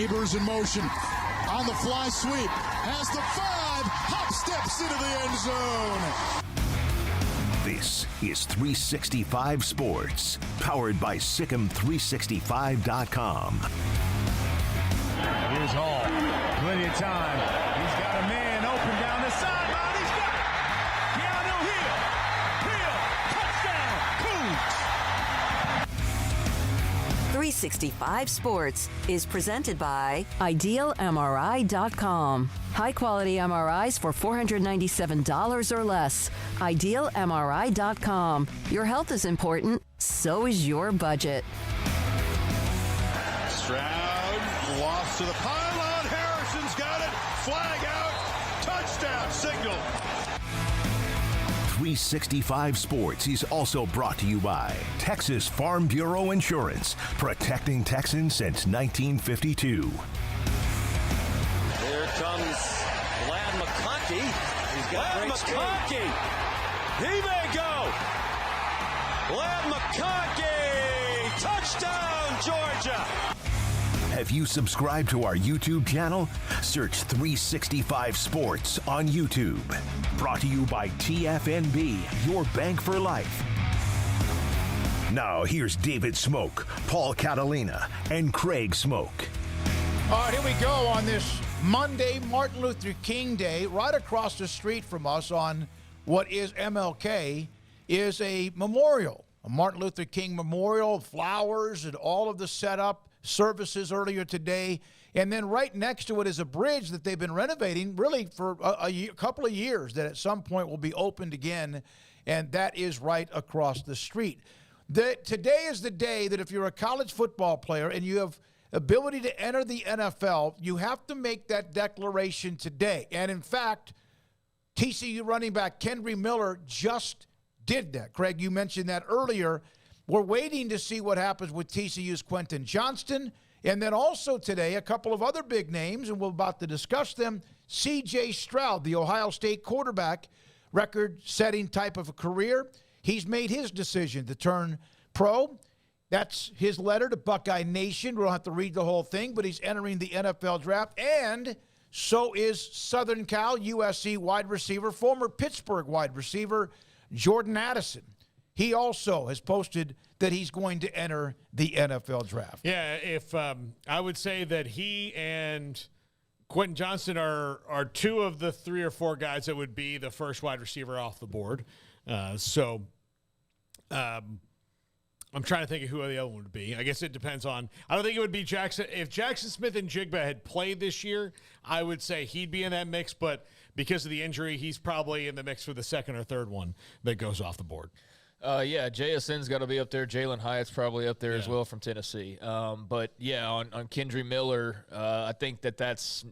receivers in motion. On the fly sweep. Has the 5. Hop steps into the end zone. This is 365 Sports, powered by SicEm365.com. Here's Hall. Plenty of time. He's got a man open down the sideline. He's got it. Keanu Hill. Touchdown. Cougs. 365 Sports is presented by IdealMRI.com. High-quality MRIs for $497 or less. IdealMRI.com. Your health is important, so is your budget. Stroud lost to the pylon. Harrison's got it. Flag out. Touchdown signal. 365 Sports is also brought to you by Texas Farm Bureau Insurance, protecting Texans since 1952. Here comes Glad McConkey. He's got Glad McConkey. He may go. Glad McConkey. Touchdown, Georgia. Have you subscribed to our YouTube channel? Search 365 Sports on YouTube. Brought to you by TFNB, your bank for life. Now here's David Smoak, Paul Catalina, and Craig Smoak. All right, here we go on this Monday, Martin Luther King Day. Right across the street from us on what is MLK is a memorial, a Martin Luther King memorial, flowers and all of the setup, services earlier today. And then right next to it is a bridge that they've been renovating really for a couple of years that at some point will be opened again, and that is right across the street. Today is the day that if you're a college football player and you have ability to enter the NFL, you have to make that declaration today. And in fact, TCU running back Kendre Miller just did that. Craig, you mentioned that earlier. We're waiting to see what happens with TCU's Quentin Johnston. And then also today, a couple of other big names, and we're about to discuss them. C.J. Stroud, the Ohio State quarterback, record-setting type of a career. He's made his decision to turn pro. That's his letter to Buckeye Nation. We don't have to read the whole thing, but he's entering the NFL draft. And so is Southern Cal USC wide receiver, former Pittsburgh wide receiver, Jordan Addison. He also has posted that he's going to enter the NFL draft. Yeah, if I would say that he and Quentin Johnston are two of the 3 or 4 guys that would be the first wide receiver off the board. I'm trying to think of who the other one would be. I guess it depends on – I don't think it would be Jackson. If Jackson Smith and Jigba had played this year, I would say he'd be in that mix. But because of the injury, he's probably in the mix for the second or third one that goes off the board. Yeah, JSN's got to be up there. Jalen Hyatt's probably up there as well from Tennessee. But, yeah, on Kendre Miller, I think that's,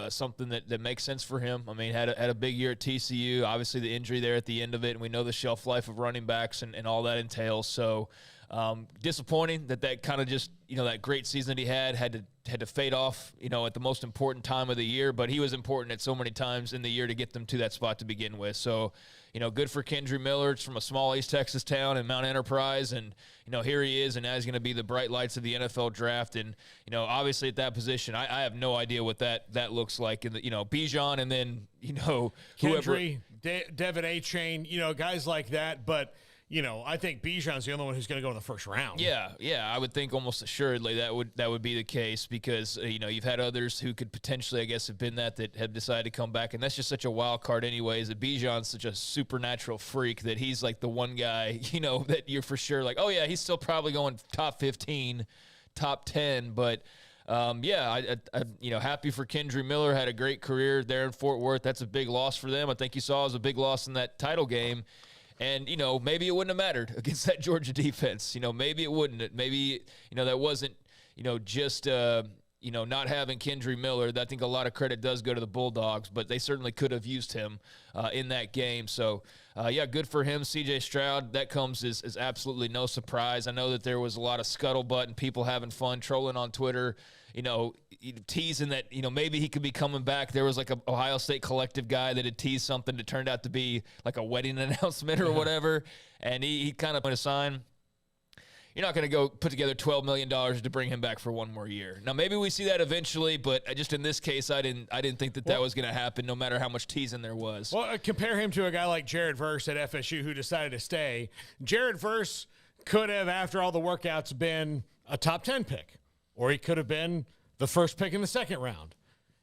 something that makes sense for him. I mean, had a big year at TCU. Obviously, the injury there at the end of it, and we know the shelf life of running backs and all that entails. So, disappointing that kind of just, that great season that he had to fade off, at the most important time of the year. But he was important at so many times in the year to get them to that spot to begin with. So, good for Kendre Miller. It's from a small East Texas town in Mount Enterprise. And, here he is, and now he's going to be the bright lights of the NFL draft. And, obviously at that position, I have no idea what that looks like. And, Bijan and then, whoever. Kendre, Devin A-Chain, guys like that. But, I think Bijan's the only one who's going to go in the first round. Yeah, I would think almost assuredly that would be the case because, you've had others who could potentially, I guess, have been that have decided to come back. And that's just such a wild card anyways. That Bijan's such a supernatural freak that he's like the one guy, that you're for sure like, oh, yeah, he's still probably going top 15, top 10. But, I happy for Kendre Miller. Had a great career there in Fort Worth. That's a big loss for them. I think you saw it was a big loss in that title game. And, maybe it wouldn't have mattered against that Georgia defense. Maybe it wouldn't. Maybe, that wasn't, just, not having Kendre Miller. I think a lot of credit does go to the Bulldogs, but they certainly could have used him in that game. So, good for him. C.J. Stroud, that comes as absolutely no surprise. I know that there was a lot of scuttlebutt and people having fun, trolling on Twitter, teasing that, maybe he could be coming back. There was like a Ohio State collective guy that had teased something that turned out to be like a wedding announcement or whatever. And he kind of put a sign. you're not going to go put together $12 million to bring him back for one more year. Now, maybe we see that eventually, but just in this case, I didn't think that was going to happen, no matter how much teasing there was. Well, compare him to a guy like Jared Verse at FSU who decided to stay. Jared Verse could have, after all the workouts, been a top 10 pick, or he could have been the first pick in the second round.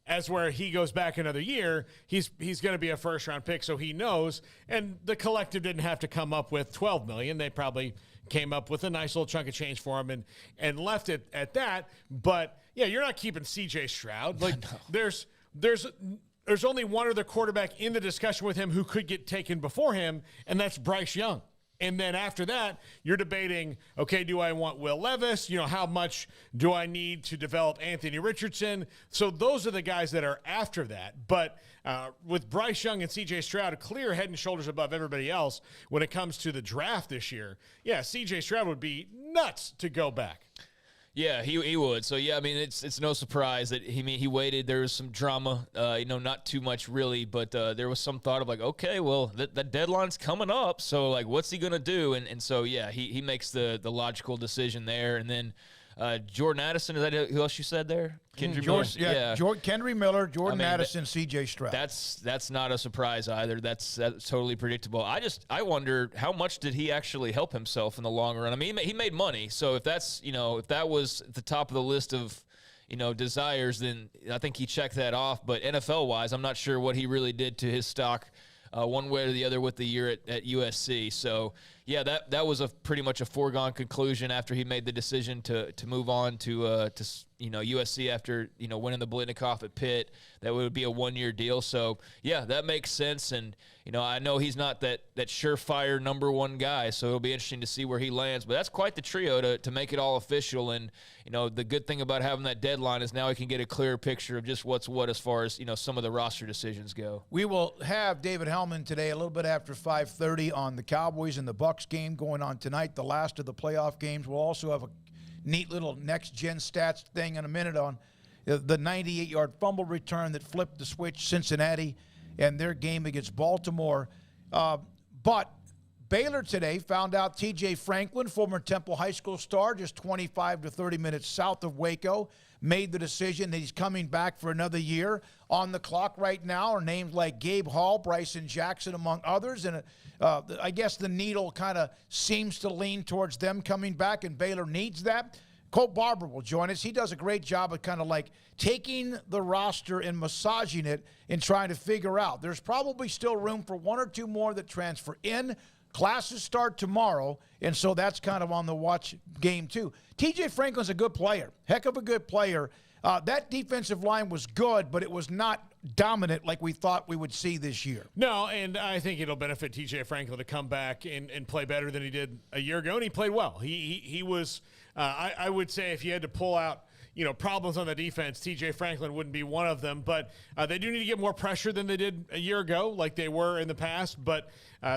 As where he goes back another year, he's going to be a first-round pick, so he knows. And the collective didn't have to come up with $12 million. They probably came up with a nice little chunk of change for him and left it at that. But, yeah, you're not keeping C.J. Stroud. Like, there's only one other quarterback in the discussion with him who could get taken before him, and that's Bryce Young. And then after that, you're debating, okay, do I want Will Levis? How much do I need to develop Anthony Richardson? So those are the guys that are after that. But with Bryce Young and C.J. Stroud, clear head and shoulders above everybody else when it comes to the draft this year, yeah, C.J. Stroud would be nuts to go back. Yeah, he would. So, yeah, I mean, it's no surprise that he waited. There was some drama, not too much really, but there was some thought of like, okay, well, that deadline's coming up, so, like, what's he going to do? And so, yeah, he makes the logical decision there. And then Jordan Addison, is that who else you said there? Kendry Miller? Yeah. Kendry Miller, Jordan Addison, C.J. Stroud. That's not a surprise either. That's totally predictable. I wonder how much did he actually help himself in the long run? I mean, he made money. So if that's if that was at the top of the list of desires, then I think he checked that off. But NFL wise, I'm not sure what he really did to his stock one way or the other with the year at USC. So yeah, that was pretty much a foregone conclusion after he made the decision to move on to USC after winning the Blitnikoff at Pitt. That would be a 1-year deal. So yeah, that makes sense. And I know he's not that surefire number one guy, so it'll be interesting to see where he lands. But that's quite the trio to make it all official. And the good thing about having that deadline is now we can get a clearer picture of just what's what as far as some of the roster decisions go. We will have David Hellman today a little bit after 5:30 on the Cowboys and the Bucs game going on tonight, the last of the playoff games. We'll also have a neat little next-gen stats thing in a minute on the 98-yard fumble return that flipped the switch, Cincinnati, and their game against Baltimore. But Baylor today found out T.J. Franklin, former Temple High School star, just 25 to 30 minutes south of Waco, made the decision that he's coming back for another year. On the clock right now are names like Gabe Hall, Bryson Jackson, among others. And I guess the needle kind of seems to lean towards them coming back, and Baylor needs that. Colt Barber will join us. He does a great job of kind of like taking the roster and massaging it and trying to figure out. There's probably still room for one or two more that transfer in. Classes start tomorrow, and so that's kind of on the watch game too. T.J. Franklin's a good player, heck of a good player. That defensive line was good, but it was not dominant like we thought we would see this year. No, and I think it'll benefit T.J. Franklin to come back and play better than he did a year ago, and he played well. He was I would say if you had to pull out problems on the defense, T.J. Franklin wouldn't be one of them. But they do need to get more pressure than they did a year ago, like they were in the past. But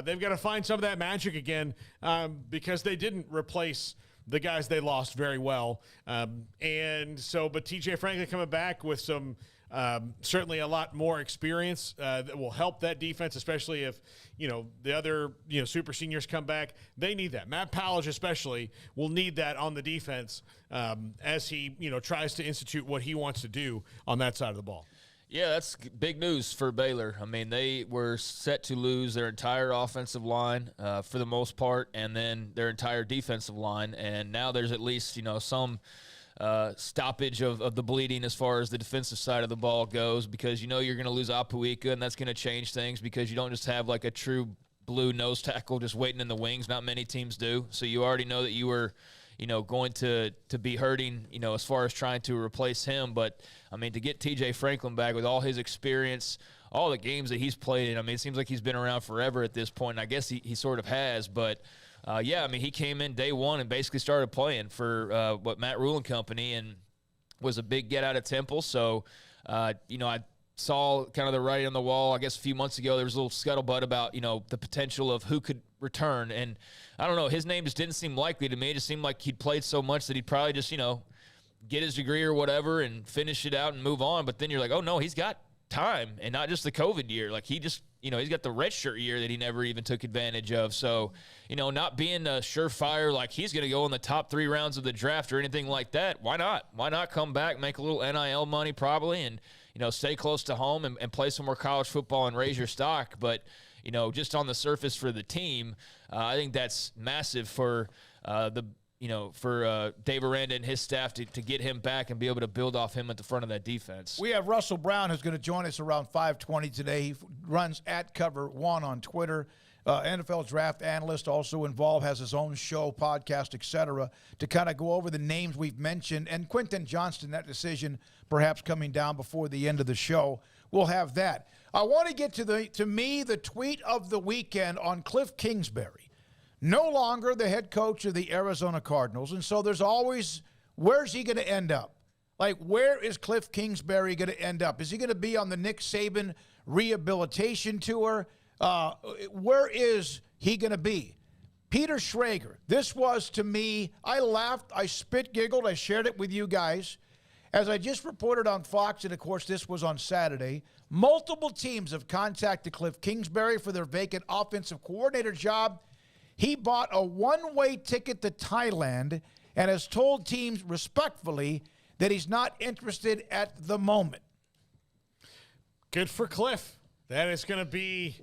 they've got to find some of that magic again because they didn't replace the guys they lost very well. But T.J. Franklin coming back with some certainly a lot more experience that will help that defense, especially if, the other, super seniors come back. They need that. Matt Powledge especially will need that on the defense as he, tries to institute what he wants to do on that side of the ball. Yeah, that's big news for Baylor. I mean, they were set to lose their entire offensive line for the most part, and then their entire defensive line. And now there's at least, some stoppage of the bleeding as far as the defensive side of the ball goes, because you're going to lose Apuika, and that's going to change things because you don't just have like a true blue nose tackle just waiting in the wings. Not many teams do. So you already know that you were going to be hurting, as far as trying to replace him. But, I mean, to get T.J. Franklin back with all his experience, all the games that he's played in, I mean, it seems like he's been around forever at this point, and I guess he sort of has. But, he came in day one and basically started playing for Matt Rule and company and was a big get out of Temple. So, I saw kind of the writing on the wall. I guess a few months ago there was a little scuttlebutt about, the potential of who could return. And I don't know, his name just didn't seem likely to me. It just seemed like he'd played so much that he'd probably just, get his degree or whatever and finish it out and move on. But then you're like, oh, no, he's got time, and not just the COVID year. Like, he just, he's got the redshirt year that he never even took advantage of. So, not being a surefire like he's going to go in the top 3 rounds of the draft or anything like that. Why not? Why not come back, make a little NIL money probably, and stay close to home and play some more college football and raise your stock. But just on the surface for the team, I think that's massive for Dave Aranda and his staff to get him back and be able to build off him at the front of that defense. We have Russell Brown, who's going to join us around 5:20 today. He runs @Cover1 on Twitter. NFL draft analyst, also involved, has his own show, podcast, etc., to kind of go over the names we've mentioned. And Quentin Johnston, that decision perhaps coming down before the end of the show. We'll have that. I want to get to the tweet of the weekend on Kliff Kingsbury. No longer the head coach of the Arizona Cardinals. And so there's always, where's he going to end up? Like, where is Kliff Kingsbury going to end up? Is he going to be on the Nick Saban rehabilitation tour? Where is he going to be? Peter Schrager. This was, to me, I laughed, I spit giggled, I shared it with you guys. As I just reported on Fox, and of course this was on Saturday, multiple teams have contacted Kliff Kingsbury for their vacant offensive coordinator job. He bought a one-way ticket to Thailand and has told teams respectfully that he's not interested at the moment. Good for Kliff. That is going to be,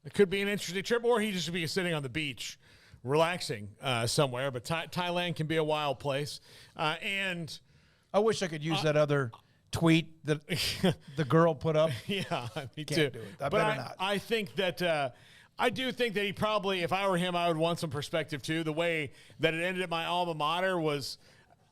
it could be an interesting trip, or he just should be sitting on the beach relaxing somewhere. But Thailand can be a wild place. And I wish I could use that other tweet that the girl put up. Yeah, me too. Can't do it. I better not. I think that I do think that he probably, if I were him, I would want some perspective too. The way that it ended at my alma mater was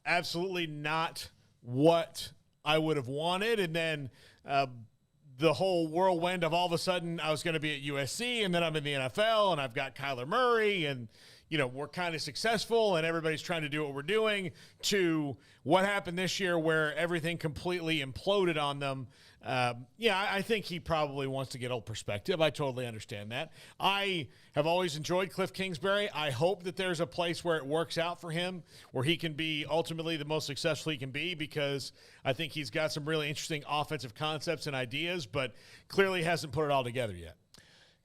absolutely not what I would have wanted. And then the whole whirlwind of all of a sudden I was going to be at USC, and then I'm in the NFL, and I've got Kyler Murray, and we're kind of successful and everybody's trying to do what we're doing, to what happened this year where everything completely imploded on them. I think he probably wants to get a perspective. I totally understand that. I have always enjoyed Kliff Kingsbury. I hope that there's a place where it works out for him, where he can be ultimately the most successful he can be, because I think he's got some really interesting offensive concepts and ideas, but clearly hasn't put it all together yet.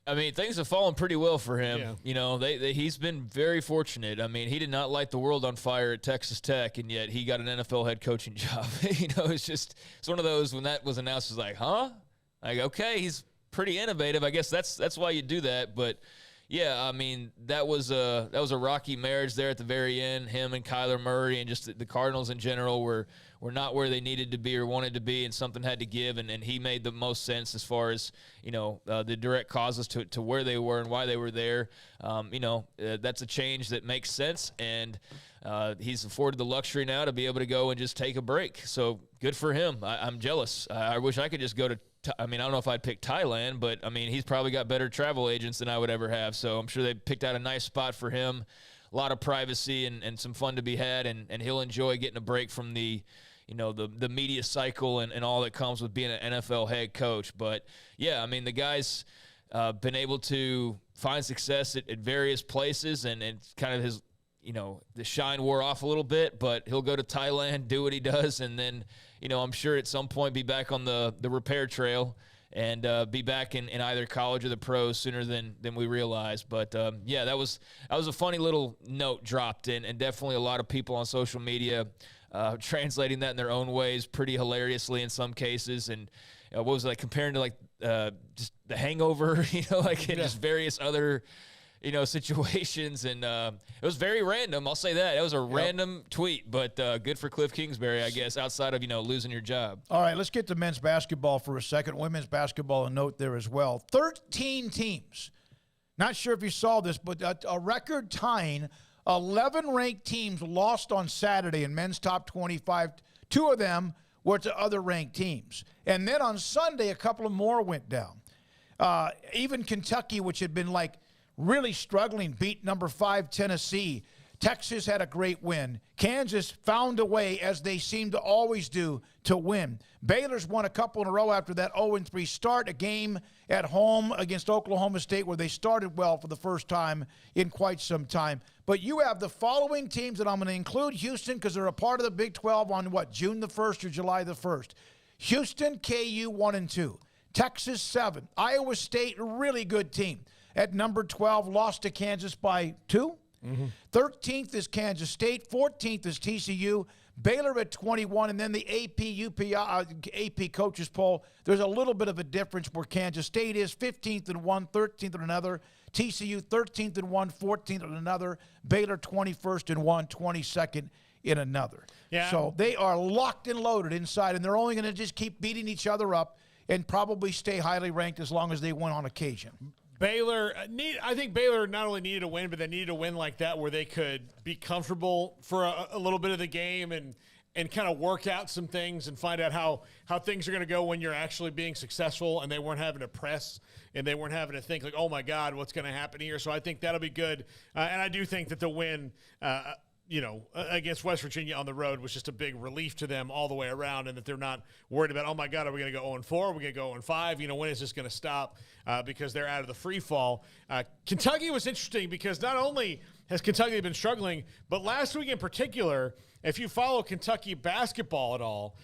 I mean, things have fallen pretty well for him. Yeah. He's been very fortunate. I mean, he did not light the world on fire at Texas Tech, and yet he got an NFL head coaching job. It's one of those, when that was announced, it's like, huh? Like, okay, he's pretty innovative. I guess that's why you do that. But yeah, I mean, that was a rocky marriage there at the very end. Him and Kyler Murray, and just the Cardinals in general were not where they needed to be or wanted to be, and something had to give, and he made the most sense as far as, the direct causes to where they were and why they were there. That's a change that makes sense, and he's afforded the luxury now to be able to go and just take a break. So good for him. I'm jealous. I wish I could just go to I don't know if I'd pick Thailand, but, he's probably got better travel agents than I would ever have, so I'm sure they picked out a nice spot for him. A lot of privacy and some fun to be had, and he'll enjoy getting a break from the media cycle and all that comes with being an NFL head coach. But, yeah, the guy's been able to find success at various places, and kind of his, the shine wore off a little bit, but he'll go to Thailand, do what he does, and then, I'm sure at some point be back on the repair trail and be back in either college or the pros sooner than we realize. But, that was a funny little note dropped in, and definitely a lot of people on social media translating that in their own ways pretty hilariously in some cases. And what was it, like, comparing to, like, just The Hangover, just various other, situations. And it was very random. I'll say that. It was a random tweet, but good for Kliff Kingsbury, I guess, outside of, losing your job. All right, let's get to men's basketball for a second. Women's basketball, a note there as well. 13 teams. Not sure if you saw this, but a record-tying 11 ranked teams lost on Saturday in men's top 25. 2 of them were to other ranked teams. And then on Sunday, a couple of more went down. Even Kentucky, which had been really struggling, beat number 5 Tennessee. Texas had a great win. Kansas found a way, as they seem to always do, to win. Baylor's won a couple in a row after that 0-3 start, a game at home against Oklahoma State where they started well for the first time in quite some time. But you have the following teams, and I'm going to include Houston because they're a part of the Big 12 on June the 1st or July the 1st. Houston, KU 1-2. Texas 7. Iowa State, really good team. At number 12, lost to Kansas by 2. 13th is Kansas State. 14th is TCU. Baylor at 21, and then the AP coaches poll. There's a little bit of a difference where Kansas State is 15th in one, 13th in another. TCU 13th in one, 14th in another. Baylor 21st in one, 22nd in another. Yeah. So they are locked and loaded inside, and they're only going to just keep beating each other up and probably stay highly ranked as long as they win on occasion. Baylor, I think Baylor not only needed a win, but they needed a win like that where they could be comfortable for a little bit of the game and kind of work out some things and find out how things are going to go when you're actually being successful, and they weren't having to press and they weren't having to think like, oh, my God, what's going to happen here? So I think that'll be good. And I do think that the win against West Virginia on the road was just a big relief to them all the way around, and that they're not worried about, oh, my God, are we going to go 0-4? Are we going to go 0-5? When is this going to stop? Because they're out of the free fall. Kentucky was interesting because not only has Kentucky been struggling, but last week in particular, if you follow Kentucky basketball at all,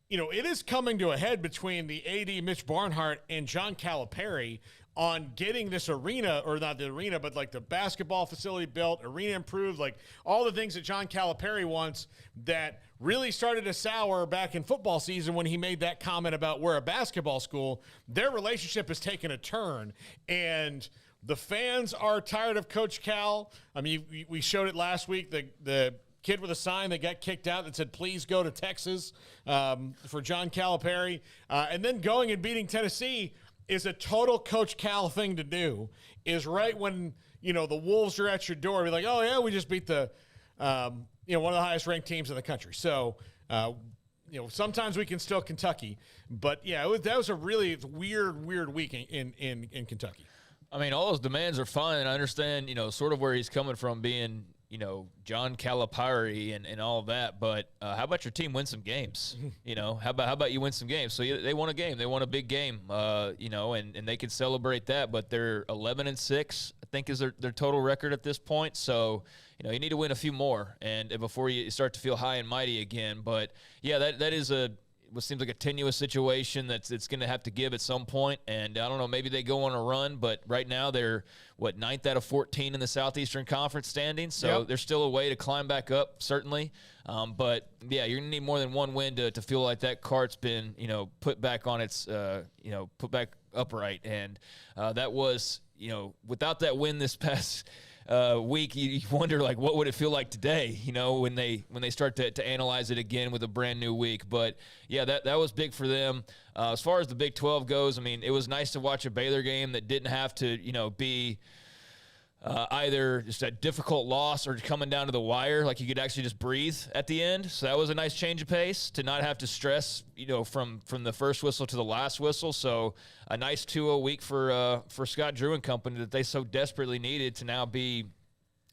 it is coming to a head between the AD Mitch Barnhart and John Calipari on getting this arena, or not the arena, but like the basketball facility built, arena improved, like all the things that John Calipari wants that really started to sour back in football season when he made that comment about we're a basketball school. Their relationship has taken a turn, and the fans are tired of Coach Cal. I mean, we showed it last week, the kid with a sign that got kicked out that said, please go to Texas, for John Calipari. And then going and beating Tennessee is a total Coach Cal thing to do, is right when, the Wolves are at your door, be like, oh, yeah, we just beat the, one of the highest ranked teams in the country. So, sometimes we can still Kentucky. But, yeah, that was a really weird week in Kentucky. I mean, all those demands are fine, and I understand, sort of where he's coming from being, John Calipari and all of that. But how about your team win some games? How about you win some games? So they won a game. They won a big game, and they can celebrate that. But they're 11-6, I think, is their total record at this point. So, you need to win a few more and before you start to feel high and mighty again. But, yeah, that is what seems like a tenuous situation it's going to have to give at some point. And I don't know, maybe they go on a run, but right now they're, 9th out of 14 in the Southeastern Conference standings. So There's still a way to climb back up, certainly. But, yeah, you're going to need more than one win to feel like that cart's been, put back on its, put back upright. And that was, without that win this past week, you wonder, like, what would it feel like today, when they start to analyze it again with a brand new week. But, yeah, that was big for them. As far as the Big 12 goes, I mean, it was nice to watch a Baylor game that didn't have to, be either just a difficult loss or coming down to the wire. Like, you could actually just breathe at the end. So that was a nice change of pace to not have to stress, from the first whistle to the last whistle. So a nice 2-0 week for Scott Drew and company that they so desperately needed to now be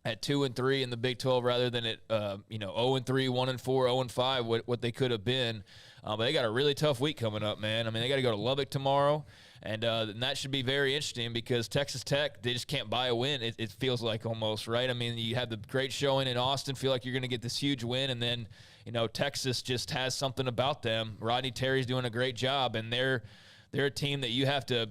at 2-3 in the Big 12 rather than at 0-3, 1-4, 0-5, what they could have been. But they got a really tough week coming up, man. I mean, they got to go to Lubbock tomorrow. And that should be very interesting because Texas Tech, they just can't buy a win, it feels like almost, right? I mean, you have the great showing in Austin, feel like you're going to get this huge win, and then, Texas just has something about them. Rodney Terry's doing a great job, and they're a team that you have to,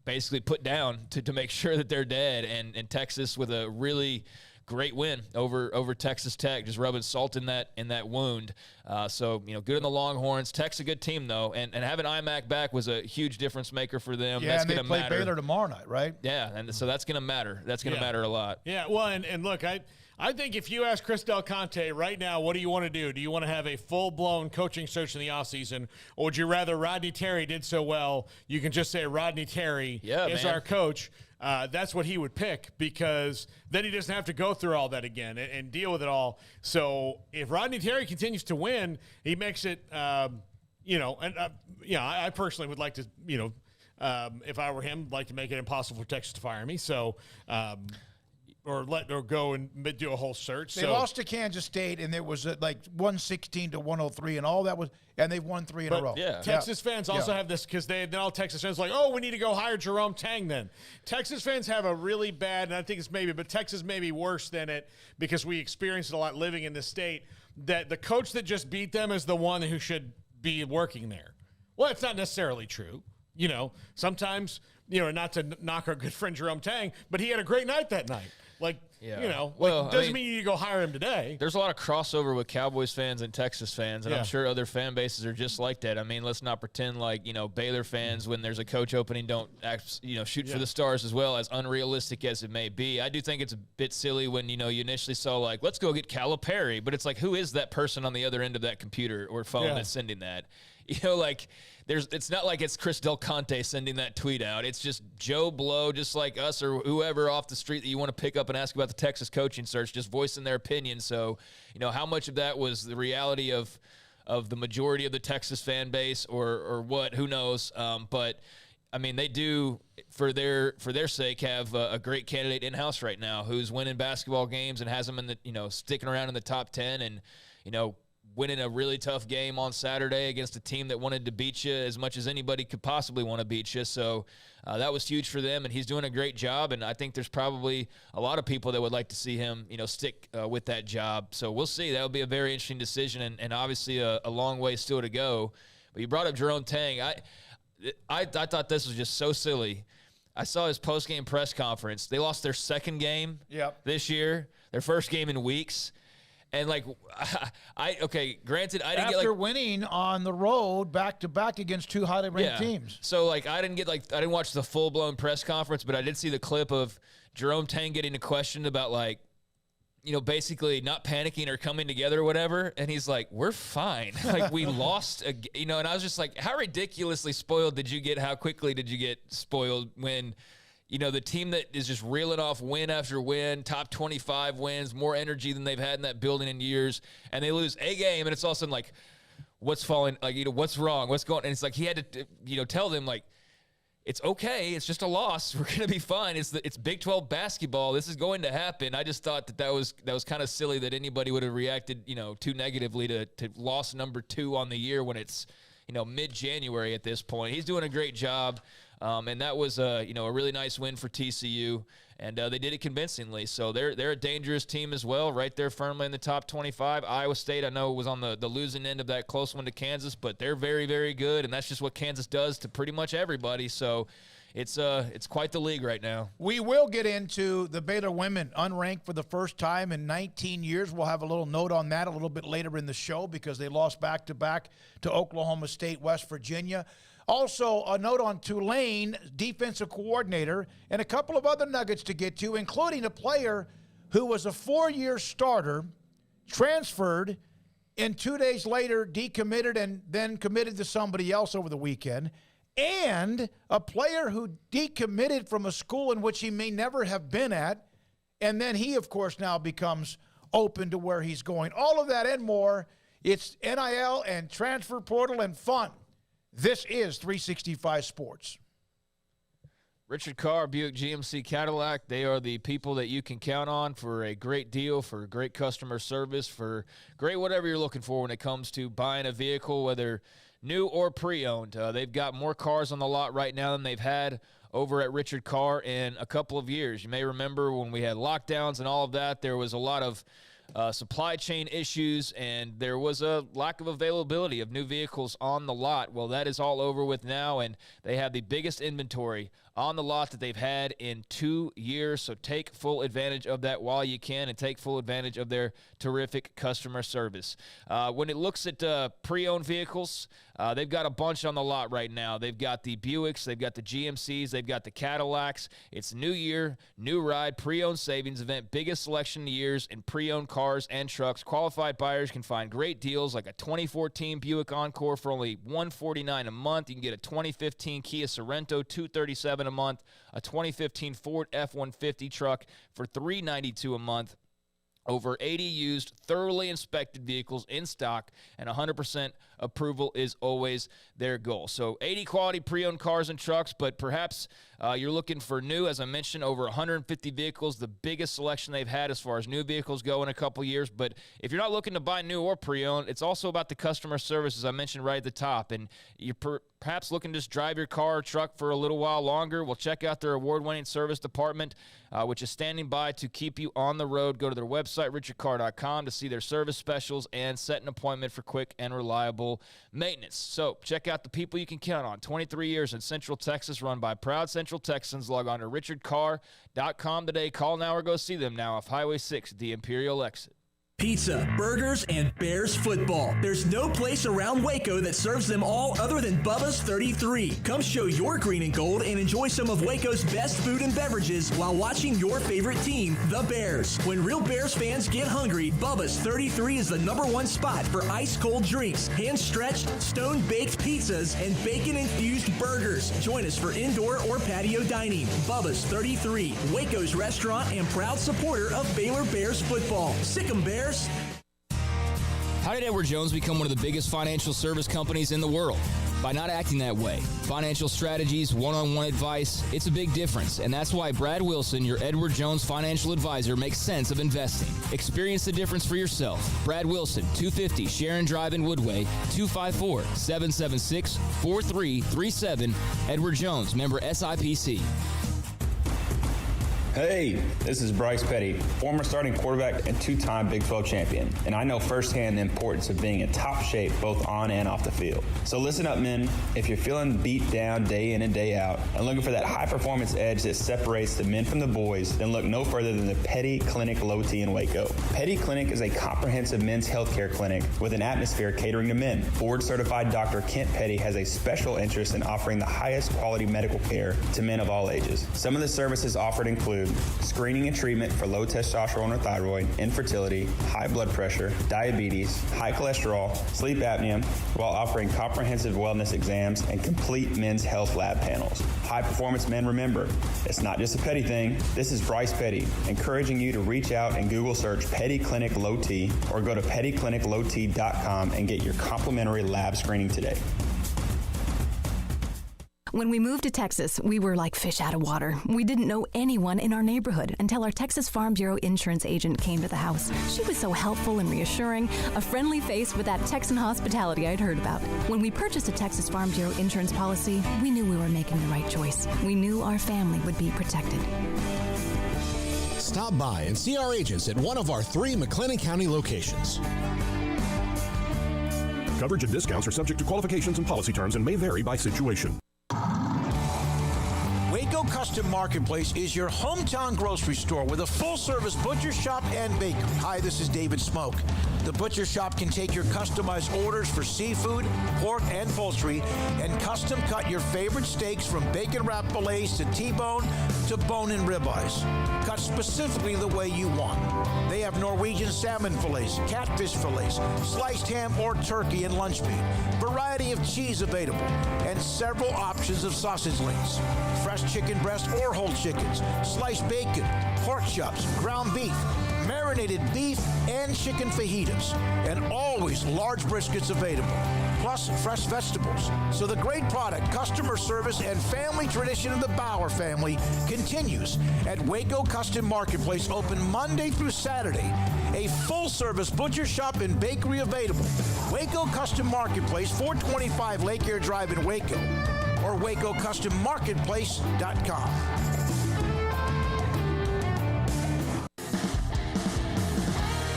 basically put down to make sure that they're dead. And Texas with a really great win over Texas Tech, just rubbing salt in that wound. So, good on the Longhorns. Tech's a good team, though, and having IMAC back was a huge difference maker for them. Yeah, that's and they play Baylor tomorrow night, right? Yeah, and so that's going to matter. That's going to matter a lot. Yeah, well, and look, I think if you ask Chris Del Conte right now, what do you want to do? Do you want to have a full-blown coaching search in the offseason, or would you rather Rodney Terry did so well, you can just say Rodney Terry is our coach? That's what he would pick, because then he doesn't have to go through all that again and deal with it all. So if Rodney Terry continues to win, he makes it, I personally would like to, if I were him, like to make it impossible for Texas to fire me. So, or go and do a whole search. They lost to Kansas State, and it was like 116 to 103, and all that was, and they've won 3 in a row. Yeah. Texas fans also have this because then all Texas fans are like, oh, we need to go hire Jerome Tang then. Texas fans have a really bad, and I think but Texas may be worse than it because we experienced it a lot living in this state, that the coach that just beat them is the one who should be working there. Well, it's not necessarily true. Sometimes, not to knock our good friend Jerome Tang, but he had a great night that night. Doesn't mean you go hire him today. There's a lot of crossover with Cowboys fans and Texas fans, and I'm sure other fan bases are just like that. I mean, let's not pretend like, Baylor fans, when there's a coach opening, don't shoot for the stars as well, as unrealistic as it may be. I do think it's a bit silly when, you initially saw, like, let's go get Calipari, but it's like, who is that person on the other end of that computer or phone that's sending that? It's not like it's Chris Del Conte sending that tweet out. It's just Joe Blow, just like us or whoever off the street that you want to pick up and ask about the Texas coaching search, just voicing their opinion. So, how much of that was the reality of the majority of the Texas fan base or what? Who knows? But I mean, they do, for their sake, have a great candidate in house right now who's winning basketball games and has them in the sticking around in the top 10 and winning a really tough game on Saturday against a team that wanted to beat you as much as anybody could possibly want to beat you. So that was huge for them, and he's doing a great job. And I think there's probably a lot of people that would like to see him, stick with that job. So we'll see. That would be a very interesting decision, and obviously a long way still to go. But you brought up Jerome Tang. I thought this was just so silly. I saw his post-game press conference. They lost their second game this year, their first game in weeks. And, granted, I didn't after winning on the road back-to-back against two highly ranked teams. So, I didn't watch the full-blown press conference, but I did see the clip of Jerome Tang getting a question about, basically not panicking or coming together or whatever. And he's like, we're fine. We lost, and I was just like, how ridiculously spoiled did you get? How quickly did you get spoiled when – the team that is just reeling off win after win, top 25 wins, more energy than they've had in that building in years, and they lose a game, and it's all of a sudden like, what's falling? What's wrong? What's going? And it's like he had to, tell them like, it's okay. It's just a loss. We're gonna be fine. It's Big 12 basketball. This is going to happen. I just thought that was kind of silly that anybody would have reacted, too negatively to loss number 2 on the year when it's, mid-January at this point. He's doing a great job. And that was a really nice win for TCU, and they did it convincingly. So they're a dangerous team as well, right there firmly in the top 25. Iowa State, I know, was on the losing end of that close one to Kansas, but they're very, very good, and that's just what Kansas does to pretty much everybody. So it's quite the league right now. We will get into the Baylor women unranked for the first time in 19 years. We'll have a little note on that a little bit later in the show because they lost back-to-back to Oklahoma State, West Virginia. Also, a note on Tulane, defensive coordinator, and a couple of other nuggets to get to, including a player who was a 4-year starter, transferred, and 2 days later decommitted and then committed to somebody else over the weekend, and a player who decommitted from a school in which he may never have been at, and then he, of course, now becomes open to where he's going. All of that and more. It's NIL and transfer portal and fun. This is 365 Sports. Richard Carr, Buick GMC Cadillac, they are the people that you can count on for a great deal, for great customer service, for great whatever you're looking for when it comes to buying a vehicle, whether new or pre-owned. They've got more cars on the lot right now than they've had over at Richard Carr in a couple of years. You may remember when we had lockdowns and all of that, there was a lot of supply chain issues, and there was a lack of availability of new vehicles on the lot. Well, that is all over with now, and they have the biggest inventory on the lot that they've had in 2 years. So take full advantage of that while you can, and take full advantage of their terrific customer service. When it looks at pre-owned vehicles, they've got a bunch on the lot right now. They've got the Buicks, they've got the GMCs, they've got the Cadillacs. It's new year, new ride, pre-owned savings event, biggest selection in years in pre-owned cars and trucks. Qualified buyers can find great deals like a 2014 Buick Encore for only $149 a month. You can get a 2015 Kia Sorento, $237 a month, a 2015 Ford F-150 truck for $392 a month. Over 80 used, thoroughly inspected vehicles in stock, and 100% approval is always their goal. So 80 quality pre-owned cars and trucks, but perhaps you're looking for new. As I mentioned, over 150 vehicles, the biggest selection they've had as far as new vehicles go in a couple years. But if you're not looking to buy new or pre-owned, it's also about the customer service, as I mentioned right at the top. And perhaps looking to just drive your car or truck for a little while longer, well, check out their award-winning service department, which is standing by to keep you on the road. Go to their website, richardcar.com, to see their service specials and set an appointment for quick and reliable maintenance. So check out the people you can count on. 23 years in Central Texas, run by proud Central Texans. Log on to richardcar.com today. Call now or go see them now off Highway 6 at the Imperial exit. Pizza, burgers, and Bears football. There's no place around Waco that serves them all other than Bubba's 33. Come show your green and gold and enjoy some of Waco's best food and beverages while watching your favorite team, the Bears. When real Bears fans get hungry, Bubba's 33 is the #1 spot for ice-cold drinks, hand-stretched, stone-baked pizzas, and bacon-infused burgers. Join us for indoor or patio dining. Bubba's 33, Waco's restaurant and proud supporter of Baylor Bears football. Sick 'em, Bears. How did Edward Jones become one of the biggest financial service companies in the world? By not acting that way. Financial strategies, one-on-one advice, it's a big difference. And that's why Brad Wilson, your Edward Jones financial advisor, makes sense of investing. Experience the difference for yourself. Brad Wilson, 250 Sharon Drive in Woodway, 254-776-4337. Edward Jones, member SIPC. Hey, this is Bryce Petty, former starting quarterback and two-time Big 12 champion, and I know firsthand the importance of being in top shape both on and off the field. So listen up, men. If you're feeling beat down day in and day out and looking for that high-performance edge that separates the men from the boys, then look no further than the Petty Clinic Low T in Waco. Petty Clinic is a comprehensive men's healthcare clinic with an atmosphere catering to men. Board-certified Dr. Kent Petty has a special interest in offering the highest quality medical care to men of all ages. Some of the services offered include screening and treatment for low testosterone or thyroid, infertility, high blood pressure, diabetes, high cholesterol, sleep apnea, while offering comprehensive wellness exams and complete men's health lab panels. High performance men, remember, it's not just a Petty thing. This is Bryce Petty, encouraging you to reach out and Google search Petty Clinic Low T or go to pettycliniclowt.com and get your complimentary lab screening today. When we moved to Texas, we were like fish out of water. We didn't know anyone in our neighborhood until our Texas Farm Bureau insurance agent came to the house. She was so helpful and reassuring, a friendly face with that Texan hospitality I'd heard about. When we purchased a Texas Farm Bureau insurance policy, we knew we were making the right choice. We knew our family would be protected. Stop by and see our agents at one of our 3 McLennan County locations. Coverage and discounts are subject to qualifications and policy terms and may vary by situation. Waco Custom Marketplace is your hometown grocery store with a full-service butcher shop and bakery. Hi, this is David Smoak. The butcher shop can take your customized orders for seafood, pork, and poultry and custom cut your favorite steaks from bacon-wrapped fillets to T-bone to bone-in ribeyes. Cut specifically the way you want. They have Norwegian salmon fillets, catfish fillets, sliced ham or turkey and lunch meat, variety of cheese available, and several options of sausage links. Fresh chicken breast or whole chickens, sliced bacon, pork chops, ground beef, marinated beef, and chicken fajitas, and always large briskets available, plus fresh vegetables. So the great product, customer service, and family tradition of the Bauer family continues at Waco Custom Marketplace, open Monday through Saturday. A full-service butcher shop and bakery available. Waco Custom Marketplace, 425 Lake Air Drive in Waco, or WacoCustomMarketplace.com.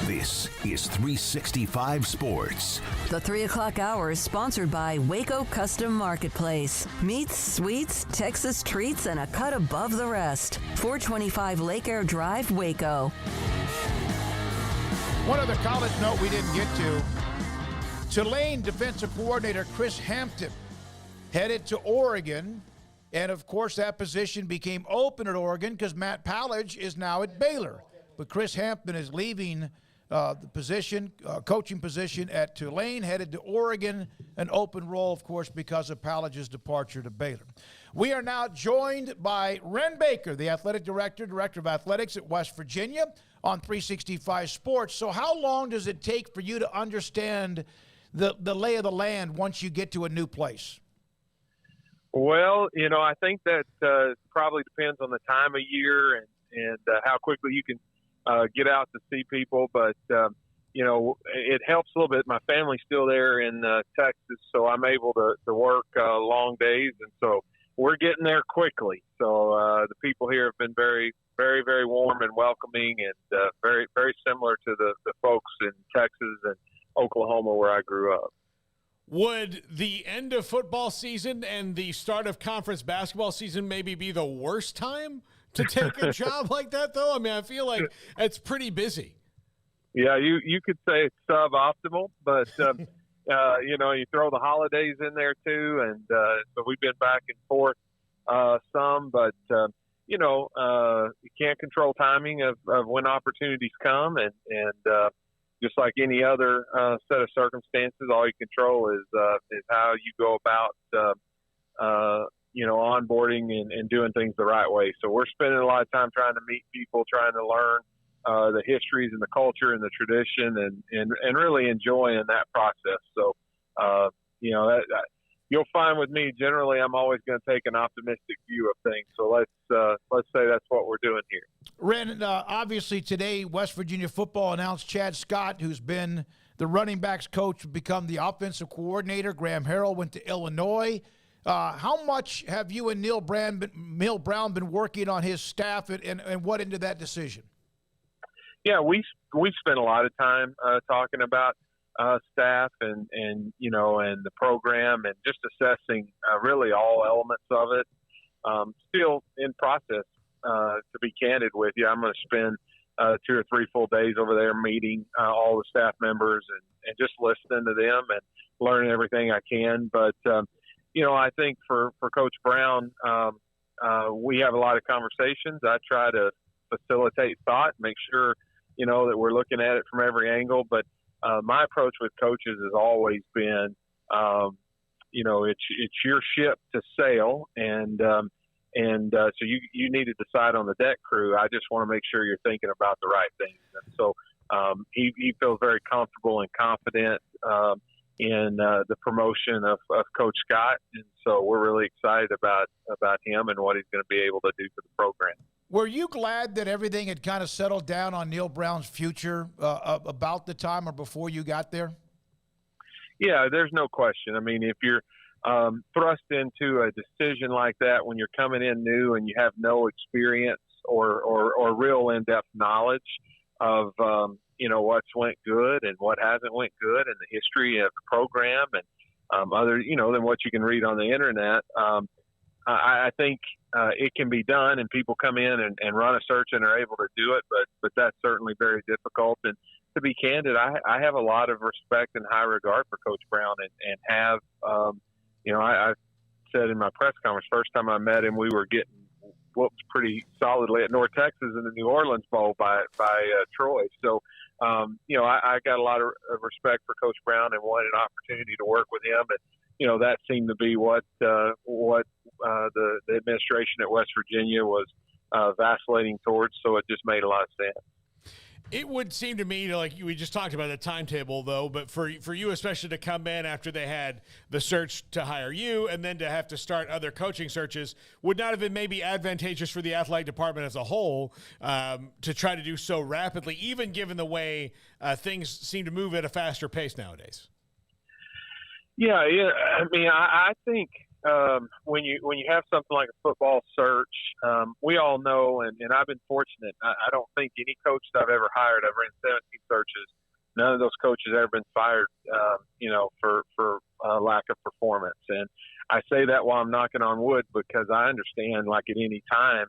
This is 365 Sports. The 3 o'clock hour is sponsored by Waco Custom Marketplace. Meats, sweets, Texas treats, and a cut above the rest. 425 Lake Air Drive, Waco. One other college note we didn't get to. Tulane defensive coordinator Chris Hampton headed to Oregon. And, of course, that position became open at Oregon because Matt Pallage is now at Baylor. But Chris Hampton is leaving the position, coaching position at Tulane, headed to Oregon, an open role, of course, because of Pallage's departure to Baylor. We are now joined by Wren Baker, the athletic director of athletics at West Virginia, on 365 Sports. So how long does it take for you to understand the lay of the land once you get to a new place? Well, I think that probably depends on the time of year and how quickly you can get out to see people. But it helps a little bit. My family's still there in Texas, so I'm able to work long days, and so we're getting there quickly. So the people here have been very, very, very warm and welcoming, and very, very similar to the folks in Texas and Oklahoma where I grew up. Would the end of football season and the start of conference basketball season maybe be the worst time to take a job like that, though? I mean, I feel like it's pretty busy. Yeah, you could say it's suboptimal, but you throw the holidays in there too, and so we've been back and forth some, but you can't control timing of when opportunities come, and just like any other set of circumstances, all you control is how you go about onboarding and doing things the right way. So we're spending a lot of time trying to meet people, trying to learn the histories and the culture and the tradition, and really enjoying that process. So, you'll find with me, generally, I'm always going to take an optimistic view of things. So let's say that's what we're doing here. Wren, obviously today, West Virginia football announced Chad Scott, who's been the running backs coach, become the offensive coordinator. Graham Harrell went to Illinois. How much have you and Neil Brown been working on his staff, and what into that decision? Yeah, we spent a lot of time talking about staff and the program, and just assessing really all elements of it. Still in process, to be candid with you. I'm going to spend 2 or 3 full days over there meeting all the staff members and just listening to them and learning everything I can. But I think for Coach Brown, we have a lot of conversations. I try to facilitate thought, make sure that we're looking at it from every angle. But my approach with coaches has always been, it's your ship to sail, and so you need to decide on the deck crew. I just want to make sure you're thinking about the right things. And so he feels very comfortable and confident in the promotion of Coach Scott, and so we're really excited about him and what he's going to be able to do for the program. Were you glad that everything had kind of settled down on Neil Brown's future about the time or before you got there? Yeah, there's no question. I mean, if you're thrust into a decision like that when you're coming in new and you have no experience or real in-depth knowledge of what's went good and what hasn't went good and the history of the program and other than what you can read on the internet, I think it can be done, and people come in and run a search and are able to do it, but that's certainly very difficult. And to be candid, I have a lot of respect and high regard for Coach Brown, and have I said in my press conference, first time I met him, we were getting whooped pretty solidly at North Texas in the New Orleans Bowl by Troy. So I got a lot of respect for Coach Brown and wanted an opportunity to work with him, and that seemed to be what the administration at West Virginia was vacillating towards. So it just made a lot of sense. It would seem to me, like we just talked about the timetable, though, but for you especially to come in after they had the search to hire you and then to have to start other coaching searches would not have been maybe advantageous for the athletic department as a whole to try to do so rapidly, even given the way things seem to move at a faster pace nowadays. Yeah. I mean, I think when you have something like a football search, we all know, and I've been fortunate. I don't think any coach that I've ever hired, I've ran 17 searches. None of those coaches have ever been fired, for lack of performance. And I say that while I'm knocking on wood, because I understand, like at any time,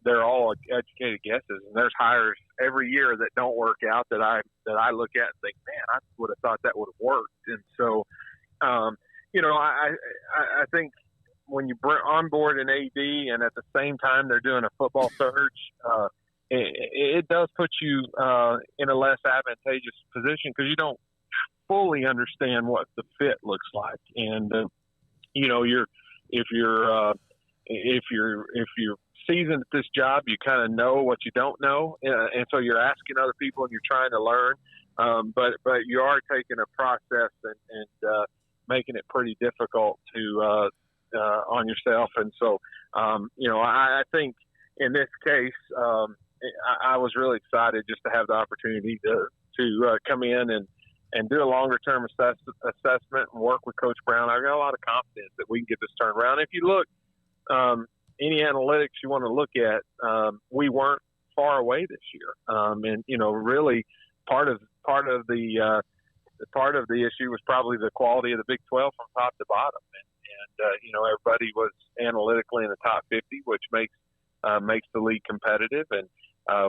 they're all educated guesses, and there's hires every year that don't work out that I look at and think, man, I would have thought that would have worked. And so, I think when you onboard an AD and at the same time they're doing a football search, it does put you in a less advantageous position because you don't fully understand what the fit looks like. And if you're seasoned at this job, you kind of know what you don't know, and so you're asking other people and you're trying to learn. But you are taking a process and making it pretty difficult to on yourself. And so, I think in this case, I was really excited just to have the opportunity to come in and do a longer-term assessment and work with Coach Brown, I've got a lot of confidence that we can get this turned around. If you look, any analytics you want to look at, we weren't far away this year. And, really part of the issue was probably the quality of the Big 12 from top to bottom. And everybody was analytically in the top 50, which makes the league competitive. And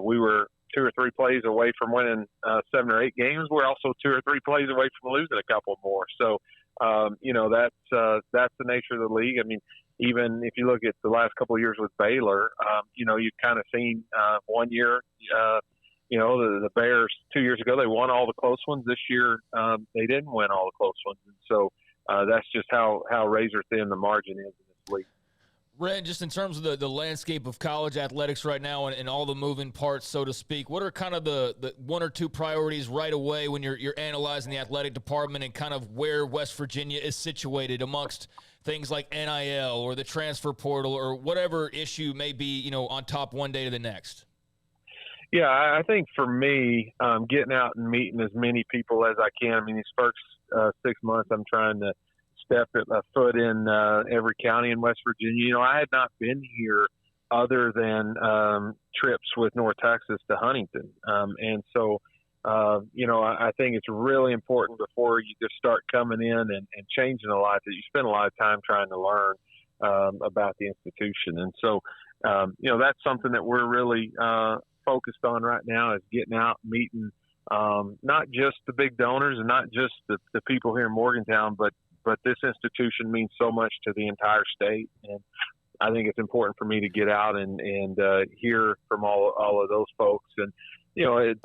we were 2 or 3 plays away from winning 7 or 8 games. We're also 2 or 3 plays away from losing a couple more. So, that's the nature of the league. I mean, even if you look at the last couple of years with Baylor, you've kind of seen 1 year, the Bears 2 years ago, they won all the close ones. This year, they didn't win all the close ones. And so that's just how razor thin the margin is in this league. Wren, just in terms of the landscape of college athletics right now and all the moving parts, so to speak, what are kind of the 1 or 2 priorities right away when you're analyzing the athletic department and kind of where West Virginia is situated amongst things like NIL or the transfer portal or whatever issue may be, on top one day to the next? Yeah, I think for me, getting out and meeting as many people as I can. I mean, these first 6 months, I'm trying to step a foot in every county in West Virginia. I had not been here other than trips with North Texas to Huntington. And so, I think it's really important before you just start coming in and changing a lot that you spend a lot of time trying to learn about the institution. And so, that's something that we're really focused on right now is getting out, meeting not just the big donors and not just the people here in Morgantown, but this institution means so much to the entire state. And I think it's important for me to get out and hear from all of those folks. And, it's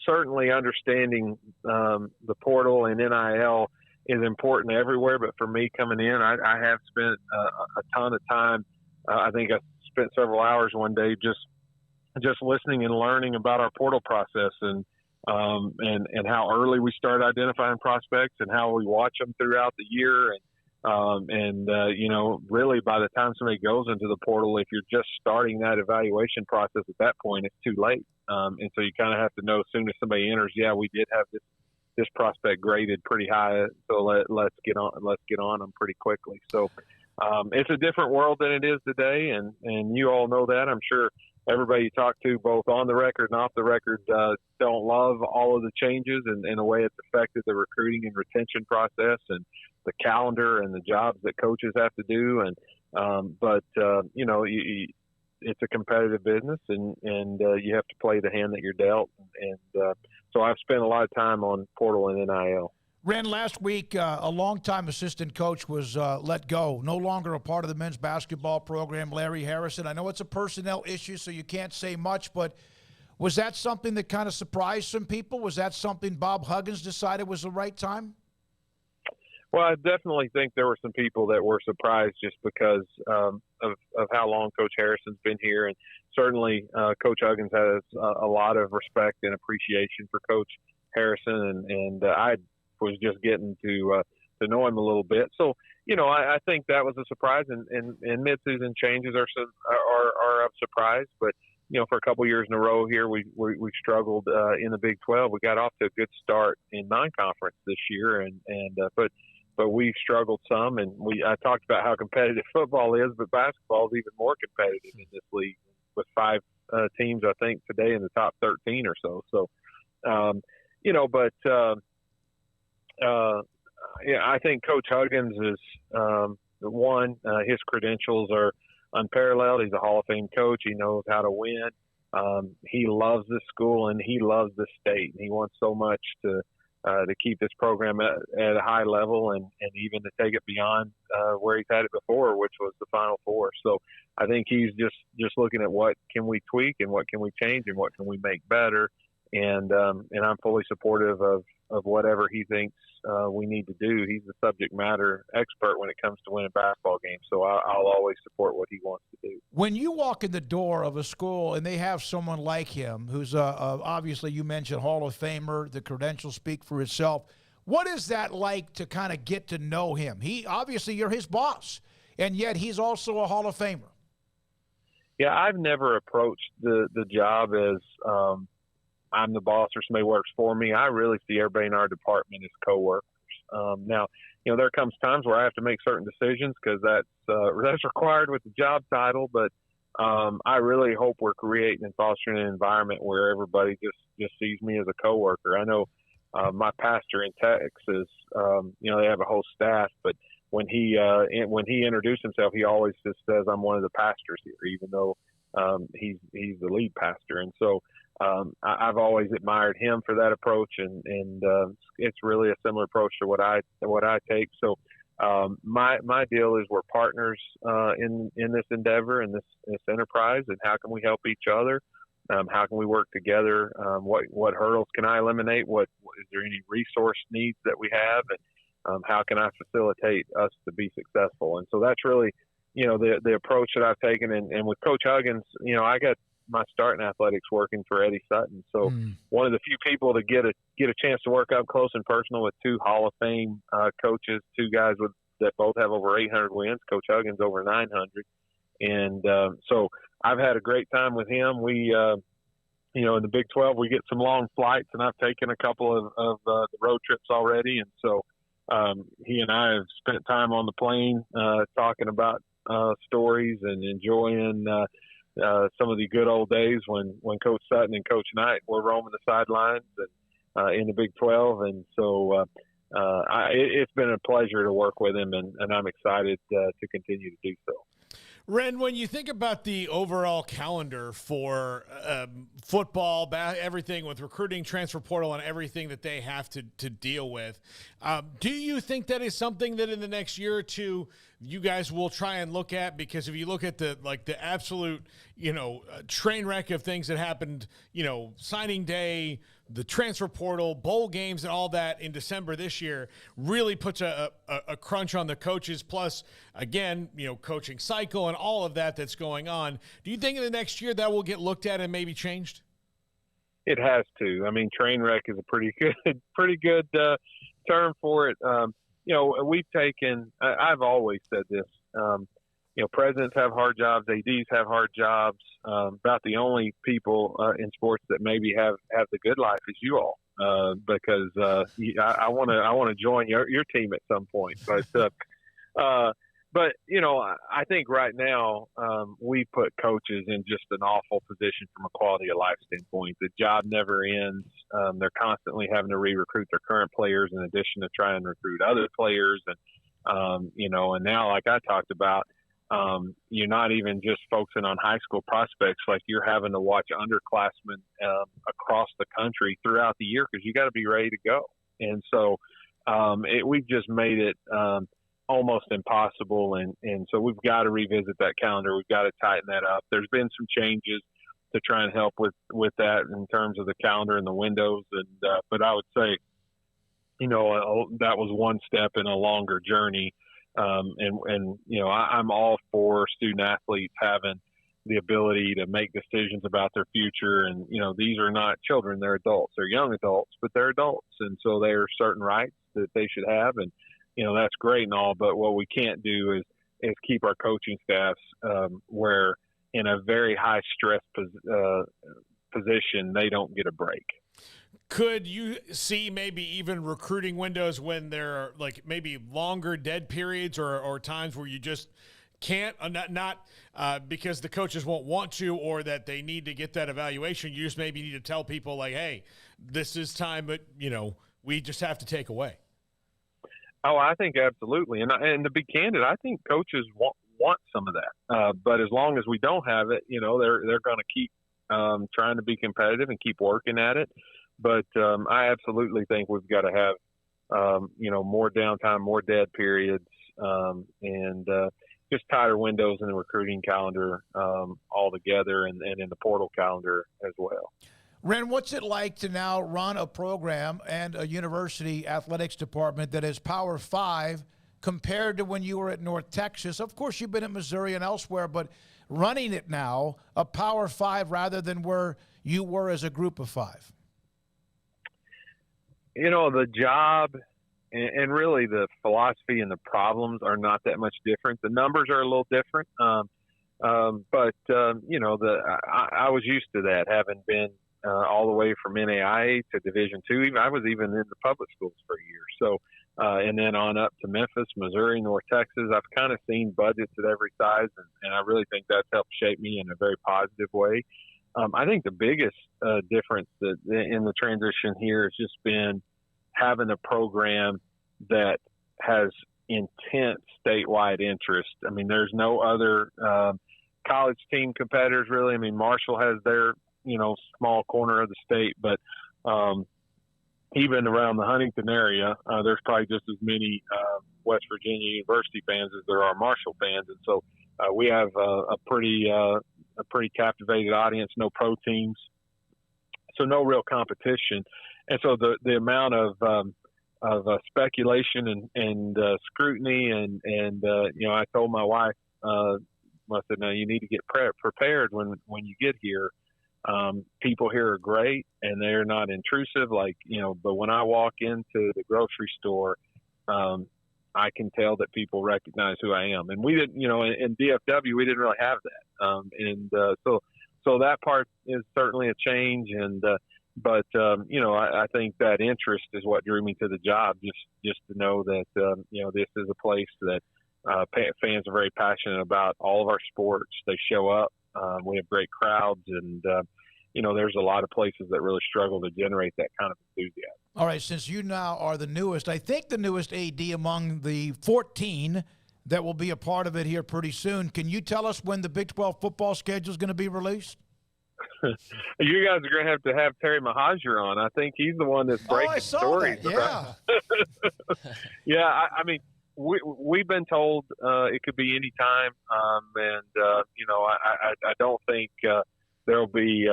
certainly understanding the portal and NIL is important everywhere. But for me coming in, I have spent a ton of time. I think I spent several hours one day just listening and learning about our portal process and how early we start identifying prospects and how we watch them throughout the year. And really by the time somebody goes into the portal, if you're just starting that evaluation process at that point, it's too late. And so you kind of have to know as soon as somebody enters, we did have this prospect graded pretty high. So let's get on them pretty quickly. So it's a different world than it is today. And you all know that. I'm sure everybody you talk to, both on the record and off the record, don't love all of the changes and the way it's affected the recruiting and retention process and the calendar and the jobs that coaches have to do. And it's a competitive business and you have to play the hand that you're dealt. And so I've spent a lot of time on portal and NIL. Wren, last week, a longtime assistant coach was let go, no longer a part of the men's basketball program, Larry Harrison. I know it's a personnel issue, so you can't say much, but was that something that kind of surprised some people? Was that something Bob Huggins decided was the right time? Well, I definitely think there were some people that were surprised just because of how long Coach Harrison's been here. And certainly Coach Huggins has a lot of respect and appreciation for Coach Harrison. And I was just getting to know him a little bit. So, I think that was a surprise. And mid-season changes are of surprise. But, for a couple of years in a row here, we struggled in the Big 12. We got off to a good start in non-conference this year. But we struggled some, and I talked about how competitive football is, but basketball is even more competitive in this league with 5 teams, I think, today in the top 13 or so. So, I think Coach Huggins is his credentials are unparalleled. He's a Hall of Fame coach. He knows how to win. He loves this school and he loves the state. And he wants so much to keep this program at a high level and even to take it beyond where he's had it before, which was the Final Four. So I think he's just looking at what can we tweak and what can we change and what can we make better. And I'm fully supportive of whatever he thinks we need to do. He's the subject matter expert when it comes to winning basketball games, so I'll always support what he wants to do. When you walk in the door of a school and they have someone like him, who's obviously you mentioned Hall of Famer, the credentials speak for itself, what is that like to kind of get to know him? Obviously you're his boss, and yet he's also a Hall of Famer. Yeah, I've never approached the job as I'm the boss or somebody works for me. I really see everybody in our department as coworkers. Now, there comes times where I have to make certain decisions because that's required with the job title. But I really hope we're creating and fostering an environment where everybody just sees me as a coworker. I know my pastor in Texas, they have a whole staff, but when he introduced himself, he always just says, "I'm one of the pastors here," even though he's the lead pastor. And so I've always admired him for that approach, and it's really a similar approach to what I take. So my deal is we're partners in this endeavor, in this enterprise, and how can we help each other? How can we work together? What hurdles can I eliminate? What is there any resource needs that we have? And how can I facilitate us to be successful? And so that's really, the approach that I've taken. And with Coach Huggins, I got my start in athletics working for Eddie Sutton. So one of the few people to get a chance to work up close and personal with two Hall of Fame coaches, two guys that both have over 800 wins. Coach Huggins over 900. And so I've had a great time with him. We, in the Big 12, we get some long flights, and I've taken a couple of the road trips already. And so he and I have spent time on the plane talking about stories and enjoying some of the good old days when Coach Sutton and Coach Knight were roaming the sidelines and in the Big 12. And so it's been a pleasure to work with him, and I'm excited to continue to do so. Wren, when you think about the overall calendar for football, everything with recruiting, transfer portal, and everything that they have to deal with, do you think that is something that in the next year or two you guys will try and look at? Because if you look at the absolute, train wreck of things that happened, signing day, the transfer portal, bowl games, and all that in December this year really puts a crunch on the coaches. Plus, again, coaching cycle and all of that's going on. Do you think in the next year that will get looked at and maybe changed? It has to. I mean, train wreck is a pretty good term for it. We've taken. I've always said this. Presidents have hard jobs. ADs have hard jobs. About the only people in sports that maybe have the good life is you all, because I want to join your team at some point. But I think right now we put coaches in just an awful position from a quality of life standpoint. The job never ends. They're constantly having to re-recruit their current players in addition to trying to recruit other players, and now, like I talked about. You're not even just focusing on high school prospects, like you're having to watch underclassmen across the country throughout the year because you got to be ready to go. And so we've just made it almost impossible. And so we've got to revisit that calendar. We've got to tighten that up. There's been some changes to try and help with that in terms of the calendar and the windows. But I would say, that was one step in a longer journey. I'm all for student athletes having the ability to make decisions about their future. And, these are not children, they're adults, they're young adults, but they're adults. And so there are certain rights that they should have. And, that's great and all, but what we can't do is keep our coaching staffs where in a very high stress position, they don't get a break. Could you see maybe even recruiting windows when there are maybe longer dead periods or times where you just can't, not because the coaches won't want to or that they need to get that evaluation? You just maybe need to tell people hey, this is time, but we just have to take away. Oh, I think absolutely. And to be candid, I think coaches want some of that. But as long as we don't have it, they're going to keep trying to be competitive and keep working at it. But I absolutely think we've got to have, more downtime, more dead periods, and just tighter windows in the recruiting calendar altogether and in the portal calendar as well. Wren, what's it like to now run a program and a university athletics department that is Power 5 compared to when you were at North Texas? Of course, you've been at Missouri and elsewhere, but running it now, a Power 5 rather than where you were as a group of 5. The job and really the philosophy and the problems are not that much different. The numbers are a little different. But I was used to that, having been all the way from NAIA to Division II. I was even in the public schools for a year. So, and then on up to Memphis, Missouri, North Texas. I've kind of seen budgets at every size, and I really think that's helped shape me in a very positive way. I think the biggest difference in the transition here has just been having a program that has intense statewide interest. I mean, there's no other college team competitors really. I mean, Marshall has their, small corner of the state, but even around the Huntington area, there's probably just as many West Virginia University fans as there are Marshall fans. And so we have a pretty captivated audience, no pro teams, so no real competition. And so the amount of speculation and scrutiny and I told my wife, I said, no, you need to get prepared when you get here. People here are great and they're not intrusive, but when I walk into the grocery store, I can tell that people recognize who I am. And we didn't, in DFW, we didn't really have that. So that part is certainly a change. But I think that interest is what drew me to the job, just to know that, this is a place that fans are very passionate about all of our sports. They show up. We have great crowds, and, there's a lot of places that really struggle to generate that kind of enthusiasm. All right, since you now are the newest, I think the newest AD among the 14 that will be a part of it here pretty soon, can you tell us when the Big 12 football schedule is going to be released? You guys are going to have Terry Mahajer on. I think he's the one that's breaking stories. Yeah. Yeah, I mean, we've been told it could be any time, I don't think there'll be.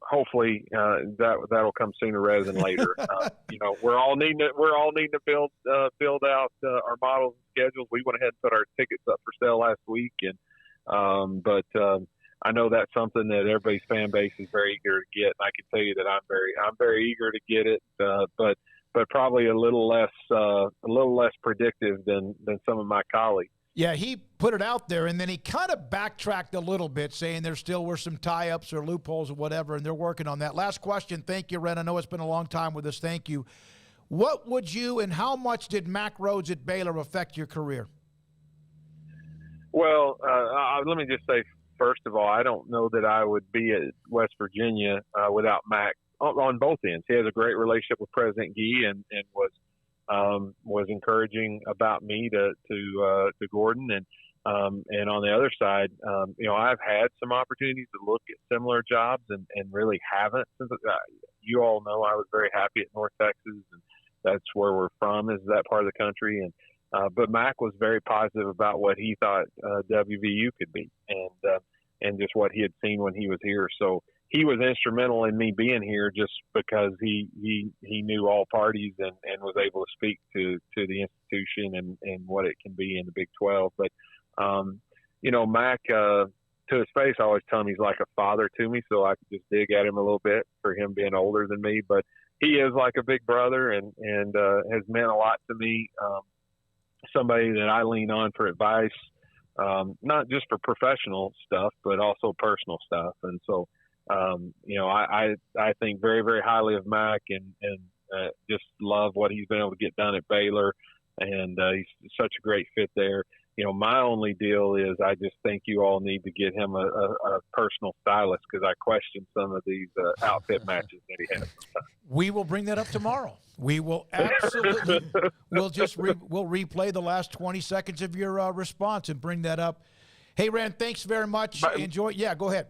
Hopefully, that'll come sooner rather than later. We're all needing to build out our models and schedules. We went ahead and put our tickets up for sale last week, but I know that's something that everybody's fan base is very eager to get. And I can tell you that I'm very eager to get it, but probably a little less predictive than some of my colleagues. Yeah, he put it out there, and then he kind of backtracked a little bit, saying there still were some tie-ups or loopholes or whatever, and they're working on that. Last question. Thank you, Wren. I know it's been a long time with us. Thank you. What would you and how much did Mack Rhoades at Baylor affect your career? Well, let me just say, first of all, I don't know that I would be at West Virginia without Mack on both ends. He has a great relationship with President Gee and was encouraging about me to Gordon, and on the other side, I've had some opportunities to look at similar jobs and really haven't. Since you all know, I was very happy at North Texas, and that's where we're from, is that part of the country. And but Mack was very positive about what he thought WVU could be, and just what he had seen when he was here. So he was instrumental in me being here, just because he knew all parties and was able to speak to the institution and what it can be in the Big 12. But Mack, to his face, I always tell him he's like a father to me, so I could just dig at him a little bit for him being older than me. But he is like a big brother and has meant a lot to me. Somebody that I lean on for advice, not just for professional stuff, but also personal stuff. And so, I think very, very highly of Mack and just love what he's been able to get done at Baylor. And he's such a great fit there. My only deal is I just think you all need to get him a personal stylist, because I question some of these outfit matches that he has sometimes. We will bring that up tomorrow. We will absolutely. we'll replay the last 20 seconds of your response and bring that up. Hey, Wren, thanks very much. Enjoy. Yeah, go ahead.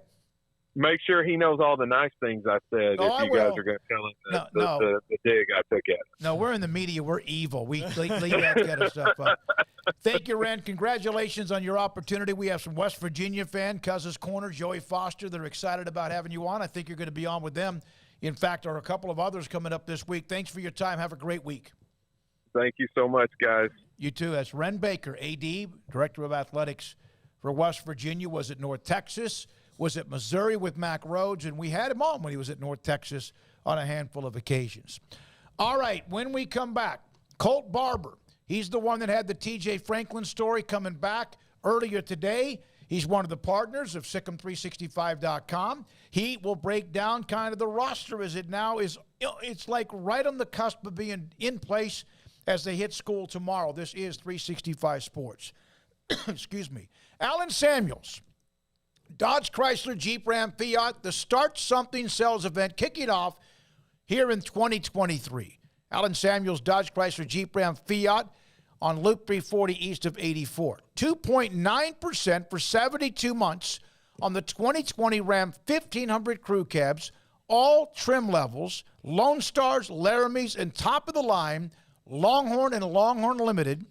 Make sure he knows all the nice things I said. Guys are going to tell him the dig I took at him. No, we're in the media. We're evil. We leave that kind of stuff up. Thank you, Wren. Congratulations on your opportunity. We have some West Virginia fan, Cousins Corner, Joey Foster. They're excited about having you on. I think you're going to be on with them. In fact, there are a couple of others coming up this week. Thanks for your time. Have a great week. Thank you so much, guys. You too. That's Wren Baker, AD, Director of Athletics for West Virginia, was at North Texas, was at Missouri with Mack Rhoades, and we had him on when he was at North Texas on a handful of occasions. All right, when we come back, Colt Barber. He's the one that had the T.J. Franklin story coming back earlier today. He's one of the partners of SicEm365.com. He will break down kind of the roster as it now is. It's like right on the cusp of being in place as they hit school tomorrow. This is 365 Sports. Excuse me. Alan Samuels, Dodge, Chrysler, Jeep, Ram, Fiat, the Start Something Sales event kicking off here in 2023. Alan Samuels, Dodge, Chrysler, Jeep, Ram, Fiat on Loop 340 east of 84. 2.9% for 72 months on the 2020 Ram 1500 crew cabs, all trim levels, Lone Stars, Laramies, and top of the line, Longhorn and Longhorn Limited.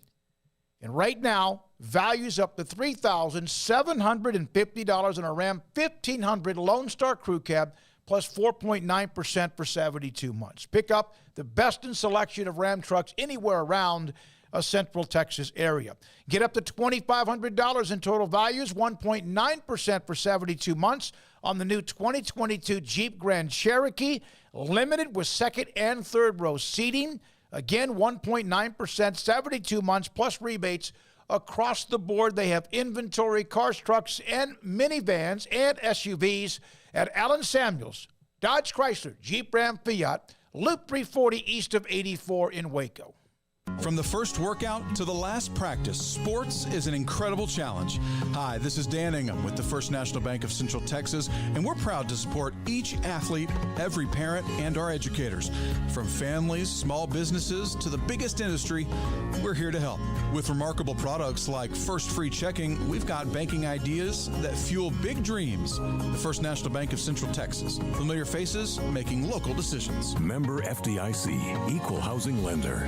And right now, values up to $3,750 on a Ram 1500 Lone Star crew cab, plus 4.9% for 72 months. Pick up the best in selection of Ram trucks anywhere around a Central Texas area. Get up to $2,500 in total values, 1.9% for 72 months on the new 2022 Jeep Grand Cherokee, limited with second and third row seating. Again, 1.9%, 72 months, plus rebates across the board. They have inventory, cars, trucks, and minivans and SUVs at Alan Samuels, Dodge, Chrysler, Jeep, Ram, Fiat, Loop 340 east of 84 in Waco. From the first workout to the last practice, sports is an incredible challenge. Hi, this is Dan Ingham with the First National Bank of Central Texas, and we're proud to support each athlete, every parent, and our educators. From families, small businesses, to the biggest industry, we're here to help. With remarkable products like First Free Checking, we've got banking ideas that fuel big dreams. The First National Bank of Central Texas. Familiar faces making local decisions. Member FDIC, Equal Housing Lender.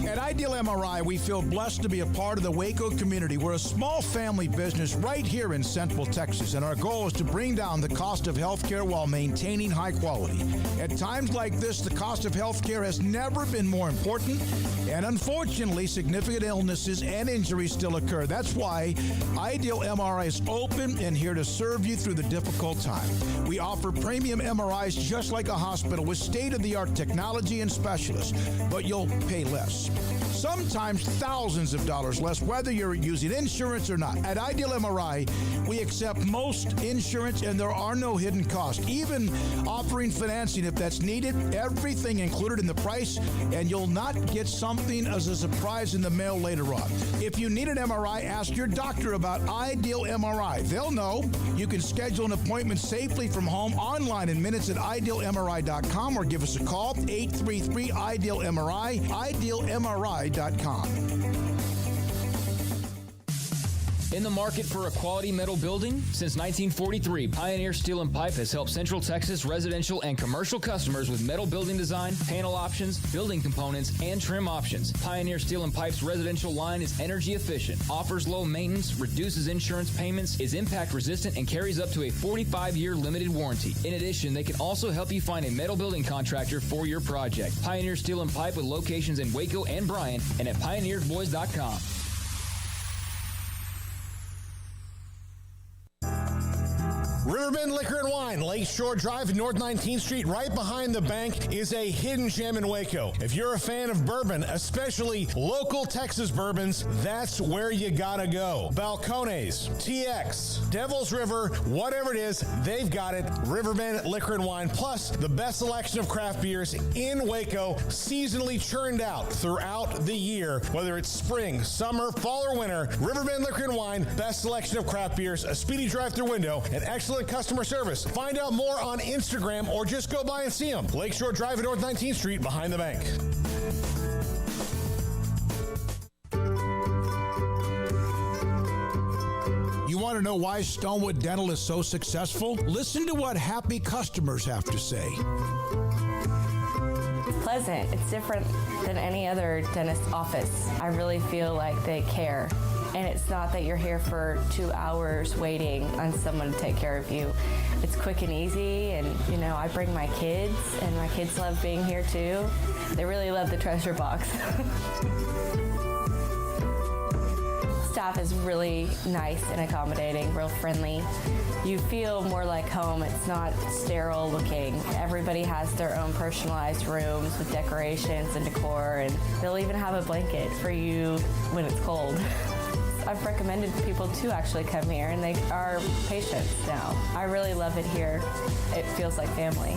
At Ideal MRI, we feel blessed to be a part of the Waco community. We're a small family business right here in Central Texas, and our goal is to bring down the cost of health care while maintaining high quality. At times like this, the cost of health care has never been more important, and unfortunately, significant illnesses and injuries still occur. That's why Ideal MRI is open and here to serve you through the difficult time. We offer premium MRIs just like a hospital with state-of-the-art technology and specialists, but you'll pay less. Sometimes thousands of dollars less, whether you're using insurance or not. At Ideal MRI, we accept most insurance and there are no hidden costs, even offering financing if that's needed. Everything included in the price, and you'll not get something as a surprise in the mail later on. If you need an MRI, ask your doctor about Ideal MRI. They'll know. You can schedule an appointment safely from home online in minutes at idealmri.com or give us a call, 833-IDEAL-MRI, idealmri.com. In the market for a quality metal building? Since 1943, Pioneer Steel & Pipe has helped Central Texas residential and commercial customers with metal building design, panel options, building components, and trim options. Pioneer Steel & Pipe's residential line is energy efficient, offers low maintenance, reduces insurance payments, is impact resistant, and carries up to a 45-year limited warranty. In addition, they can also help you find a metal building contractor for your project. Pioneer Steel & Pipe with locations in Waco and Bryan and at pioneerboys.com. Riverbend Liquor and Wine, Lakeshore Drive, North 19th Street, right behind the bank, is a hidden gem in Waco. If you're a fan of bourbon, especially local Texas bourbons, that's where you gotta go. Balcones, TX, Devil's River, whatever it is, they've got it. Riverbend Liquor and Wine, plus the best selection of craft beers in Waco, seasonally churned out throughout the year. Whether it's spring, summer, fall, or winter, Riverbend Liquor and Wine, best selection of craft beers, a speedy drive-through window, and excellent customer service. Find out more on Instagram or just go by and see them. Lakeshore Drive at North 19th Street behind the bank. You want to know why Stonewood Dental is so successful? Listen to what happy customers have to say. It's pleasant. It's different than any other dentist office. I really feel like they care. And it's not that you're here for 2 hours waiting on someone to take care of you. It's quick and easy, and I bring my kids, and my kids love being here too. They really love the treasure box. Staff is really nice and accommodating, real friendly. You feel more like home. It's not sterile looking. Everybody has their own personalized rooms with decorations and decor, and they'll even have a blanket for you when it's cold. I've recommended people to actually come here, and they are patients now. I really love it here. It feels like family.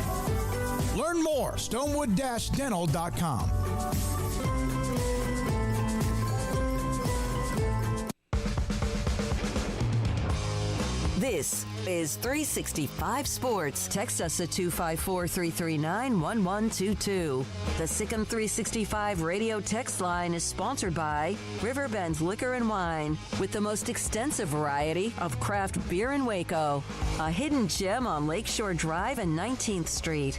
Learn more, stonewood-dental.com. This is 365 Sports. Text us at 254-339-1122. The Sikkim 365 radio text line is sponsored by Riverbend Liquor and Wine, with the most extensive variety of craft beer in Waco. A hidden gem on Lakeshore Drive and 19th Street.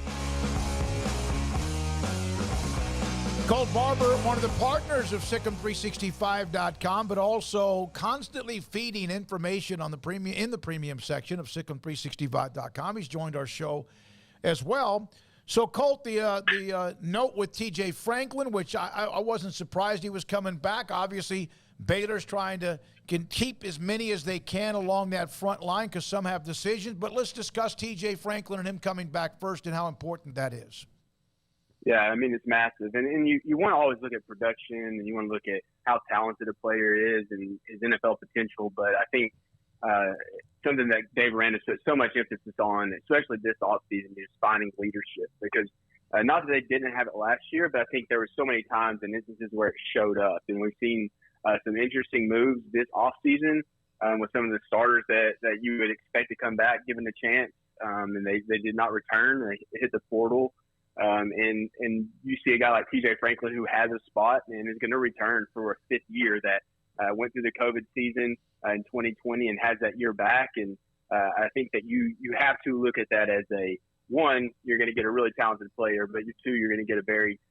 Colt Barber, one of the partners of Sikkim365.com, but also constantly feeding information on the premium section of Sikkim365.com. He's joined our show as well. So, Colt, the note with TJ Franklin, which I wasn't surprised he was coming back. Obviously, Baylor's trying to keep as many as they can along that front line because some have decisions. But let's discuss TJ Franklin and him coming back first and how important that is. Yeah, I mean, it's massive. And you want to always look at production, and you want to look at how talented a player is and his NFL potential. But I think something that Dave Aranda put so much emphasis on, especially this offseason, is finding leadership. Because not that they didn't have it last year, but I think there were so many times and instances where it showed up. And we've seen some interesting moves this offseason with some of the starters that you would expect to come back given the chance. And they did not return. They hit the portal. And you see a guy like TJ Franklin who has a spot and is going to return for a fifth year that went through the COVID season in 2020 and has that year back. And I think that you have to look at that as one, you're going to get a really talented player, but two, you're going to get a very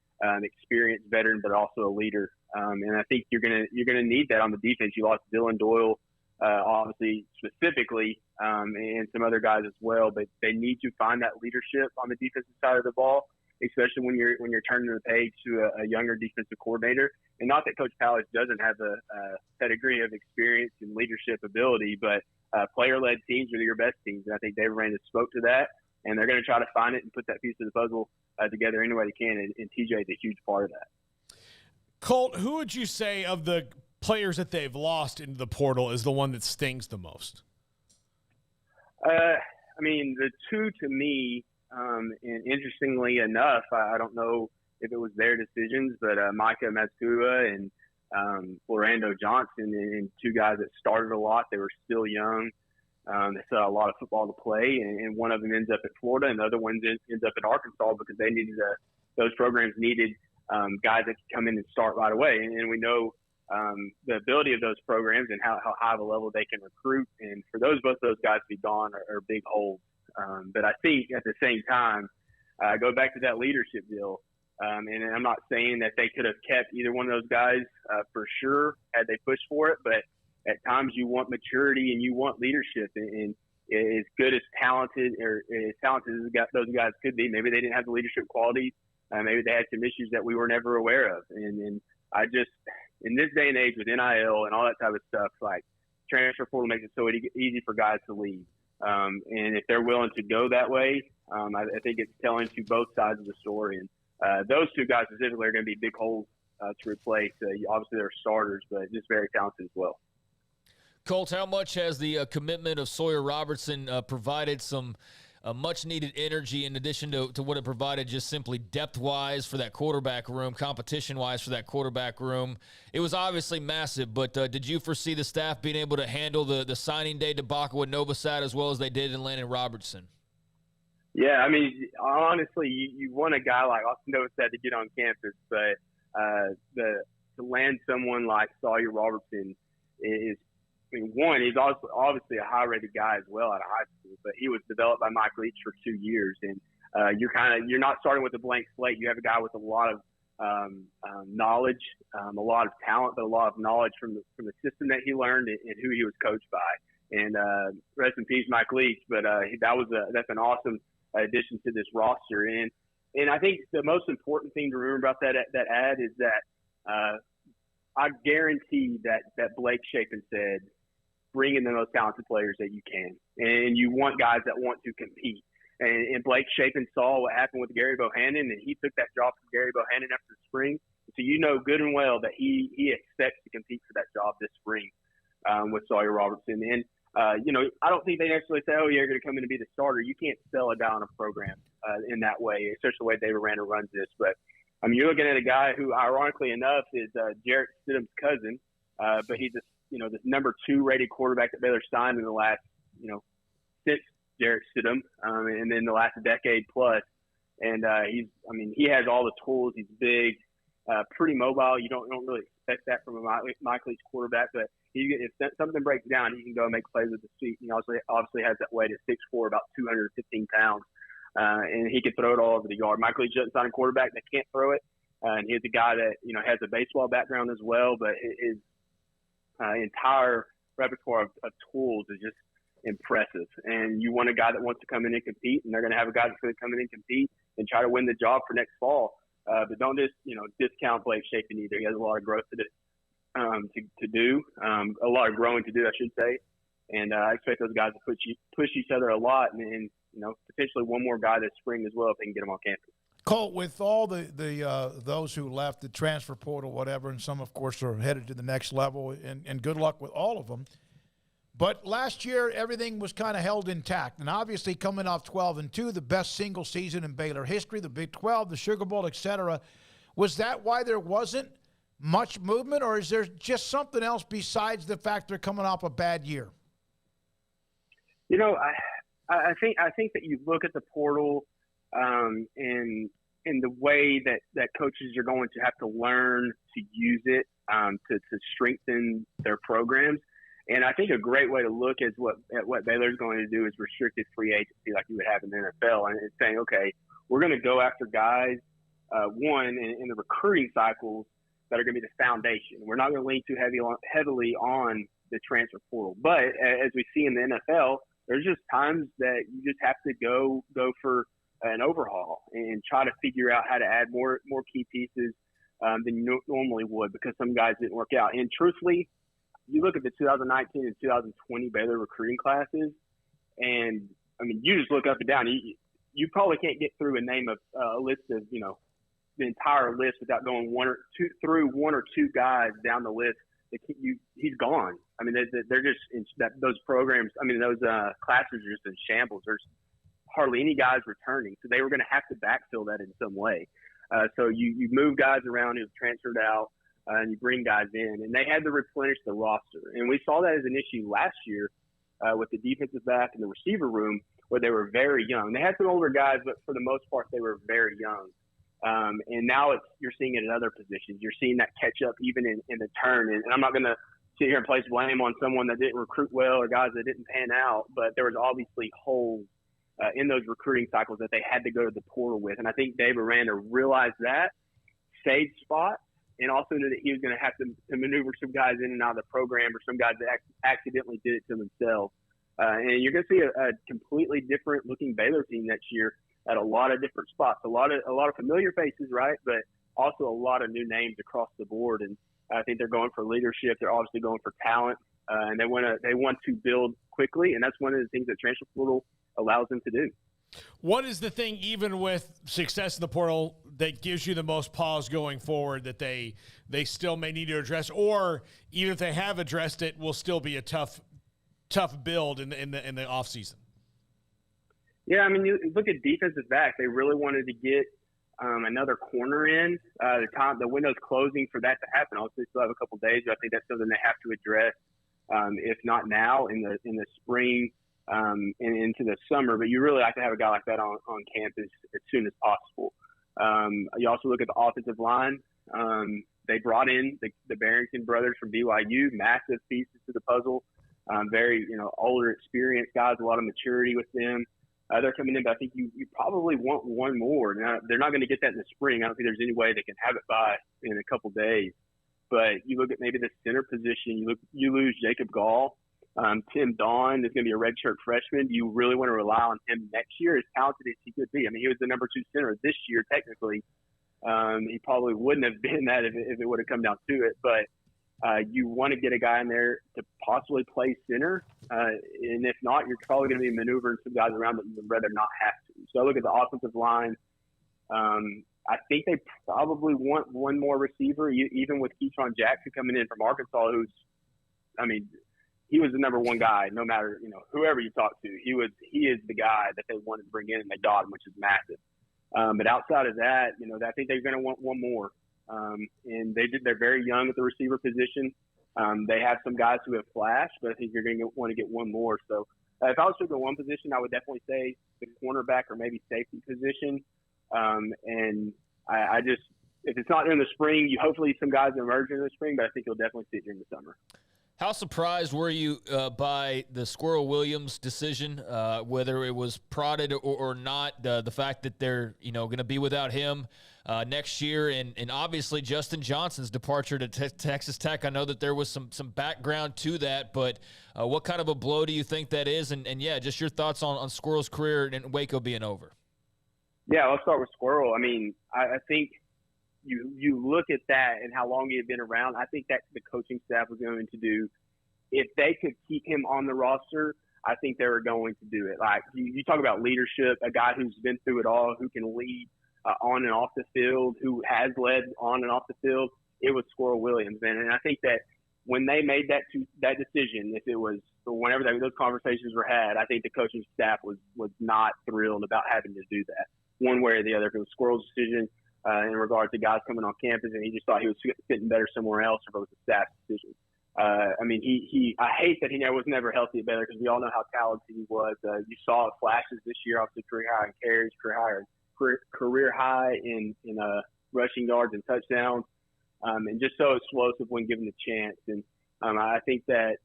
experienced veteran, but also a leader. And I think you're going to need that on the defense. You lost Dylan Doyle, obviously specifically, and some other guys as well, but they need to find that leadership on the defensive side of the ball, especially when you're turning the page to a younger defensive coordinator. And not that Coach Palish doesn't have a pedigree of experience and leadership ability, but player-led teams are your best teams. And I think Dave Aranda spoke to that, and they're going to try to find it and put that piece of the puzzle together any way they can. And TJ is a huge part of that. Colt, who would you say of the players that they've lost into the portal is the one that stings the most? I mean, the two to me, and interestingly enough, I don't know if it was their decisions, but Micah Matsua and Orlando Johnson, and two guys that started a lot. They were still young. They still had a lot of football to play, and one of them ends up at Florida, and the other one ends up at Arkansas because they needed those programs needed guys that could come in and start right away. And we know the ability of those programs and how high of a level they can recruit. And for both of those guys to be gone are big holes. But I think at the same time, go back to that leadership deal. And I'm not saying that they could have kept either one of those guys for sure had they pushed for it, but at times you want maturity and you want leadership. And as good as talented or as talented as those guys could be, maybe they didn't have the leadership qualities. Maybe they had some issues that we were never aware of. And I just, in this day and age with NIL and all that type of stuff, like transfer portal makes it so easy for guys to leave. And if they're willing to go that way, I think it's telling to both sides of the story. And those two guys specifically are going to be big holes to replace. Obviously, they're starters, but just very talented as well. Colt, how much has the commitment of Sawyer Robertson provided some much-needed energy in addition to what it provided just simply depth-wise for that quarterback room, competition-wise for that quarterback room? It was obviously massive, but did you foresee the staff being able to handle the signing day debacle with Novosad as well as they did in Landon Robertson? Yeah, I mean, honestly, you want a guy like Austin Novosad to get on campus, but to land someone like Sawyer Robertson is, I mean, one, he's also obviously a high-rated guy as well out of high school, but he was developed by Mike Leach for 2 years, and you're not starting with a blank slate. You have a guy with a lot of knowledge, a lot of talent, but a lot of knowledge from the system that he learned and who he was coached by. And rest in peace, Mike Leach. But that's an awesome addition to this roster. And I think the most important thing to remember about that ad is that I guarantee that Blake Shapen said, bring in the most talented players that you can. And you want guys that want to compete. And Blake Shapen saw what happened with Gary Bohannon, and he took that job from Gary Bohannon after the spring. So you know good and well that he expects to compete for that job this spring. with Sawyer Robertson. And, I don't think they necessarily say, oh, you're going to come in and be the starter. You can't sell a guy on a program in that way, especially the way Dave Aranda runs this. But, you're looking at a guy who, ironically enough, is Jarrett Stidham's cousin, but he's this number 2 rated quarterback that Baylor signed in the last, since Jarrett Stidham, and then the last decade plus. And he has all the tools. He's big, pretty mobile. You don't really expect that from a Mike Leach quarterback, but if something breaks down, he can go and make plays with his feet. He obviously has that weight at 6'4", about 215 pounds, and he can throw it all over the yard. Mike Leach doesn't sign a quarterback that can't throw it, and he's a guy that has a baseball background as well, but his entire repertoire of tools is just impressive. And you want a guy that wants to come in and compete, and they're going to have a guy that's going to come in and compete and try to win the job for next fall. But don't just discount Blake Shapen either. He has a lot of growth to do, a lot of growing to do, I should say. And I expect those guys to push each other a lot, and potentially one more guy this spring as well if they can get him on campus. Colt, with all the those who left the transfer portal, whatever, and some, of course, are headed to the next level, and good luck with all of them. But last year, everything was kind of held intact. And obviously, coming off 12-2, the best single season in Baylor history, the Big 12, the Sugar Bowl, et cetera. Was that why there wasn't much movement, or is there just something else besides the fact they're coming off a bad year? I think that you look at the portal and the way that coaches are going to have to learn to use it to strengthen their programs. And I think a great way to look at what Baylor's going to do is restricted free agency like you would have in the NFL. And it's saying, okay, we're going to go after guys, in the recruiting cycles that are going to be the foundation. We're not going to lean too heavily on the transfer portal. But as we see in the NFL, there's just times that you just have to go for an overhaul and try to figure out how to add more key pieces than you normally would, because some guys didn't work out. And truthfully, you look at the 2019 and 2020 Baylor recruiting classes, and you just look up and down. You probably can't get through a name of a list of the entire list without going one or two guys down the list. He's gone. They're just those programs. Those classes are just in shambles. There's hardly any guys returning, so they were going to have to backfill that in some way. So you move guys around who've transferred out. And you bring guys in, and they had to replenish the roster. And we saw that as an issue last year with the defensive back and the receiver room, where they were very young. They had some older guys, but for the most part, they were very young. And now you're seeing it in other positions. You're seeing that catch up even in the turn. And I'm not going to sit here and place blame on someone that didn't recruit well or guys that didn't pan out, but there was obviously holes in those recruiting cycles that they had to go to the portal with. And I think Dave Aranda realized that, saved spots, and also knew that he was going to have to maneuver some guys in and out of the program, or some guys that accidentally did it to themselves. And you're going to see a completely different looking Baylor team next year at a lot of different spots. A lot of familiar faces, right? But also a lot of new names across the board. And I think they're going for leadership. They're obviously going for talent, and they want to build quickly. And that's one of the things that transfer portal allows them to do. What is the thing, even with success in the portal, that gives you the most pause going forward that they still may need to address, or even if they have addressed it, will still be a tough build in the off season? Yeah, you look at defensive back. They really wanted to get another corner in. The window's closing for that to happen. Obviously, still have a couple days, but I think that's something they have to address, if not now, in the spring. And into the summer, but you really like to have a guy like that on campus as soon as possible. You also look at the offensive line. They brought in the Barrington brothers from BYU, massive pieces to the puzzle. Very, older, experienced guys, a lot of maturity with them. They're coming in, but I think you probably want one more. Now, they're not going to get that in the spring. I don't think there's any way they can have it by in a couple days. But you look at maybe the center position. You lose Jacob Gall. Tim Dawn is going to be a redshirt freshman. Do you really want to rely on him next year, as talented as he could be? He was the number 2 center this year, technically. He probably wouldn't have been that if it would have come down to it. But you want to get a guy in there to possibly play center. And if not, you're probably going to be maneuvering some guys around that you would rather not have to. So I look at the offensive line. I think they probably want one more receiver, even with Keyshawn Jackson coming in from Arkansas, who's, he was the number one guy, no matter, whoever you talk to. He is the guy that they wanted to bring in, and they got him, which is massive. But outside of that, I think they're going to want one more. And they're very young at the receiver position. They have some guys who have flashed, but I think you're going to want to get one more. So if I was to go one position, I would definitely say the cornerback or maybe safety position. And I just, if it's not in the spring, hopefully some guys emerge in the spring, but I think you'll definitely see it during the summer. How surprised were you by the Squirrel Williams decision, whether it was prodded or not, the fact that they're going to be without him next year, and obviously Justin Johnson's departure to Texas Tech? I know that there was some background to that, but what kind of a blow do you think that is? And yeah, just your thoughts on Squirrel's career and Waco being over. Yeah, let's start with Squirrel. I mean, I think you look at that and how long he had been around. I think that the coaching staff was going to do, if they could keep him on the roster, I think they were going to do it. Like you talk about leadership, a guy who's been through it all, who can lead on and off the field, who has led on and off the field. It was Squirrel Williams, and I think that when they made that decision, if it was whenever those conversations were had, I think the coaching staff was not thrilled about having to do that one way or the other. If it was Squirrel's decision in regard to guys coming on campus, and he just thought he was fitting better somewhere else, or if it was the staff's decision. I mean, I hate that he was never healthy at Baylor, because we all know how talented he was. You saw flashes this year, obviously career high in carries, career high in rushing yards and touchdowns, and just so explosive when given the chance. And I think that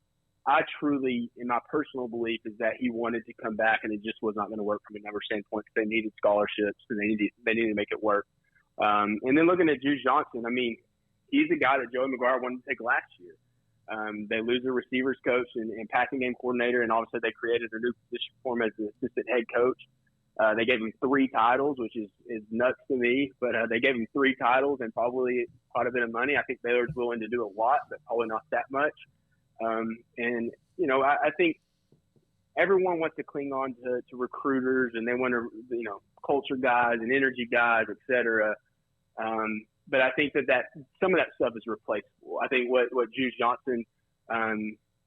I truly, in my personal belief, is that he wanted to come back, and it just was not going to work from a number standpoint, because they needed scholarships and they needed to make it work. And then looking at Juice Johnson, I mean, he's the guy that Joey McGuire wanted to take last year. They lose their receivers coach and passing game coordinator, and obviously they created a new position for him as the assistant head coach. They gave him 3 titles, which is nuts to me, but they gave him 3 titles and probably quite a bit of money. I think Baylor's willing to do a lot, but probably not that much. And, I think everyone wants to cling on to recruiters, and they want to, culture guys and energy guys, et cetera. But I think that some of that stuff is replaceable. I think what Juice Johnson,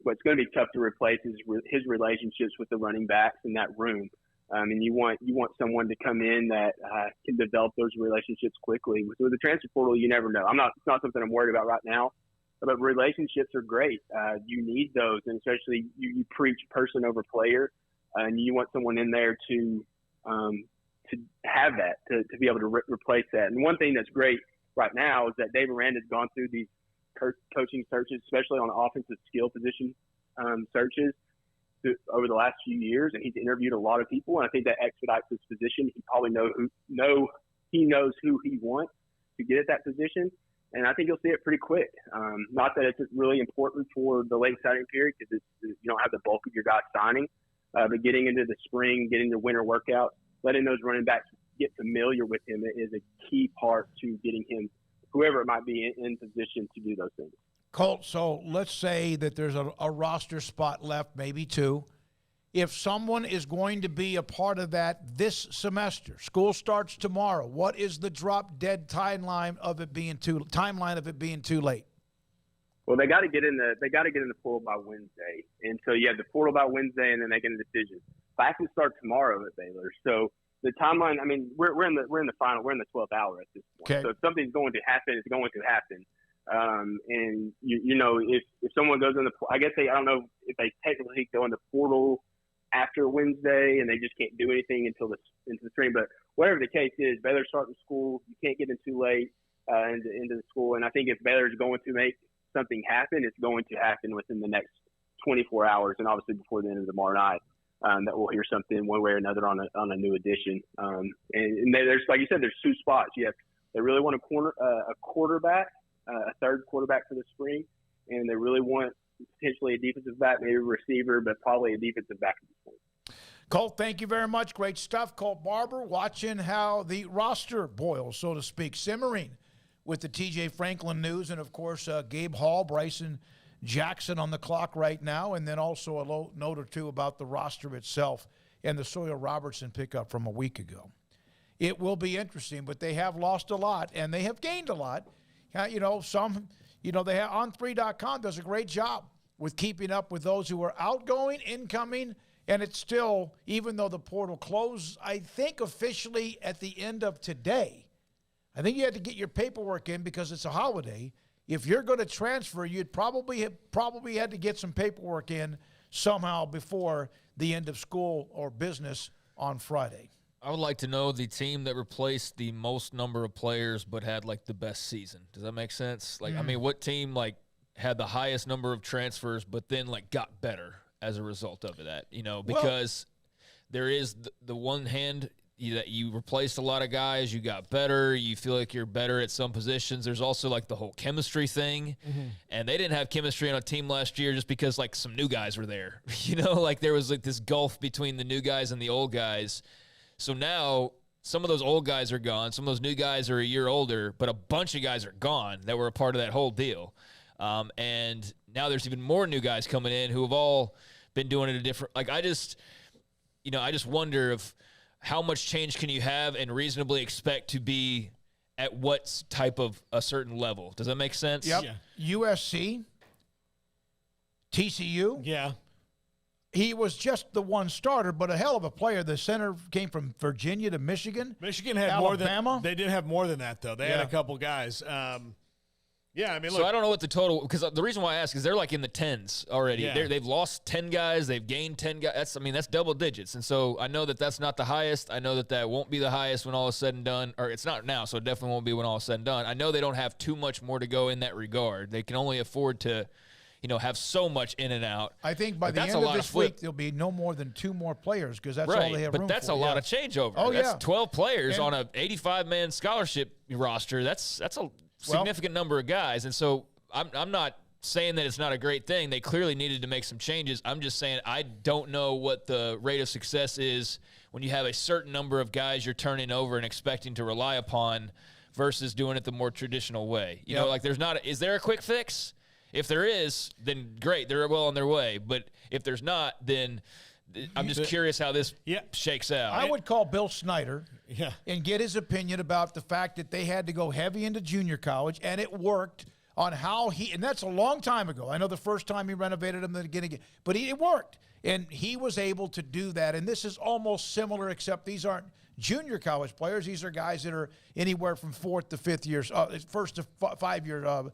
what's going to be tough to replace is his relationships with the running backs in that room. And you want someone to come in that can develop those relationships quickly. With the transfer portal, you never know. It's not something I'm worried about right now, but relationships are great. You need those, and especially you preach person over player, and you want someone in there to have that, to be able to replace that. And one thing that's great right now is that Dave Aranda's gone through these coaching searches, especially on the offensive skill position searches over the last few years, and he's interviewed a lot of people, and I think that expedites his position. He probably knows who he wants to get at that position, and I think you'll see it pretty quick. Not that it's really important for the late signing period, because you don't have the bulk of your guys signing, but getting into the spring, getting the winter workouts, letting those running backs get familiar with him is a key part to getting him, whoever it might be, in position to do those things. Colt, so let's say that there's a roster spot left, maybe 2. If someone is going to be a part of that this semester, school starts tomorrow, what is the drop-dead timeline of it being too late? Well, they got to get in the portal by Wednesday, and so you have the portal by Wednesday, and then they get a decision. I can start tomorrow at Baylor, so the timeline. I mean, we're in the final. We're in the 12th hour at this point. Okay. So if something's going to happen, it's going to happen. And if someone goes in I don't know if they technically go in the portal after Wednesday and they just can't do anything into the spring. But whatever the case is, Baylor's starting school. You can't get in too late into the school. And I think if Baylor's going to make something happen, it's going to happen within the next 24 hours, and obviously before the end of tomorrow night. That we'll hear something one way or another on a new edition. And there's, like you said, there's 2 spots. They really want a quarterback, a third quarterback for the spring, and they really want potentially a defensive back, maybe a receiver, but probably a defensive back at this point. Colt, thank you very much. Great stuff. Colt Barber watching how the roster boils, so to speak, simmering with the TJ Franklin news, and, of course, Gabe Hall, Bryson Jackson on the clock right now, and then also a note or 2 about the roster itself and the Sawyer Robertson pickup from a week ago. It will be interesting, but they have lost a lot, and they have gained a lot. They have On3.com does a great job with keeping up with those who are outgoing, incoming, and it's still, even though the portal closed, I think officially at the end of today. I think you had to get your paperwork in because it's a holiday. If you're going to transfer, you'd probably had to get some paperwork in somehow before the end of school or business on Friday. I would like to know the team that replaced the most number of players but had, like, the best season. Does that make sense? Like, I mean, what team, like, had the highest number of transfers but then, like, got better as a result of that? You know, because there is the one hand that you replaced a lot of guys, you got better, you feel like you're better at some positions. There's also, like, the whole chemistry thing, and they didn't have chemistry on a team last year just because, like, some new guys were there. You know, like, there was, like, this gulf between the new guys and the old guys. So now some of those old guys are gone, some of those new guys are a year older, but a bunch of guys are gone that were a part of that whole deal. And now there's even more new guys coming in who have all been doing it a different – like, I just wonder if – how much change can you have and reasonably expect to be at what type of a certain level? Does that make sense? Yep. Yeah. USC, TCU. Yeah. He was just the one starter, but a hell of a player. The center came from Virginia to Michigan. Michigan had Alabama. more than – they did have more than that, though. They had a couple guys. Yeah, I mean, look. So I don't know what the total – because the reason why I ask is they're like in the tens already. Yeah. They've lost 10 guys. They've gained 10 guys. That's double digits. And so I know that that's not the highest. I know that won't be the highest when all is said and done. Or it's not now, so it definitely won't be when all is said and done. I know they don't have too much more to go in that regard. They can only afford to, have so much in and out. I think by the end of this week, there'll be no more than 2 more players because that's all they have room for. But that's a lot of changeover. Oh, that's 12 players on an 85-man scholarship roster. That's a significant number of guys. And so – I'm not saying that it's not a great thing. They clearly needed to make some changes. I'm just saying I don't know what the rate of success is when you have a certain number of guys you're turning over and expecting to rely upon versus doing it the more traditional way. You know, like is there a quick fix? If there is, then great. They're well on their way. But if there's not, then I'm just curious how this shakes out. I would call Bill Snyder and get his opinion about the fact that they had to go heavy into junior college, and it worked. On how and that's a long time ago. I know the first time he renovated them again, but it worked. And he was able to do that. And this is almost similar, except these aren't junior college players. These are guys that are anywhere from 4th to 5th years, 1st to 5-year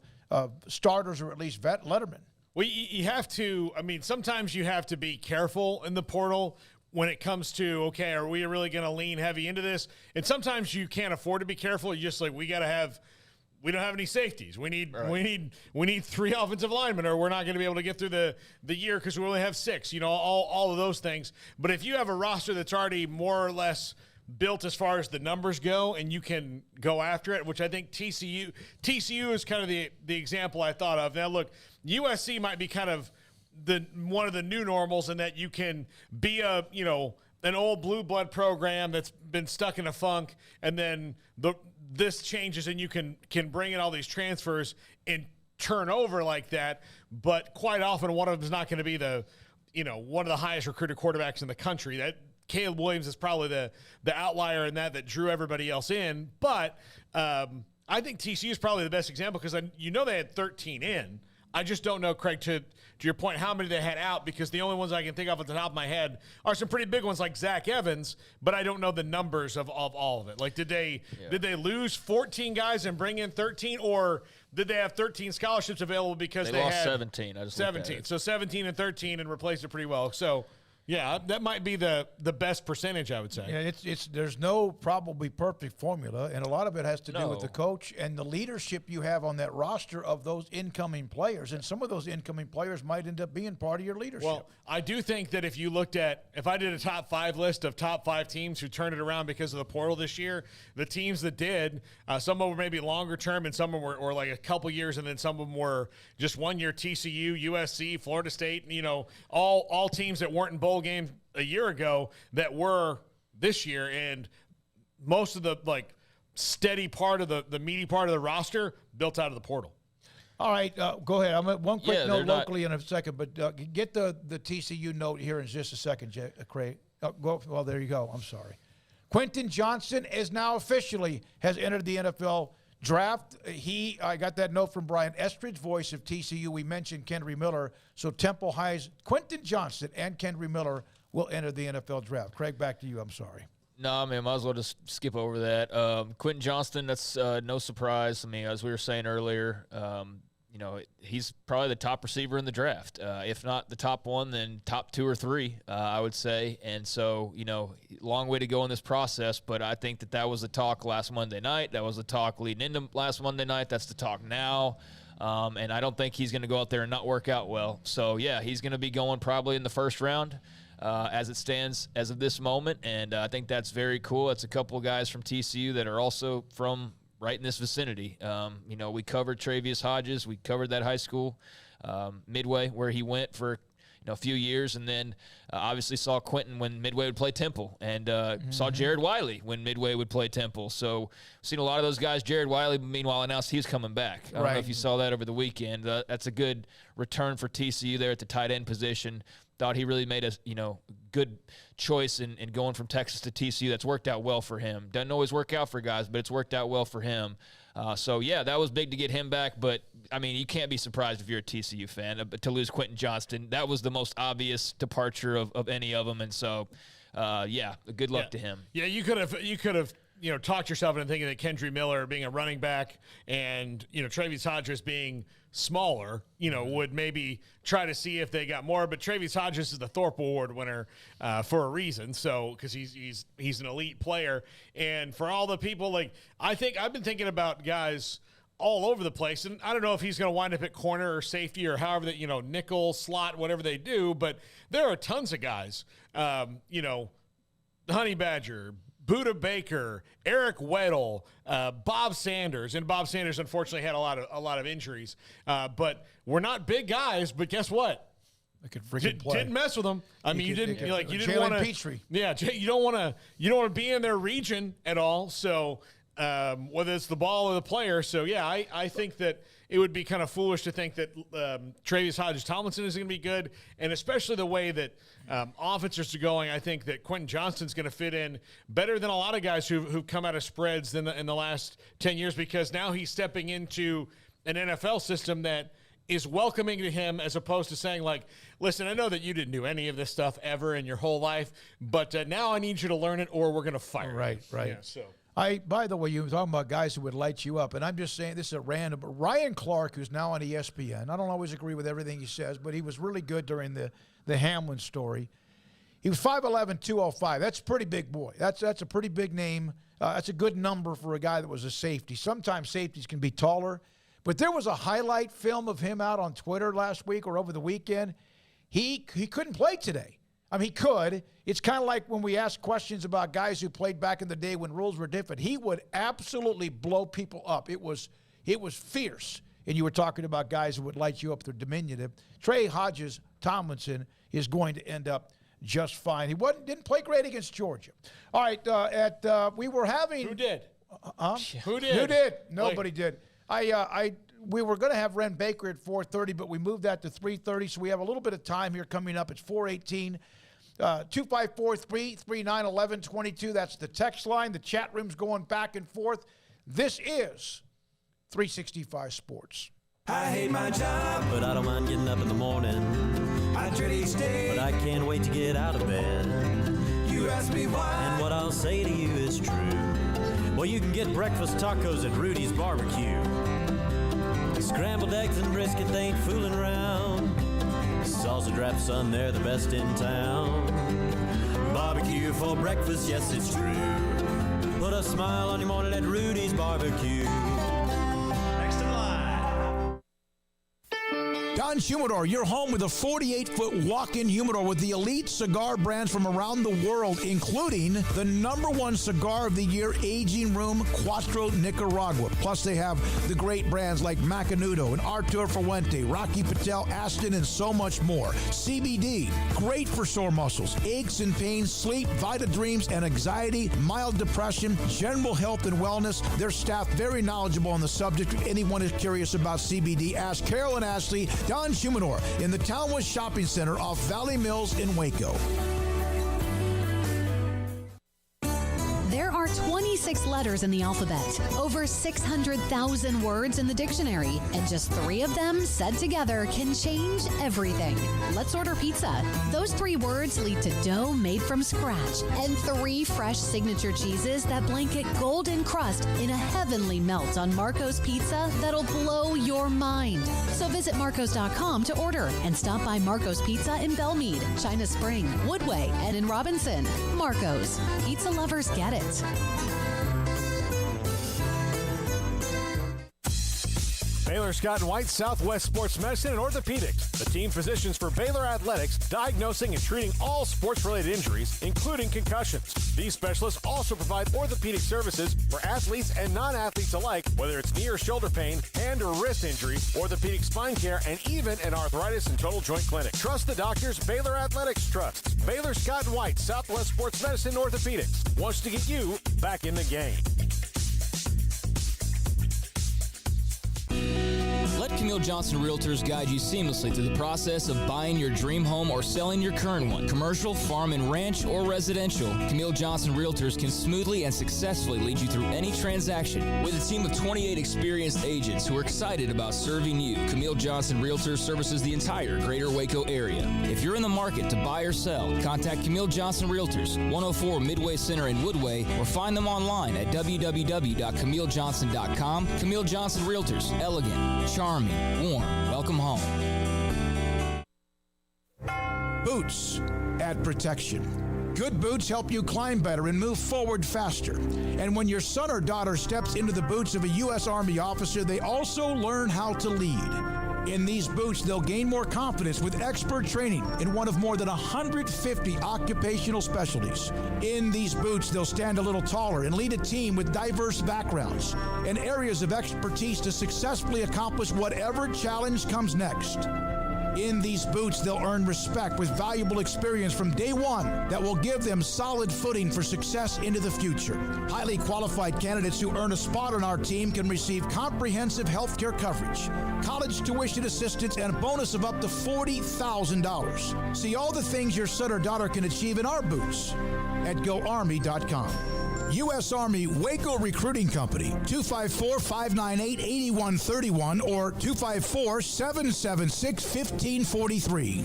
starters or at least lettermen. Well, you have to, sometimes you have to be careful in the portal when it comes to, okay, are we really going to lean heavy into this? And sometimes you can't afford to be careful. You're just like, we don't have any safeties. We need 3 offensive linemen, or we're not going to be able to get through the year because we only have 6. All of those things. But if you have a roster that's already more or less built as far as the numbers go, and you can go after it, which I think TCU is kind of the example I thought of. Now, look, USC might be kind of one of the new normals in that you can be an old blue blood program that's been stuck in a funk, and then this changes and you can bring in all these transfers and turn over like that. But quite often one of them is not going to be one of the highest recruited quarterbacks in the country. That Caleb Williams is probably the outlier in that drew everybody else in. But I think TCU is probably the best example because they had 13 in. I just don't know, Craig, to your point, how many they had out, because the only ones I can think of at the top of my head are some pretty big ones like Zach Evans, but I don't know the numbers of all of it. Like, did they lose 14 guys and bring in 13, or did they have 13 scholarships available because they lost had 17? 17. So 17 and 13 and replaced it pretty well. So, yeah, that might be the best percentage, I would say. Yeah, there's no probably perfect formula, and a lot of it has to do with the coach and the leadership you have on that roster of those incoming players. And some of those incoming players might end up being part of your leadership. Well, I do think that if I did a top 5 list of top 5 teams who turned it around because of the portal this year, the teams that did, some of them were maybe longer term and some of them were like a couple years, and then some of them were just 1 year. TCU, USC, Florida State, all teams that weren't in bowl game a year ago that were this year, and most of the steady part of the meaty part of the roster built out of the portal. All right, go ahead. I'm at one quick note locally in a second, but get the TCU note here in just a second, Craig. Well, there you go. I'm sorry. Quentin Johnson is now officially has entered the NFL draft, I got that note from Brian Estridge, voice of TCU. We mentioned Kendry Miller. So Temple High's Quentin Johnston and Kendry Miller will enter the NFL draft. Craig, back to you. I'm sorry. No, I mean, might as well just skip over that. Quentin Johnston, that's no surprise. I mean, as we were saying earlier, he's probably the top receiver in the draft. If not the top one, then top 2 or 3, I would say. And so, long way to go in this process, but I think that was the talk last Monday night. That was the talk leading into last Monday night. That's the talk now. And I don't think he's going to go out there and not work out well. So, yeah, he's going to be going probably in the first round. As it stands as of this moment, and I think that's very cool. It's a couple of guys from TCU that are also from right in this vicinity. We covered Travius Hodges. We covered that high school, Midway, where he went for a few years, and then obviously saw Quentin when Midway would play Temple, and saw Jared Wiley when Midway would play Temple. So seen a lot of those guys. Jared Wiley, meanwhile, announced he was coming back. I don't know if you saw that over the weekend. That's a good return for TCU there at the tight end position. Thought he really made a good choice in going from Texas to TCU. That's worked out well for him. Doesn't always work out for guys, but it's worked out well for him. That was big to get him back. But, I mean, you can't be surprised if you're a TCU fan to lose Quentin Johnston. That was the most obvious departure of any of them. And so, good luck to him. Yeah, you could have talked yourself into thinking that Kendry Miller being a running back and, Travius Hodges being smaller, would maybe try to see if they got more. But Travius Hodges is the Thorpe Award winner for a reason. So, because he's an elite player. And for all the people, I've been thinking about guys all over the place. And I don't know if he's going to wind up at corner or safety or however that, nickel, slot, whatever they do. But there are tons of guys, Honey Badger, Buda Baker, Eric Weddle, Bob Sanders, and Bob Sanders unfortunately had a lot of injuries. But we're not big guys. But guess what? I could freaking play. Didn't mess with them. I mean, you didn't want to. Petrie. Yeah, you don't want to be in their region at all. So whether it's the ball or the player. So yeah, I think that it would be kind of foolish to think that Travius Hodges Tomlinson is going to be good, and especially the way that offenses are going. I think that Quentin Johnston's going to fit in better than a lot of guys who've come out of spreads in the last 10 years, because now he's stepping into an NFL system that is welcoming to him, as opposed to saying, listen, I know that you didn't do any of this stuff ever in your whole life, but now I need you to learn it or we're going to fire you. Right. Yeah, so. By the way, you were talking about guys who would light you up, and I'm just saying this is a random, but Ryan Clark, who's now on ESPN, I don't always agree with everything he says, but he was really good during the Hamlin story. He was 5'11", 205. That's a pretty big boy. That's a pretty big name. That's a good number for a guy that was a safety. Sometimes safeties can be taller, but there was a highlight film of him out on Twitter last week or over the weekend. He couldn't play today. I mean, he could. It's kind of like when we ask questions about guys who played back in the day when rules were different. He would absolutely blow people up. It was fierce. And you were talking about guys who would light you up. They're diminutive. Trey Hodges Tomlinson is going to end up just fine. He didn't play great against Georgia. All right, we were having. Who did? Who did? Nobody did. We were going to have Wren Baker at 4:30, but we moved that to 3:30, so we have a little bit of time here coming up. It's 4:18. 254-339-1122. That's the text line. The chat room's going back and forth. This is 365 Sports. I hate my job, but I don't mind getting up in the morning. I dread each day, but I can't wait to get out of bed. You ask me why, and what I'll say to you is true. Well, you can get breakfast tacos at Rudy's Barbecue. Scrambled eggs and brisket, they ain't fooling around. Salsa drap, son, they're the best in town. Barbecue for breakfast, yes, it's true. Put a smile on your morning at Rudy's Barbecue. Next in line. Don Humidor, your home with a 48-foot walk-in humidor with the elite cigar brands from around the world, including the #1 cigar of the year, Aging Room Cuatro Nicaragua. Plus, they have the great brands like Macanudo and Artur Fuente, Rocky Patel, Aston, and so much more. CBD, great for sore muscles, aches and pains, sleep, Vita Dreams, and anxiety, mild depression, general health and wellness. Their staff very knowledgeable on the subject. If anyone is curious about CBD, ask Carol and Ashley. Don Humidor in the Townwest Shopping Center off Valley Mills in Waco. There are 20 26 letters in the alphabet, over 600,000 words in the dictionary, and just 3 of them said together can change everything. Let's order pizza. Those 3 words lead to dough made from scratch and 3 fresh signature cheeses that blanket golden crust in a heavenly melt on Marco's Pizza that'll blow your mind. So visit marcos.com to order and stop by Marco's Pizza in Belmead, China Spring, Woodway, and in Robinson. Marco's. Pizza lovers get it. Baylor Scott & White Southwest Sports Medicine and Orthopedics, the team physicians for Baylor Athletics, diagnosing and treating all sports-related injuries, including concussions. These specialists also provide orthopedic services for athletes and non-athletes alike, whether it's knee or shoulder pain, hand or wrist injury, orthopedic spine care, and even an arthritis and total joint clinic. Trust the doctors Baylor Athletics trusts. Baylor Scott & White Southwest Sports Medicine and Orthopedics wants to get you back in the game. Let Camille Johnson Realtors guide you seamlessly through the process of buying your dream home or selling your current one. Commercial, farm and ranch, or residential, Camille Johnson Realtors can smoothly and successfully lead you through any transaction. With a team of 28 experienced agents who are excited about serving you, Camille Johnson Realtors services the entire greater Waco area. If you're in the market to buy or sell, contact Camille Johnson Realtors, 104 Midway Center in Woodway, or find them online at www.camillejohnson.com. Camille Johnson Realtors, elegant, charming, warm. Welcome home. Boots add protection. Good boots help you climb better and move forward faster. And when your son or daughter steps into the boots of a U.S. Army officer, they also learn how to lead. In these boots, they'll gain more confidence with expert training in one of more than 150 occupational specialties. In these boots, they'll stand a little taller and lead a team with diverse backgrounds and areas of expertise to successfully accomplish whatever challenge comes next. In these boots, they'll earn respect with valuable experience from day one that will give them solid footing for success into the future. Highly qualified candidates who earn a spot on our team can receive comprehensive health care coverage, college tuition assistance, and a bonus of up to $40,000. See all the things your son or daughter can achieve in our boots at GoArmy.com. U.S. Army Waco Recruiting Company, 254-598-8131 or 254-776-1543.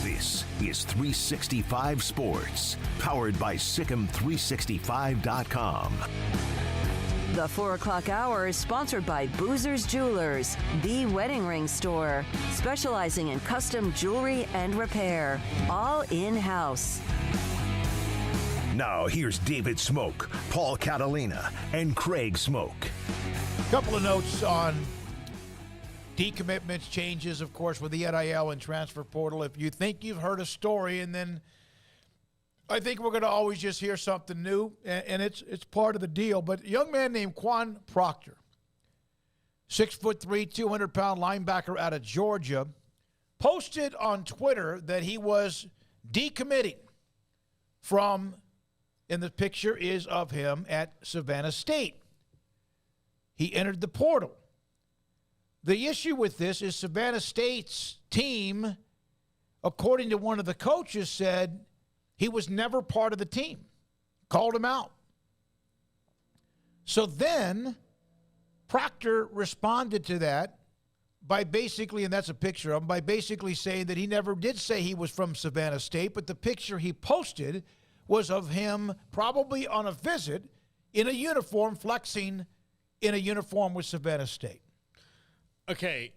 This is 365 Sports, powered by Sikkim365.com. The 4 o'clock hour is sponsored by Boozer's Jewelers, the wedding ring store, specializing in custom jewelry and repair, all in-house. Now here's David Smoak, Paul Catalina, and Craig Smoak. Couple of notes on decommitments, changes, of course, with the NIL and transfer portal. If you think you've heard a story, and then I think we're going to always just hear something new, and it's part of the deal. But a young man named Quan Proctor, 6'3", 200-pound linebacker out of Georgia, posted on Twitter that he was decommitting from, and the picture is of him at Savannah State. He entered the portal. The issue with this is Savannah State's team, according to one of the coaches, said he was never part of the team, called him out. So then Proctor responded to that by basically, and that's a picture of him, by basically saying that he never did say he was from Savannah State, but the picture he posted was of him probably on a visit in a uniform, flexing in a uniform with Savannah State. Okay,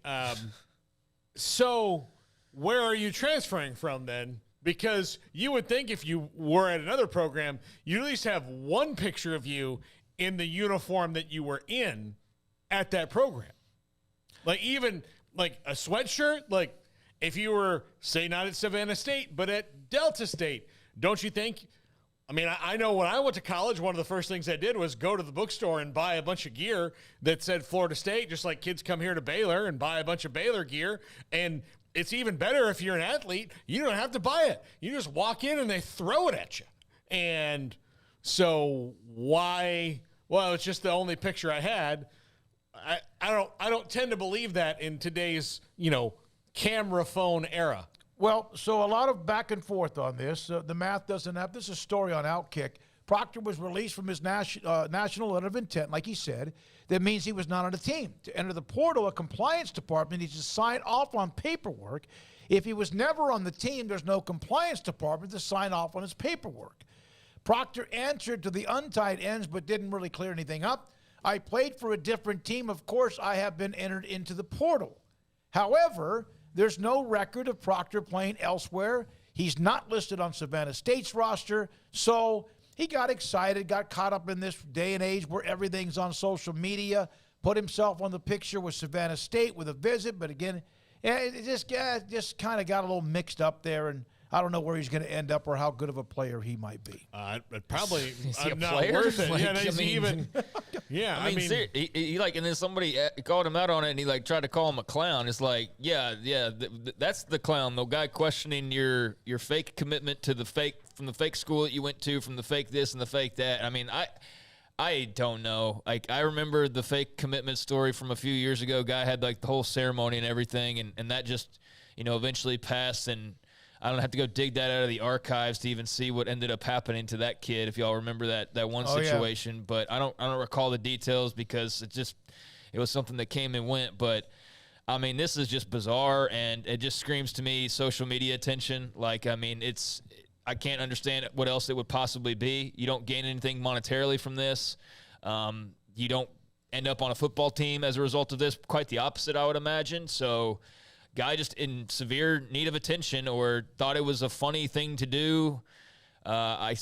so where are you transferring from then? Because you would think if you were at another program, you'd at least have one picture of you in the uniform that you were in at that program. Like even like a sweatshirt, like if you were, say, not at Savannah State, but at Delta State, don't you think? I mean, I know when I went to college, one of the first things I did was go to the bookstore and buy a bunch of gear that said Florida State, just like kids come here to Baylor and buy a bunch of Baylor gear. And it's even better if you're an athlete. You don't have to buy it. You just walk in and they throw it at you. And so why? Well, it's just the only picture I had. I don't tend to believe that in today's, camera phone era. Well, so a lot of back and forth on this. The math doesn't have. This is a story on Outkick. Proctor was released from his national letter of intent, like he said. That means he was not on a team. To enter the portal, a compliance department needs to sign off on paperwork. If he was never on the team, there's no compliance department to sign off on his paperwork. Proctor answered to the untied ends but didn't really clear anything up. I played for a different team. Of course, I have been entered into the portal. However, there's no record of Proctor playing elsewhere. He's not listed on Savannah State's roster, so he got excited, got caught up in this day and age where everything's on social media, put himself on the picture with Savannah State with a visit, but again, it just kind of got a little mixed up there, and I don't know where he's going to end up or how good of a player he might be. Probably is he a not player? worth it. Like, Yeah, is he even? Yeah, I mean, he like, and then somebody called him out on it, and he like tried to call him a clown. It's like, that's the clown, the guy questioning your fake commitment to the fake school that you went to, from the fake this and the fake that. I mean, I don't know. Like, I remember the fake commitment story from a few years ago. Guy had like the whole ceremony and everything, and that just, eventually passed, and I don't have to go dig that out of the archives to even see what ended up happening to that kid, if y'all remember that one situation. Yeah. But I don't recall the details because it was something that came and went. But I mean, this is just bizarre, and it just screams to me social media attention. Like, I mean, I can't understand what else it would possibly be. You don't gain anything monetarily from this. You don't end up on a football team as a result of this. Quite the opposite, I would imagine. So, guy just in severe need of attention, or thought it was a funny thing to do. I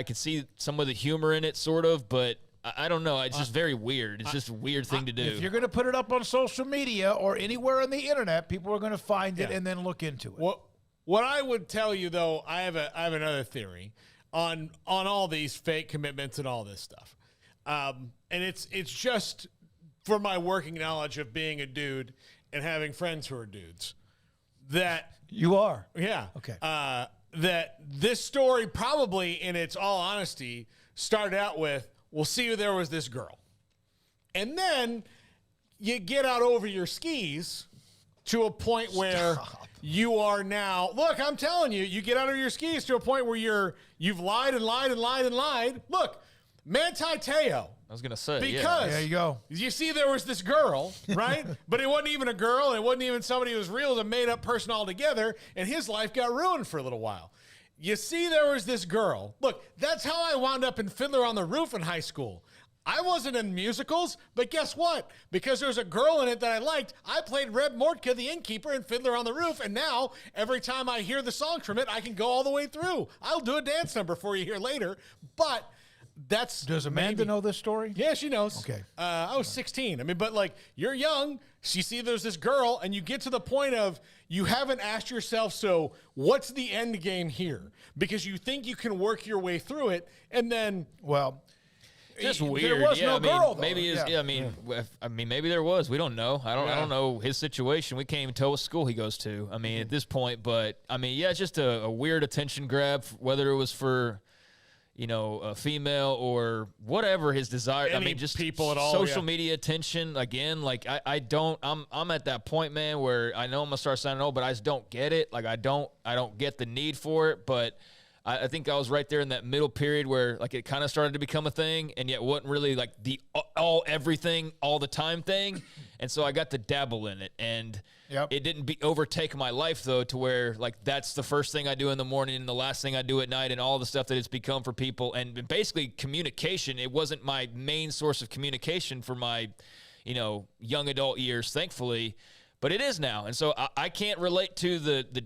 could see some of the humor in it, sort of, but I don't know. It's just very weird. It's just a weird thing to do. If you're going to put it up on social media or anywhere on the internet, people are going to find it and then look into it. What I would tell you, though, I have another theory on all these fake commitments and all this stuff, and it's just for my working knowledge of being a dude and having friends who are dudes, that you are. Yeah. Okay. That this story probably, in its all honesty, started out with, we'll see, there was this girl. And then you get out over your skis to a point where you are now, look, I'm telling you, you get out of your skis to a point where you've lied and lied and lied and lied. Look, Manti Te'o. I was going to say, because there you go. You see, there was this girl, right? But it wasn't even a girl, and it wasn't even somebody who was real. It was a made-up person altogether, and his life got ruined for a little while. You see, there was this girl. Look, that's how I wound up in Fiddler on the Roof in high school. I wasn't in musicals, but guess what? Because there was a girl in it that I liked, I played Reb Mortka, the innkeeper, in Fiddler on the Roof, and now every time I hear the song from it, I can go all the way through. I'll do a dance number for you here later, but does Amanda know this story? Yeah, she knows. Okay. I was 16. I mean, but like, you're young. You see there's this girl, and you get to the point of you haven't asked yourself, so what's the end game here? Because you think you can work your way through it, and then, well, just weird. There was no girl, though. Maybe maybe there was. We don't know. I don't know his situation. We can't even tell what school he goes to. I mean, at this point, but I mean, it's just a weird attention grab, whether it was for, a female or whatever his desire. Any I mean, just people at all, social media attention. Again, like I'm at that point, man, where I know I'm gonna start sounding old, but I just don't get it. Like I don't get the need for it. But I think I was right there in that middle period where like it kind of started to become a thing, and yet wasn't really like the everything all the time thing. And so I got to dabble in it, and it didn't overtake my life, though, to where like that's the first thing I do in the morning and the last thing I do at night, and all the stuff that it's become for people. And basically communication, it wasn't my main source of communication for my, young adult years, thankfully, but it is now. And so I can't relate to the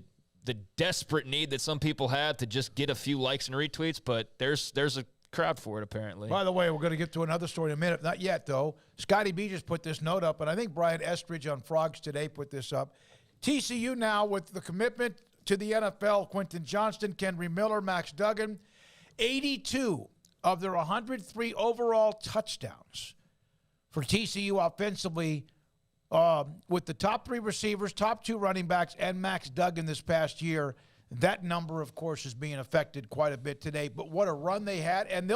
desperate need that some people have to just get a few likes and retweets, but there's a crowd for it, apparently. By the way, we're going to get to another story in a minute. Not yet, though. Scotty B just put this note up, and I think Brian Estridge on Frogs Today put this up. TCU now with the commitment to the NFL, Quentin Johnston, Kenry Miller, Max Duggan, 82 of their 103 overall touchdowns for TCU offensively, with the top 3 receivers, top 2 running backs, and Max Duggan this past year. That number, of course, is being affected quite a bit today. But what a run they had. And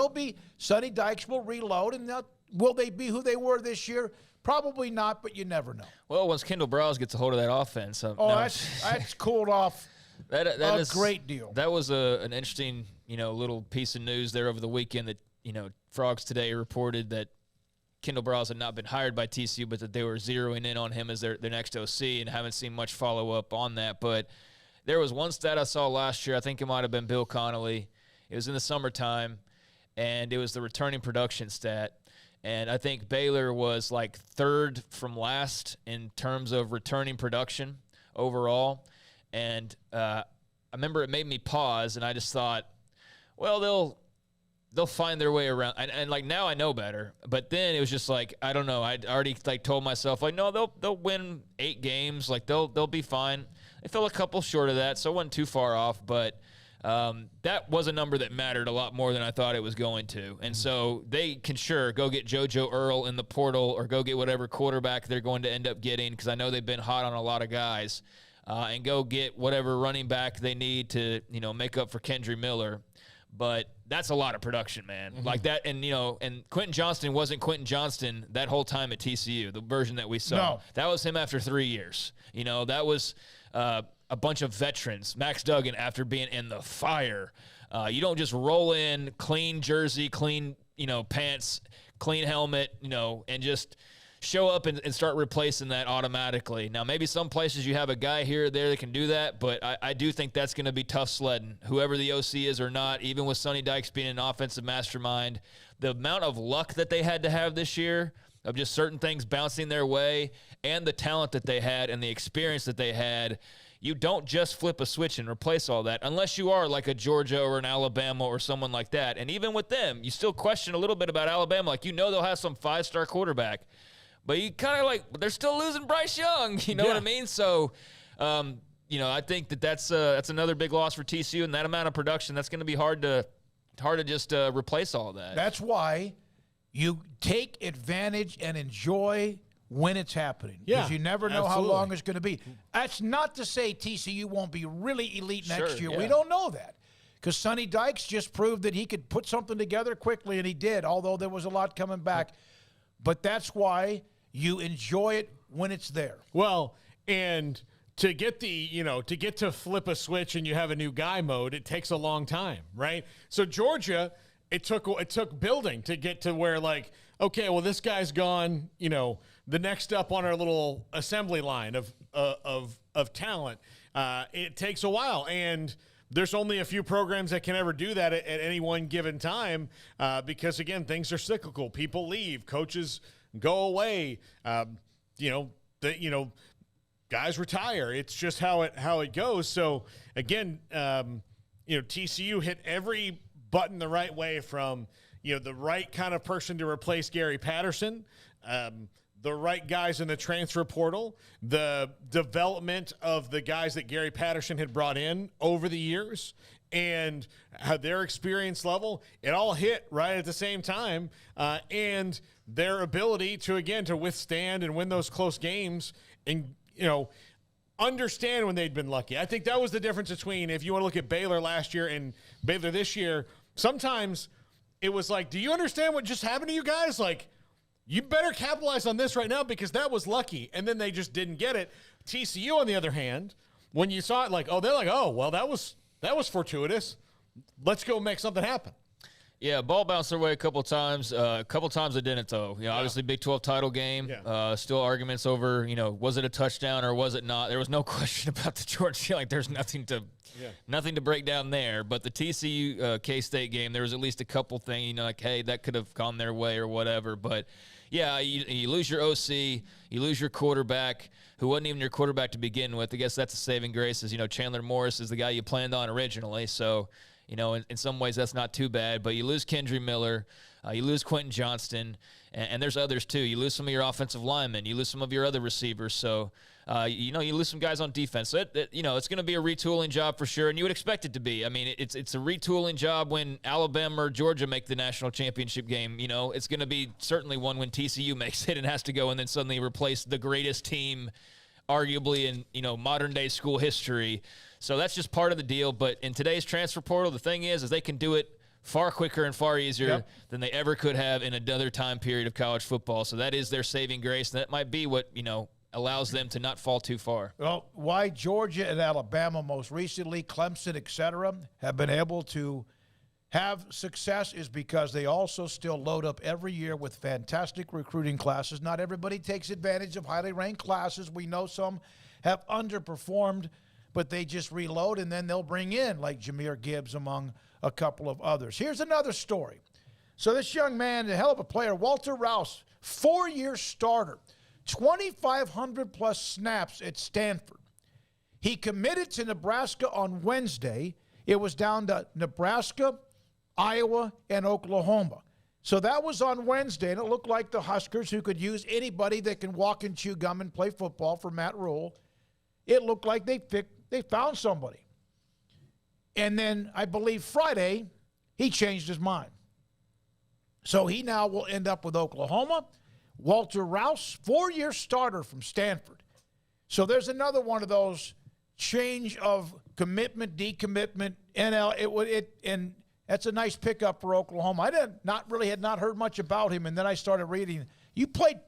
Sonny Dykes will reload. And will they be who they were this year? Probably not, but you never know. Well, once Kendall Browse gets a hold of that offense. That's cooled off That is a great deal. That was an interesting, little piece of news there over the weekend that, Frogs Today reported that Kendall Briles had not been hired by TCU, but that they were zeroing in on him as their next OC, and haven't seen much follow-up on that. But there was one stat I saw last year. I think it might have been Bill Connolly. It was in the summertime, and it was the returning production stat. And I think Baylor was like third from last in terms of returning production overall. And I remember it made me pause, and I just thought, well, they'll find their way around. And like, now I know better. But then it was just like, I don't know. I'd already like told myself, like, no, they'll win 8 games. Like, they'll be fine. They fell a couple short of that, so it wasn't too far off. But that was a number that mattered a lot more than I thought it was going to. And so they can go get JoJo Earl in the portal, or go get whatever quarterback they're going to end up getting, because I know they've been hot on a lot of guys, and go get whatever running back they need to, make up for Kendry Miller. But that's a lot of production, man. Mm-hmm. Like that, and and Quentin Johnston wasn't Quentin Johnston that whole time at TCU, the version that we saw. No. That was him after 3 years. That was a bunch of veterans. Max Duggan after being in the fire. You don't just roll in, clean jersey, clean, pants, clean helmet, and just show up and start replacing that automatically. Now, maybe some places you have a guy here or there that can do that, but I do think that's going to be tough sledding, whoever the OC is or not, even with Sonny Dykes being an offensive mastermind. The amount of luck that they had to have this year of just certain things bouncing their way, and the talent that they had and the experience that they had, you don't just flip a switch and replace all that, unless you are like a Georgia or an Alabama or someone like that. And even with them, you still question a little bit about Alabama. Like, they'll have some 5-star quarterback. But you kind of they're still losing Bryce Young. You know what I mean? So, I think that's another big loss for TCU, and that amount of production, that's going to be hard to just replace all that. That's why you take advantage and enjoy when it's happening. Because you never know how long it's going to be. That's not to say TCU won't be really elite next year. Yeah. We don't know that. Because Sonny Dykes just proved that he could put something together quickly, and he did, although there was a lot coming back. But that's why you enjoy it when it's there. Well, and to get to flip a switch and you have a new guy mode, it takes a long time, right? So Georgia, it took building to get to where, like, okay, well, this guy's gone, the next up on our little assembly line of talent. It takes a while, and there's only a few programs that can ever do that at any one given time, because, again, things are cyclical. People leave, coaches go away, guys retire. It's just how it goes. So again, TCU hit every button the right way, from the right kind of person to replace Gary Patterson, the right guys in the transfer portal, the development of the guys that Gary Patterson had brought in over the years, and their experience level, it all hit right at the same time, and their ability to withstand and win those close games, and understand when they'd been lucky. I think that was the difference between, if you want to look at Baylor last year and Baylor this year, sometimes it was like, do you understand what just happened to you guys? Like, you better capitalize on this right now, because that was lucky, and then they just didn't get it. TCU, on the other hand, when you saw it, they're like, oh, well, that was fortuitous. Let's go make something happen. Yeah, ball bounced their way a couple times. A couple times it didn't, though. Obviously, Big 12 title game. Yeah. Still arguments over, was it a touchdown or was it not? There was no question about the Georgia. There's nothing to break down there. But the TCU K-State game, there was at least a couple things, hey, that could have gone their way or whatever. But yeah, you lose your OC, you lose your quarterback, who wasn't even your quarterback to begin with. I guess that's a saving grace. Is Chandler Morris is the guy you planned on originally. So, in some ways that's not too bad. But you lose Kendry Miller, you lose Quentin Johnston, and there's others too. You lose some of your offensive linemen, you lose some of your other receivers. So, you lose some guys on defense. So it's going to be a retooling job for sure, and you would expect it to be. I mean, it's a retooling job when Alabama or Georgia make the national championship game. It's going to be certainly one when TCU makes it and has to go and then suddenly replace the greatest team, arguably in modern day school history. So that's just part of the deal. But in today's transfer portal, the thing is they can do it far quicker and far easier than they ever could have in another time period of college football. So that is their saving grace, and that might be what allows them to not fall too far. Well, why Georgia and Alabama most recently, Clemson, et cetera, have been able to have success is because they also still load up every year with fantastic recruiting classes. Not everybody takes advantage of highly ranked classes. We know some have underperformed, but they just reload, and then they'll bring in, like Jahmyr Gibbs, among a couple of others. Here's another story. So this young man, a hell of a player, Walter Rouse, 4-year starter, 2,500-plus snaps at Stanford. He committed to Nebraska on Wednesday. It was down to Nebraska, Iowa, and Oklahoma. So that was on Wednesday, and it looked like the Huskers, who could use anybody that can walk and chew gum and play football for Matt Rule, it looked like they found somebody. And then I believe Friday, he changed his mind. So he now will end up with Oklahoma. Walter Rouse, 4-year starter from Stanford. So there's another one of those change of commitment, decommitment, NL. And that's a nice pickup for Oklahoma. I had not heard much about him, and then I started reading. You played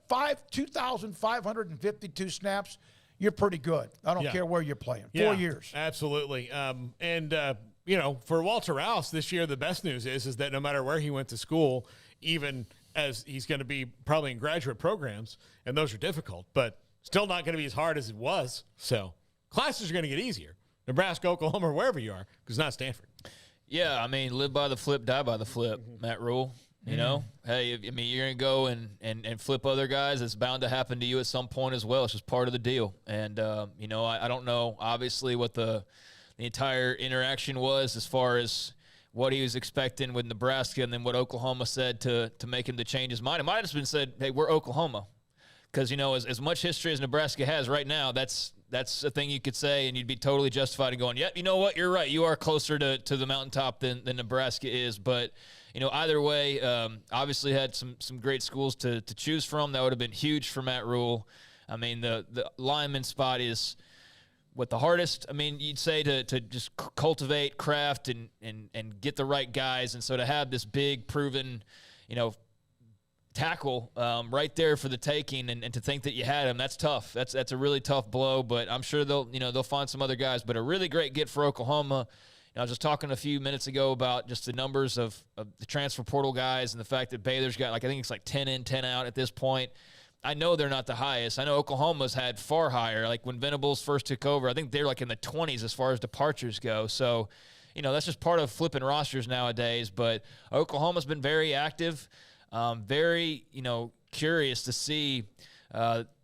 2,552 snaps. You're pretty good. I don't care where you're playing. 4 years. Absolutely. For Walter Rouse this year, the best news is that no matter where he went to school, even as he's going to be probably in graduate programs, and those are difficult, but still not going to be as hard as it was. So classes are going to get easier. Nebraska, Oklahoma, or wherever you are, because it's not Stanford. Yeah, I mean, live by the flip, die by the flip, Matt Rule. You know, hey, I mean, you're going to go and flip other guys. It's bound to happen to you at some point as well. It's just part of the deal. And, I don't know, obviously, what the entire interaction was as far as what he was expecting with Nebraska and then what Oklahoma said to make him to change his mind. It might have just been said, hey, we're Oklahoma. Because, as much history as Nebraska has right now, that's a thing you could say, and you'd be totally justified in going, you know what, you're right. You are closer to the mountaintop than Nebraska is. But, either way, obviously had some great schools to choose from. That would have been huge for Matt Rule. I mean, the lineman spot is what the hardest, you'd say to just cultivate, craft, and get the right guys. And so to have this big, proven, tackle right there for the taking, and to think that you had him, that's tough. That's a really tough blow, but I'm sure they'll find some other guys. But a really great get for Oklahoma. I was just talking a few minutes ago about just the numbers of the transfer portal guys and the fact that Baylor's got, I think it's 10 in, 10 out at this point. I know they're not the highest. I know Oklahoma's had far higher. Like when Venables first took over, I think they're in the 20s as far as departures go. So, that's just part of flipping rosters nowadays. But Oklahoma's been very active, very, curious to see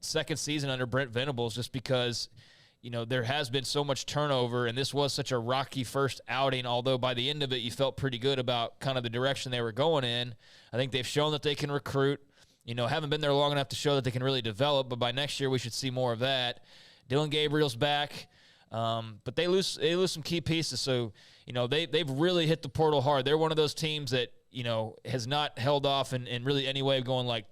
second season under Brent Venables, just because – there has been so much turnover, and this was such a rocky first outing, although by the end of it you felt pretty good about kind of the direction they were going in. I think they've shown that they can recruit. Haven't been there long enough to show that they can really develop, but by next year we should see more of that. Dylan Gabriel's back, but they lose some key pieces, so they've really hit the portal hard. They're one of those teams that has not held off in really any way of going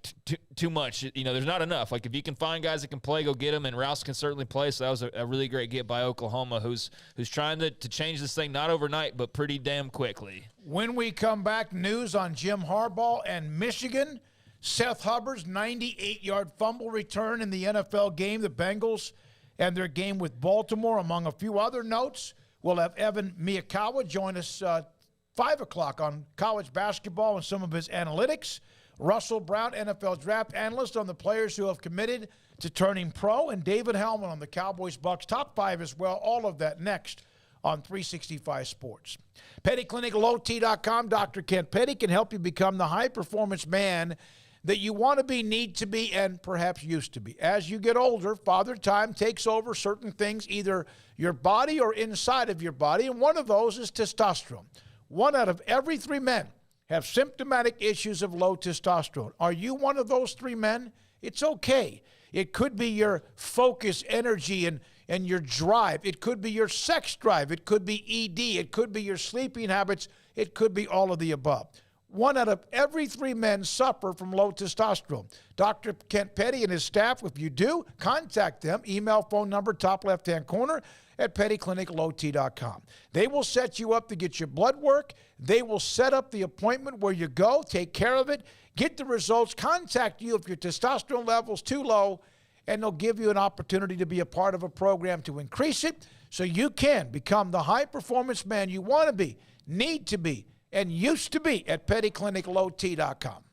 too much. There's not enough. If you can find guys that can play, go get them, and Rouse can certainly play. So that was a really great get by Oklahoma, who's trying to change this thing, not overnight, but pretty damn quickly. When we come back, news on Jim Harbaugh and Michigan. Seth Hubbard's 98-yard fumble return in the NFL game, the Bengals and their game with Baltimore, among a few other notes. We'll have Evan Miakawa join us 5 o'clock on college basketball and some of his analytics. Russell Brown, NFL draft analyst, on the players who have committed to turning pro, and David Hellman on the Cowboys-Bucks top 5 as well. All of that next on 365 Sports. PettyClinicLowT.com. Dr. Kent Petty can help you become the high-performance man that you want to be, need to be, and perhaps used to be. As you get older, Father Time takes over certain things, either your body or inside of your body, and one of those is testosterone. 1 out of every 3 men have symptomatic issues of low testosterone. Are you one of those 3 men? It's okay. It could be your focus, energy, and your drive. It could be your sex drive. It could be ED. It could be your sleeping habits. It could be all of the above. 1 out of every 3 men suffer from low testosterone. Dr. Kent Petty and his staff, if you do, contact them. Email, phone number, top left-hand corner at PettyClinicLowT.com. They will set you up to get your blood work. They will set up the appointment where you go, take care of it, get the results, contact you if your testosterone level's too low, and they'll give you an opportunity to be a part of a program to increase it so you can become the high-performance man you want to be, need to be, and used to be at pettycliniclowt.com.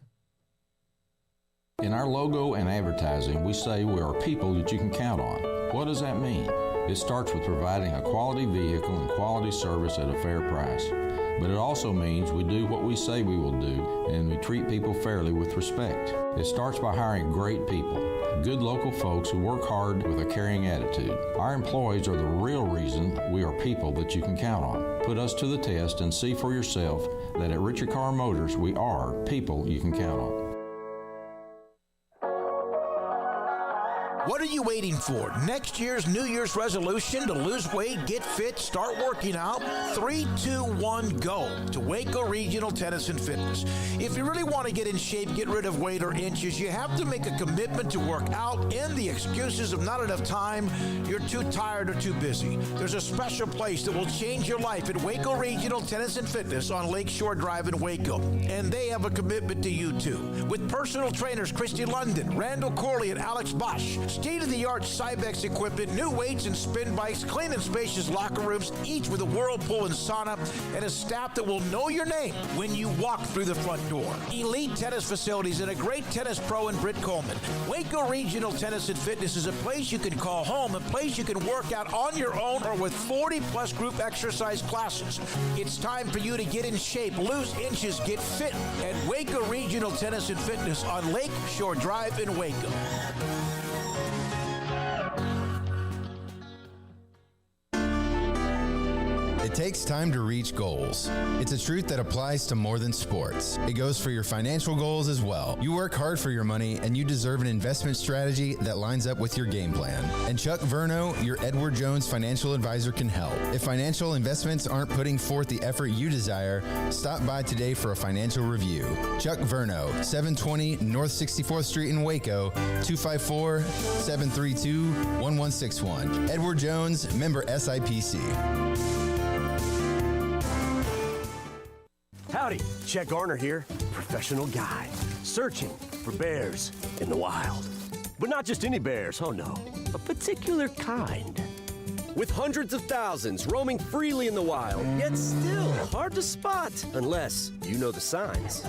In our logo and advertising, we say we are people that you can count on. What does that mean? It starts with providing a quality vehicle and quality service at a fair price. But it also means we do what we say we will do, and we treat people fairly with respect. It starts by hiring great people, good local folks who work hard with a caring attitude. Our employees are the real reason we are people that you can count on. Put us to the test and see for yourself that at Richard Carr Motors, we are people you can count on. What are you waiting for? Next year's New Year's resolution to lose weight, get fit, start working out? 3, 2, 1, go to Waco Regional Tennis and Fitness. If you really want to get in shape, get rid of weight or inches, you have to make a commitment to work out, and the excuses of not enough time, you're too tired or too busy. There's a special place that will change your life at Waco Regional Tennis and Fitness on Lakeshore Drive in Waco, and they have a commitment to you too. With personal trainers Christy London, Randall Corley, and Alex Bosch, state-of-the-art Cybex equipment, new weights and spin bikes, clean and spacious locker rooms, each with a whirlpool and sauna, and a staff that will know your name when you walk through the front door. Elite tennis facilities and a great tennis pro in Britt Coleman. Waco Regional Tennis and Fitness is a place you can call home, a place you can work out on your own or with 40-plus group exercise classes. It's time for you to get in shape, lose inches, get fit at Waco Regional Tennis and Fitness on Lake Shore Drive in Waco. It takes time to reach goals. It's a truth that applies to more than sports. It goes for your financial goals as well. You work hard for your money, and you deserve an investment strategy that lines up with your game plan. And Chuck Verno, your Edward Jones financial advisor, can help. If financial investments aren't putting forth the effort you desire, stop by today for a financial review. Chuck Verno, 720 North 64th Street in Waco, 254-732-1161. Edward Jones, member SIPC. Howdy, Chet Garner here, professional guide, searching for bears in the wild. But not just any bears, oh no, a particular kind. With hundreds of thousands roaming freely in the wild, yet still hard to spot unless you know the signs.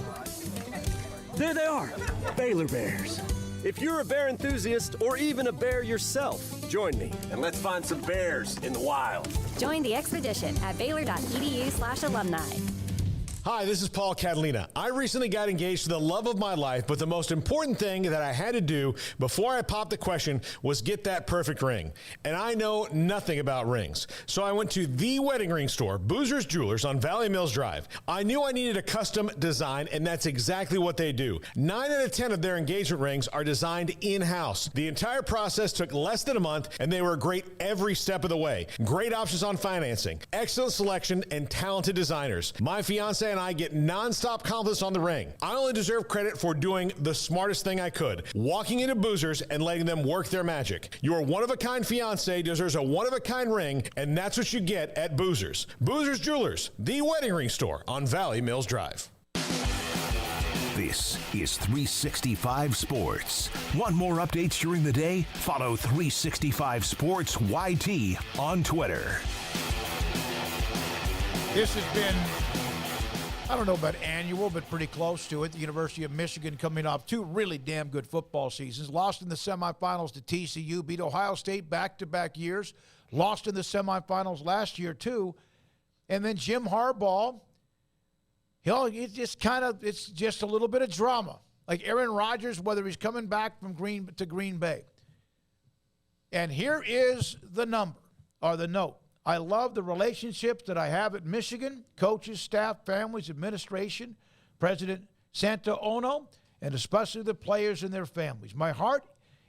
There they are, Baylor bears. If you're a bear enthusiast or even a bear yourself, join me and let's find some bears in the wild. Join the expedition at baylor.edu/alumni. Hi, this is Paul Catalina. I recently got engaged to the love of my life, but the most important thing that I had to do before I popped the question was get that perfect ring. And I know nothing about rings. So I went to the wedding ring store, Boozer's Jewelers on Valley Mills Drive. I knew I needed a custom design, and that's exactly what they do. 9 out of 10 of their engagement rings are designed in-house. The entire process took less than a month, and they were great every step of the way. Great options on financing, excellent selection, and talented designers. My fiance and I get nonstop compliments on the ring. I only deserve credit for doing the smartest thing I could, walking into Boozers and letting them work their magic. Your one-of-a-kind fiance deserves a one-of-a-kind ring, and that's what you get at Boozers. Boozers Jewelers, the wedding ring store on Valley Mills Drive. This is 365 Sports. Want more updates during the day? Follow 365 Sports YT on Twitter. This has been, I don't know about annual, but pretty close to it. The University of Michigan coming off 2 really damn good football seasons. Lost in the semifinals to TCU, beat Ohio State back-to-back years. Lost in the semifinals last year, too. And then Jim Harbaugh, it's just a little bit of drama. Like Aaron Rodgers, whether he's coming back from Green Bay. And here is the number, or the note. I love the relationships that I have at Michigan, coaches, staff, families, administration, President Santa Ono, and especially the players and their families. My heart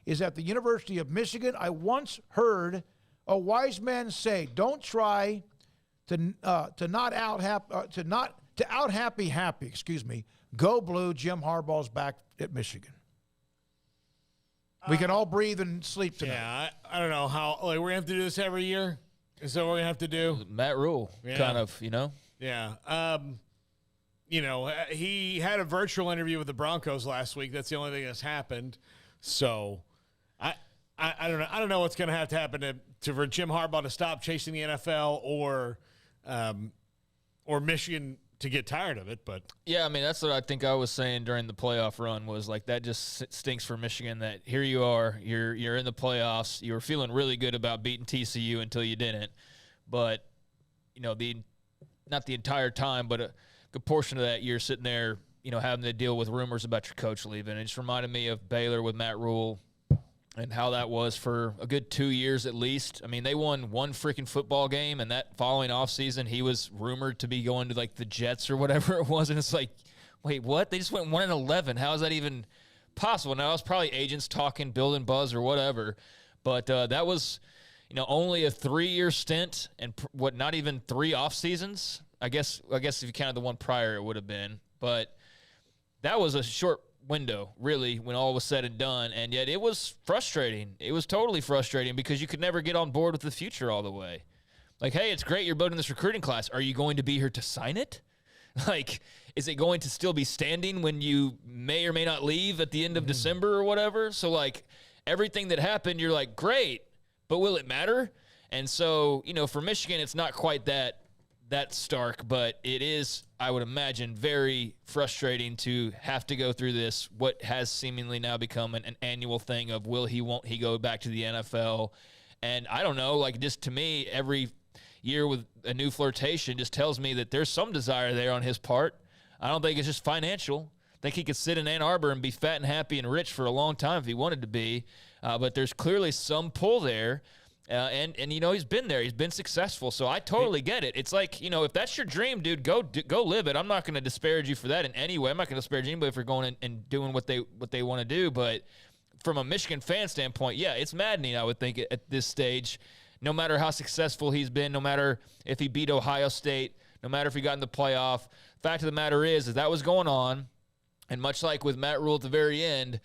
is at the University of Michigan. I once heard a wise man say, "Don't try to out happy. Go blue." Jim Harbaugh's back at Michigan. We can all breathe and sleep tonight. Yeah, I don't know how. Like, we're gonna have to do this every year. Is that what we have to do? Matt Rule, kind of, Yeah. He had a virtual interview with the Broncos last week. That's the only thing that's happened. So, I don't know. I don't know what's going to have to happen for Jim Harbaugh to stop chasing the NFL or Michigan to get tired of it. But yeah, I mean, that's what I think I was saying during the playoff run was like that just stinks for Michigan that here you are, you're in the playoffs. You were feeling really good about beating TCU until you didn't. But, you know, not the entire time, but a good portion of that year sitting there, you know, having to deal with rumors about your coach leaving. It just reminded me of Baylor with Matt Rule and how that was for a good 2 years at least. I mean, they won one freaking football game, and that following offseason, he was rumored to be going to, like, the Jets or whatever it was. And it's like, wait, what? They just went 1-11. How is that even possible? Now, it was probably agents talking, building buzz or whatever. But that was, you know, only a 3-year stint and, not even 3 off seasons? I guess if you counted the one prior, it would have been. But that was a short window, really, when all was said and done, and yet it was frustrating. It was totally frustrating because you could never get on board with the future all the way. Like, hey, it's great you're building this recruiting class. Are you going to be here to sign it? Like, is it going to still be standing when you may or may not leave at the end of December or whatever? So, like, everything that happened, you're like, great, but will it matter? And so, you know, for Michigan, it's not quite that stark, but it is, I would imagine, very frustrating to have to go through this, what has seemingly now become an annual thing of won't he go back to the NFL? And I don't know, like, just to me, every year with a new flirtation just tells me that there's some desire there on his part. I don't think it's just financial. I think he could sit in Ann Arbor and be fat and happy and rich for a long time if he wanted to be, but there's clearly some pull there. And you know, he's been there. He's been successful. So I totally get it. It's like, you know, if that's your dream, dude, go live it. I'm not going to disparage you for that in any way. I'm not going to disparage anybody for going and doing what they want to do. But from a Michigan fan standpoint, yeah, it's maddening, I would think, at this stage. No matter how successful he's been, no matter if he beat Ohio State, no matter if he got in the playoff, fact of the matter is that was going on. And much like with Matt Rule at the very end,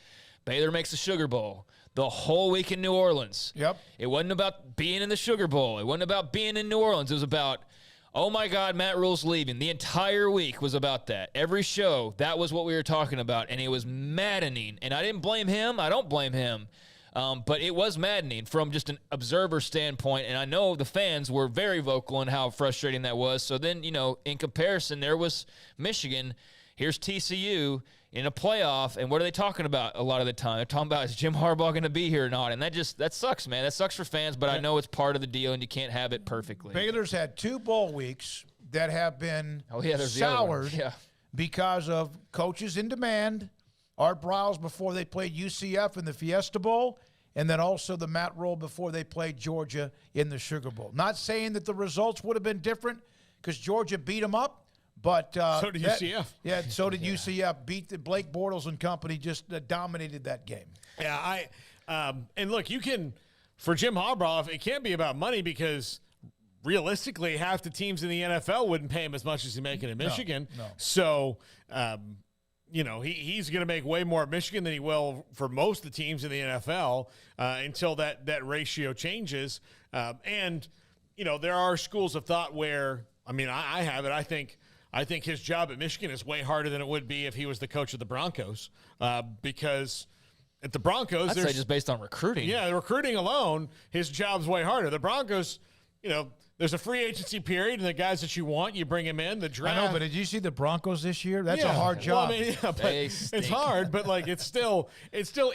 Baylor makes the Sugar Bowl. The whole week in New Orleans. Yep. It wasn't about being in the Sugar Bowl. It wasn't about being in New Orleans. It was about, oh, my God, Matt Rule's leaving. The entire week was about that. Every show, that was what we were talking about, and it was maddening. And I didn't blame him. I don't blame him. But it was maddening from just an observer standpoint, and I know the fans were very vocal in how frustrating that was. So then, you know, in comparison, there was Michigan. Here's TCU in a playoff, and what are they talking about a lot of the time? They're talking about, is Jim Harbaugh going to be here or not? And that sucks, man. That sucks for fans, but I know it's part of the deal, and you can't have it perfectly. Baylor's had 2 bowl weeks that have been there's soured the other one. because of coaches in demand, Art Briles before they played UCF in the Fiesta Bowl, and then also the Matt Rule before they played Georgia in the Sugar Bowl. Not saying that the results would have been different because Georgia beat them up, but so did UCF. Yeah, so did UCF. Beat the Blake Bortles and company, just dominated that game. Yeah, and look, you can, for Jim Harbaugh, it can't be about money because realistically, half the teams in the NFL wouldn't pay him as much as he's making in Michigan. No. So, you know, he's going to make way more at Michigan than he will for most of the teams in the NFL until that ratio changes. And, you know, there are schools of thought where, I mean, I have it. I think his job at Michigan is way harder than it would be if he was the coach of the Broncos, because at the Broncos, I'd say just based on recruiting. Yeah, the recruiting alone, his job's way harder. The Broncos, you know, there's a free agency period, and the guys that you want, you bring them in. The draft. I know, but did you see the Broncos this year? That's a hard job. Well, I mean, but it's hard, but like it's still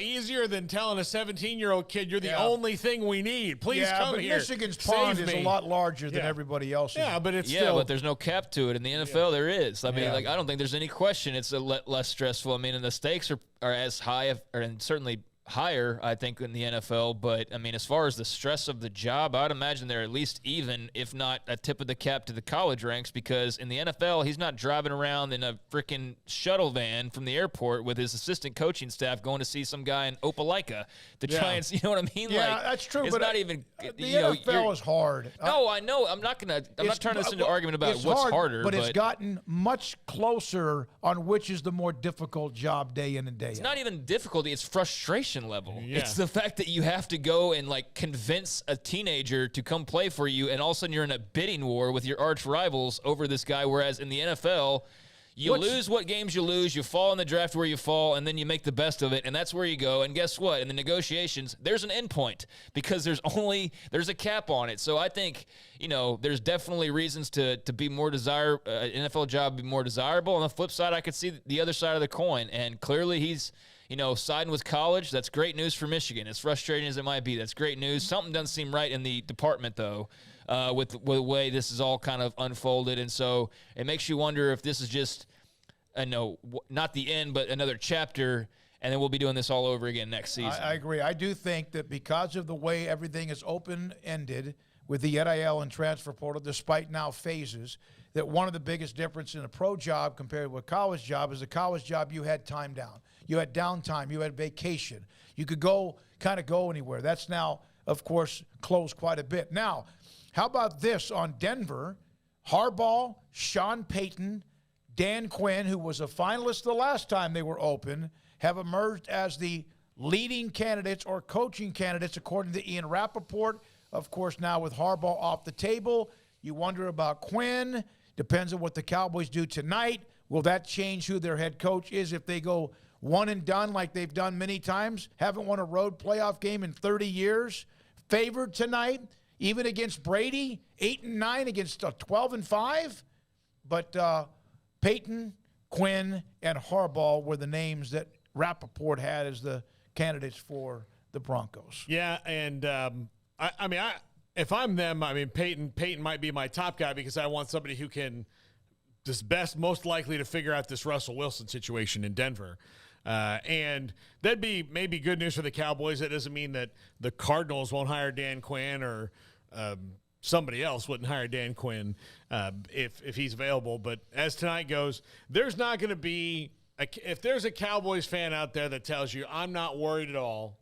easier than telling a 17-year-old kid you're the only thing we need. Please come here. Michigan's pond is a lot larger than everybody else's. Yeah, but it's still. But there's no cap to it. In the NFL, there is. I mean, like I don't think there's any question it's a less stressful. I mean, and the stakes are as high, and certainly higher, I think, in the NFL. But, I mean, as far as the stress of the job, I would imagine they're at least even, if not a tip of the cap to the college ranks, because in the NFL, he's not driving around in a freaking shuttle van from the airport with his assistant coaching staff going to see some guy in Opelika to try and, you know what I mean? Yeah, like, that's true. It's but not even, the NFL is hard. No, I know. I'm not turning this into an argument about what's harder. But it's gotten much closer on which is the more difficult job day in and day out. It's not even difficulty. It's frustration level. Yeah. It's the fact that you have to go and like convince a teenager to come play for you, and all of a sudden you're in a bidding war with your arch rivals over this guy. Whereas in the NFL, You lose what games you lose, you fall in the draft where you fall, and then you make the best of it, and that's where you go. And guess what? In the negotiations, there's an end point because there's a cap on it. So I think, there's definitely reasons to be more NFL job be more desirable. On the flip side, I could see the other side of the coin, and clearly he's siding with college. That's great news for Michigan. As frustrating as it might be, that's great news. Something doesn't seem right in the department, though, with the way this is all kind of unfolded. And so it makes you wonder if this is just, not the end, but another chapter, and then we'll be doing this all over again next season. I agree. I do think that because of the way everything is open-ended with the NIL and transfer portal, despite now phases, that one of the biggest differences in a pro job compared with a college job is a college job you had time down. You had downtime. You had vacation. You could go anywhere. That's now, of course, closed quite a bit. Now, how about this on Denver? Harbaugh, Sean Payton, Dan Quinn, who was a finalist the last time they were open, have emerged as the leading candidates or coaching candidates, according to Ian Rappaport. Of course, now with Harbaugh off the table, you wonder about Quinn. Depends on what the Cowboys do tonight. Will that change who their head coach is if they go one and done like they've done many times? Haven't won a road playoff game in 30 years. Favored tonight, even against Brady, 8-9 against 12-5. But Peyton, Quinn, and Harbaugh were the names that Rappaport had as the candidates for the Broncos. Yeah, and if I'm them, Peyton might be my top guy because I want somebody who can most likely to figure out this Russell Wilson situation in Denver. And that'd be maybe good news for the Cowboys. That doesn't mean that the Cardinals won't hire Dan Quinn or somebody else wouldn't hire Dan Quinn if he's available. But as tonight goes, there's not going to be if there's a Cowboys fan out there that tells you I'm not worried at all,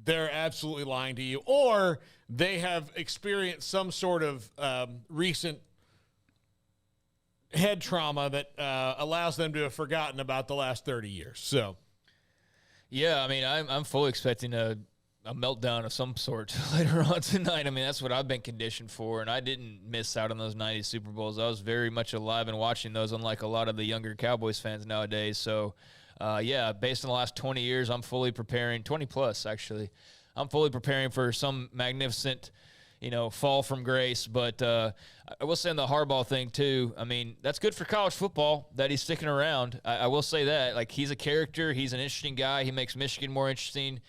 they're absolutely lying to you, or they have experienced some sort of recent head trauma that allows them to have forgotten about the last 30 years. So, yeah, I'm fully expecting a meltdown of some sort later on tonight. That's what I've been conditioned for, and I didn't miss out on those 90s Super Bowls. I was very much alive and watching those, unlike a lot of the younger Cowboys fans nowadays. So, based on the last 20 years, I'm fully preparing, 20 plus actually, I'm fully preparing for some magnificent, fall from grace. But I will say on the Harbaugh thing too, that's good for college football that he's sticking around. I will say that. Like, he's a character. He's an interesting guy. He makes Michigan more interesting.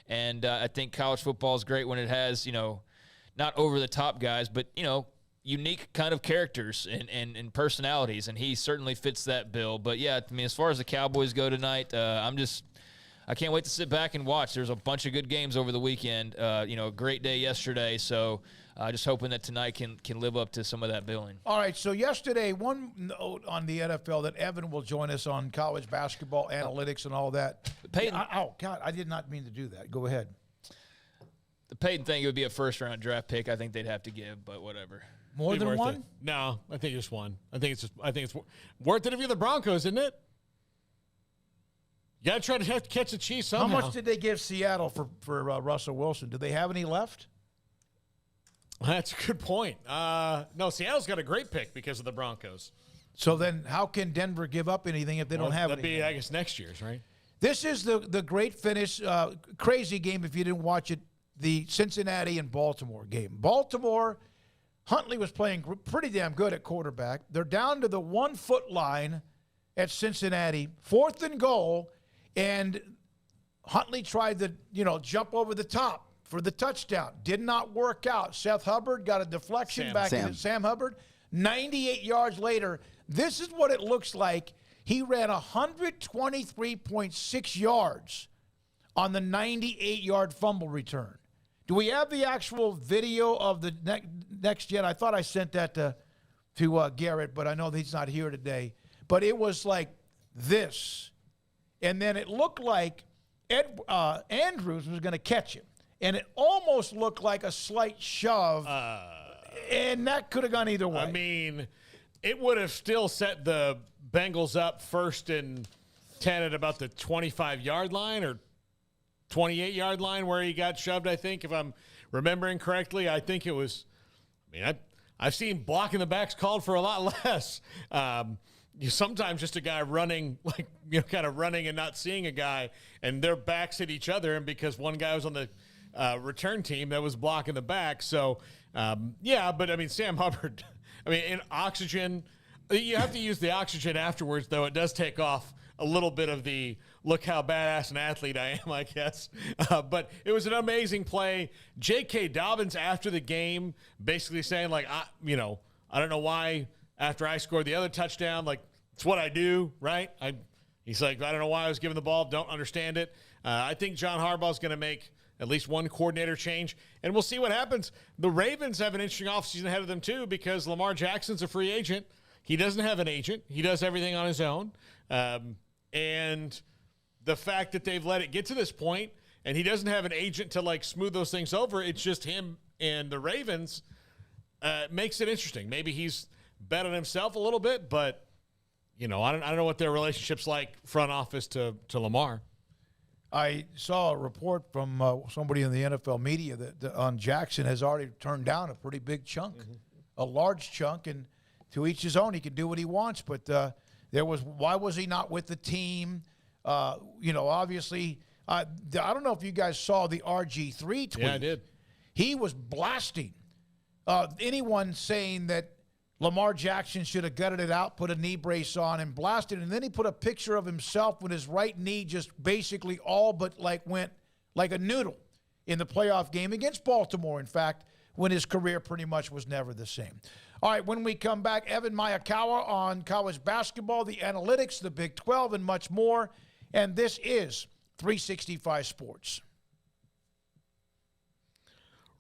And I think college football is great when it has, not over-the-top guys, but, unique kind of characters and personalities, and he certainly fits that bill. But, yeah, as far as the Cowboys go tonight, I can't wait to sit back and watch. There's a bunch of good games over the weekend, a great day yesterday, so just hoping that tonight can live up to some of that billing. All right, so yesterday, one note on the NFL that Evan will join us on college basketball analytics and all that. Peyton. God, I did not mean to do that. Go ahead. The Peyton thing, it would be a first-round draft pick I think they'd have to give, but whatever. More than one? It. No, I think just one. I think it's worth it if you're the Broncos, isn't it? You got to try to catch the Chiefs somehow. How much did they give Seattle for Russell Wilson? Do they have any left? That's a good point. No, Seattle's got a great pick because of the Broncos. So then how can Denver give up anything if they don't have anything? That'd be, I guess, next year's, right? This is the great finish, crazy game if you didn't watch it, the Cincinnati and Baltimore game. Baltimore, Huntley was playing pretty damn good at quarterback. They're down to the 1 foot line at Cincinnati, 4th and goal, and Huntley tried to, jump over the top for the touchdown. Did not work out. Seth Hubbard got a deflection into Sam Hubbard. 98 yards later, this is what it looks like. He ran 123.6 yards on the 98-yard fumble return. Do we have the actual video of the next yet? I thought I sent that to Garrett, but I know he's not here today. But it was like this. And then it looked like Andrews was going to catch him. And it almost looked like a slight shove. And that could have gone either way. It would have still set the Bengals up 1st and 10 at about the 25-yard line or 28-yard line where he got shoved, I think, if I'm remembering correctly. I think it was – I've seen blocking the backs called for a lot less. sometimes just a guy running, kind of running and not seeing a guy, and their backs hit each other, and because one guy was on the return team that was blocking the back. So, but I mean, Sam Hubbard, in oxygen, you have to use the oxygen afterwards, though. It does take off a little bit of the look how badass an athlete I am, I guess. But it was an amazing play. J.K. Dobbins after the game basically saying, I don't know why after I scored the other touchdown, it's what I do, right? He's like, I don't know why I was given the ball, don't understand it. I think John Harbaugh's going to make at least one coordinator change, and we'll see what happens. The Ravens have an interesting offseason ahead of them, too, because Lamar Jackson's a free agent. He doesn't have an agent. He does everything on his own. And the fact that they've let it get to this point and he doesn't have an agent to smooth those things over, it's just him and the Ravens, makes it interesting. Maybe he's bet on himself a little bit, but I don't know what their relationship's like, front office to Lamar. I saw a report from somebody in the NFL media that on Jackson has already turned down a pretty big chunk, a large chunk, and to each his own. He can do what he wants, but why was he not with the team? Obviously, I don't know if you guys saw the RG3 tweet. Yeah, I did. He was blasting anyone saying that Lamar Jackson should have gutted it out, put a knee brace on, and blasted. And then he put a picture of himself with his right knee just basically all but went like a noodle in the playoff game against Baltimore, in fact, when his career pretty much was never the same. All right, when we come back, Evan Miakawa on college basketball, the analytics, the Big 12, and much more. And this is 365 Sports.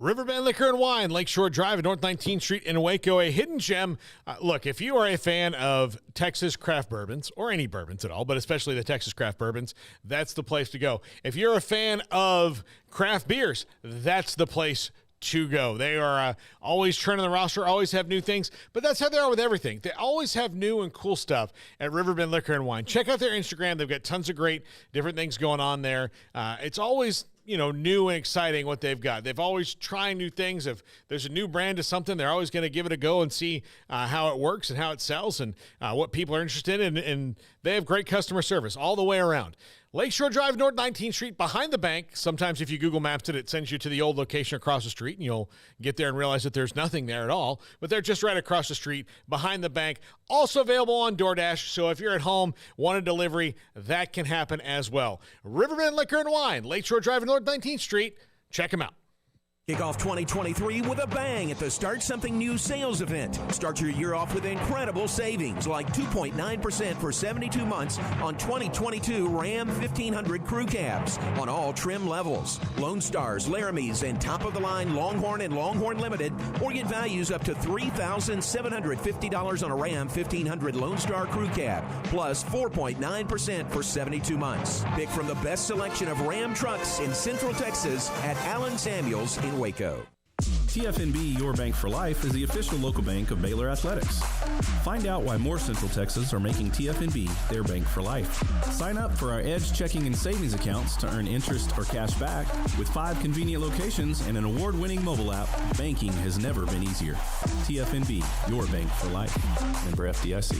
Riverbend Liquor and Wine, Lakeshore Drive at North 19th Street in Waco, a hidden gem. Look, if you are a fan of Texas craft bourbons, or any bourbons at all, but especially the Texas craft bourbons, that's the place to go. If you're a fan of craft beers, that's the place to go. They are always turning the roster, always have new things, but that's how they are with everything. They always have new and cool stuff at Riverbend Liquor and Wine. Check out their Instagram. They've got tons of great different things going on there. It's always new and exciting what they've got. They've always trying new things. If there's a new brand of something, they're always going to give it a go and see how it works and how it sells and what people are interested in. And they have great customer service all the way around. Lakeshore Drive, North 19th Street, behind the bank. Sometimes if you Google Maps it sends you to the old location across the street, and you'll get there and realize that there's nothing there at all. But they're just right across the street, behind the bank. Also available on DoorDash, so if you're at home, want a delivery, that can happen as well. Riverbend Liquor and Wine, Lakeshore Drive, North 19th Street. Check them out. Kick off 2023 with a bang at the Start Something New sales event. Start your year off with incredible savings like 2.9% for 72 months on 2022 Ram 1500 crew cabs on all trim levels. Lone Stars, Laramies, and top-of-the-line Longhorn and Longhorn Limited, or get values up to $3,750 on a Ram 1500 Lone Star crew cab, plus 4.9% for 72 months. Pick from the best selection of Ram trucks in Central Texas at Allen Samuels in Waco. TFNB, your bank for life, is the official local bank of Baylor Athletics. Find out why more Central Texas are making TFNB their bank for life. Sign up for our Edge checking and savings accounts to earn interest or cash back. With 5 convenient locations and an award-winning mobile app, banking has never been easier. TFNB, your bank for life. Member FDIC.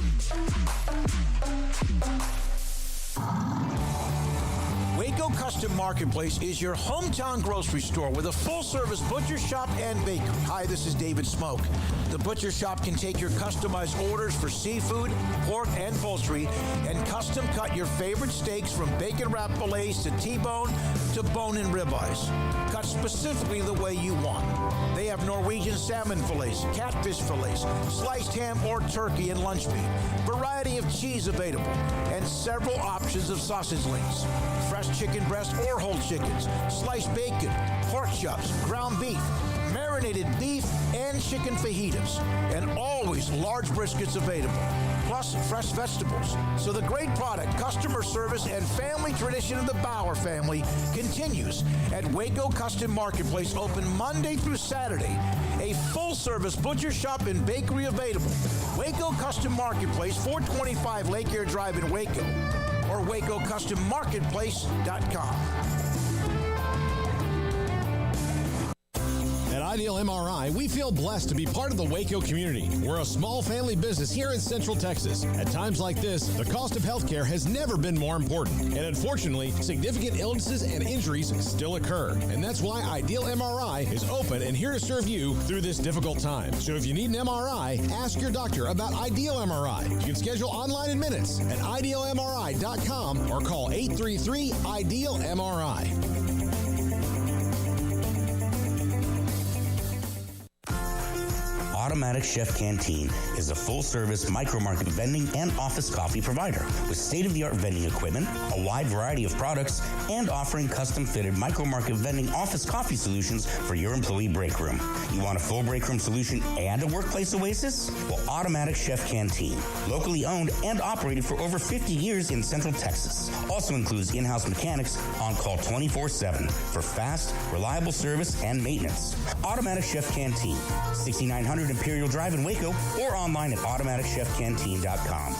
Waco Custom Marketplace is your hometown grocery store with a full-service butcher shop and bakery. Hi, this is David Smoak. The butcher shop can take your customized orders for seafood, pork, and poultry, and custom cut your favorite steaks from bacon wrap fillets to T-bone to bone-in ribeyes, cut specifically the way you want. They have Norwegian salmon fillets, catfish fillets, sliced ham or turkey and lunch meat, variety of cheese available, and several options of sausage links, fresh chicken breast or whole chickens, sliced bacon, pork chops, ground beef, marinated beef, and chicken fajitas, and always large briskets available, plus fresh vegetables. So the great product, customer service, and family tradition of the Bauer family continues at Waco Custom Marketplace, open Monday through Saturday. A full-service butcher shop and bakery available. Waco Custom Marketplace, 425 Lake Air Drive in Waco, or WacoCustomMarketplace.com. At Ideal MRI, we feel blessed to be part of the Waco community. We're a small family business here in Central Texas. At times like this, the cost of healthcare has never been more important. And unfortunately, significant illnesses and injuries still occur. And that's why Ideal MRI is open and here to serve you through this difficult time. So if you need an MRI, ask your doctor about Ideal MRI. You can schedule online in minutes at idealmri.com or call 833-IDEAL-MRI. Automatic Chef Canteen is a full-service micro-market vending and office coffee provider with state-of-the-art vending equipment, a wide variety of products, and offering custom-fitted micro-market vending office coffee solutions for your employee break room. You want a full break room solution and a workplace oasis? Well, Automatic Chef Canteen, locally owned and operated for over 50 years in Central Texas, also includes in-house mechanics on call 24/7 for fast, reliable service and maintenance. Automatic Chef Canteen, 6900 Imperial Drive in Waco, or online at automaticchefcanteen.com.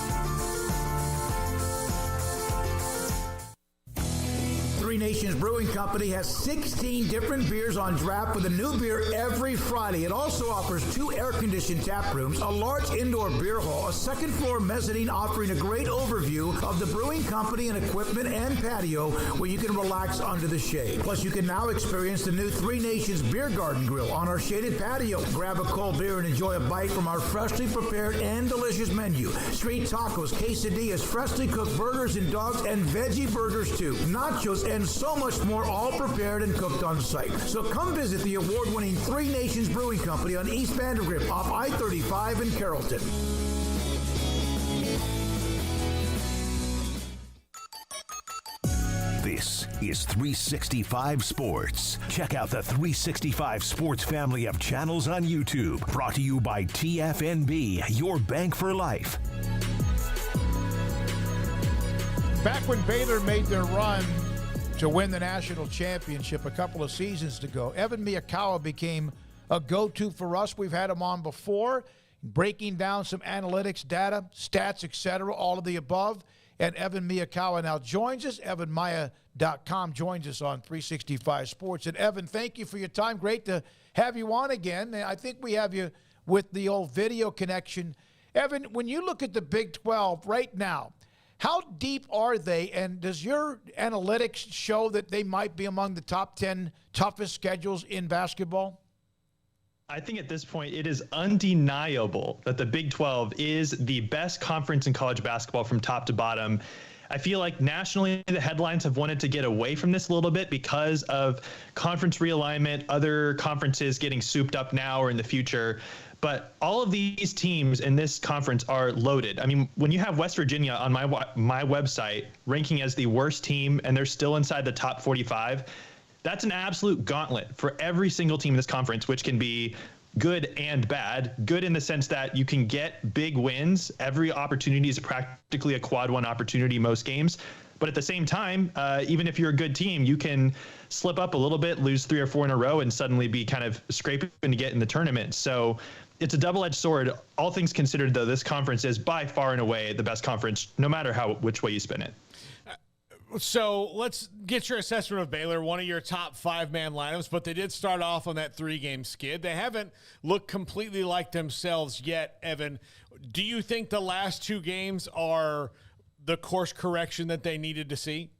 Three Nations Brewing Company has 16 different beers on draft with a new beer every Friday. It also offers 2 air-conditioned tap rooms, a large indoor beer hall, a second-floor mezzanine offering a great overview of the brewing company and equipment and patio where you can relax under the shade. Plus, you can now experience the new Three Nations Beer Garden Grill on our shaded patio. Grab a cold beer and enjoy a bite from our freshly prepared and delicious menu. Street tacos, quesadillas, freshly cooked burgers and dogs, and veggie burgers too. Nachos and so much more, all prepared and cooked on site. So come visit the award-winning Three Nations Brewing Company on East Vandergrift off I-35 in Carrollton. This is 365 Sports. Check out the 365 Sports family of channels on YouTube. Brought to you by TFNB, your bank for life. Back when Baylor made their run to win the national championship a couple of seasons ago, Evan Miakawa became a go-to for us. We've had him on before, breaking down some analytics, data, stats, etc., all of the above. And Evan Miakawa now joins us. EvanMaya.com joins us on 365 Sports. And Evan, thank you for your time. Great to have you on again. And I think we have you with the old video connection. Evan, when you look at the Big 12 right now, how deep are they, and does your analytics show that they might be among the top 10 toughest schedules in basketball? I think at this point it is undeniable that the Big 12 is the best conference in college basketball from top to bottom. I feel like nationally the headlines have wanted to get away from this a little bit because of conference realignment, other conferences getting souped up now or in the future. But all of these teams in this conference are loaded. I mean, when you have West Virginia on my website ranking as the worst team and they're still inside the top 45, that's an absolute gauntlet for every single team in this conference, which can be good and bad. Good in the sense that you can get big wins. Every opportunity is practically a quad one opportunity most games. But at the same time, even if you're a good team, you can slip up a little bit, lose 3 or 4 in a row, and suddenly be kind of scraping to get in the tournament. So it's a double-edged sword. All things considered, though, this conference is by far and away the best conference, no matter which way you spin it. So let's get your assessment of Baylor, one of your top 5-man lineups, but they did start off on that 3-game skid. They haven't looked completely like themselves yet, Evan. Do you think the last 2 games are the course correction that they needed to see?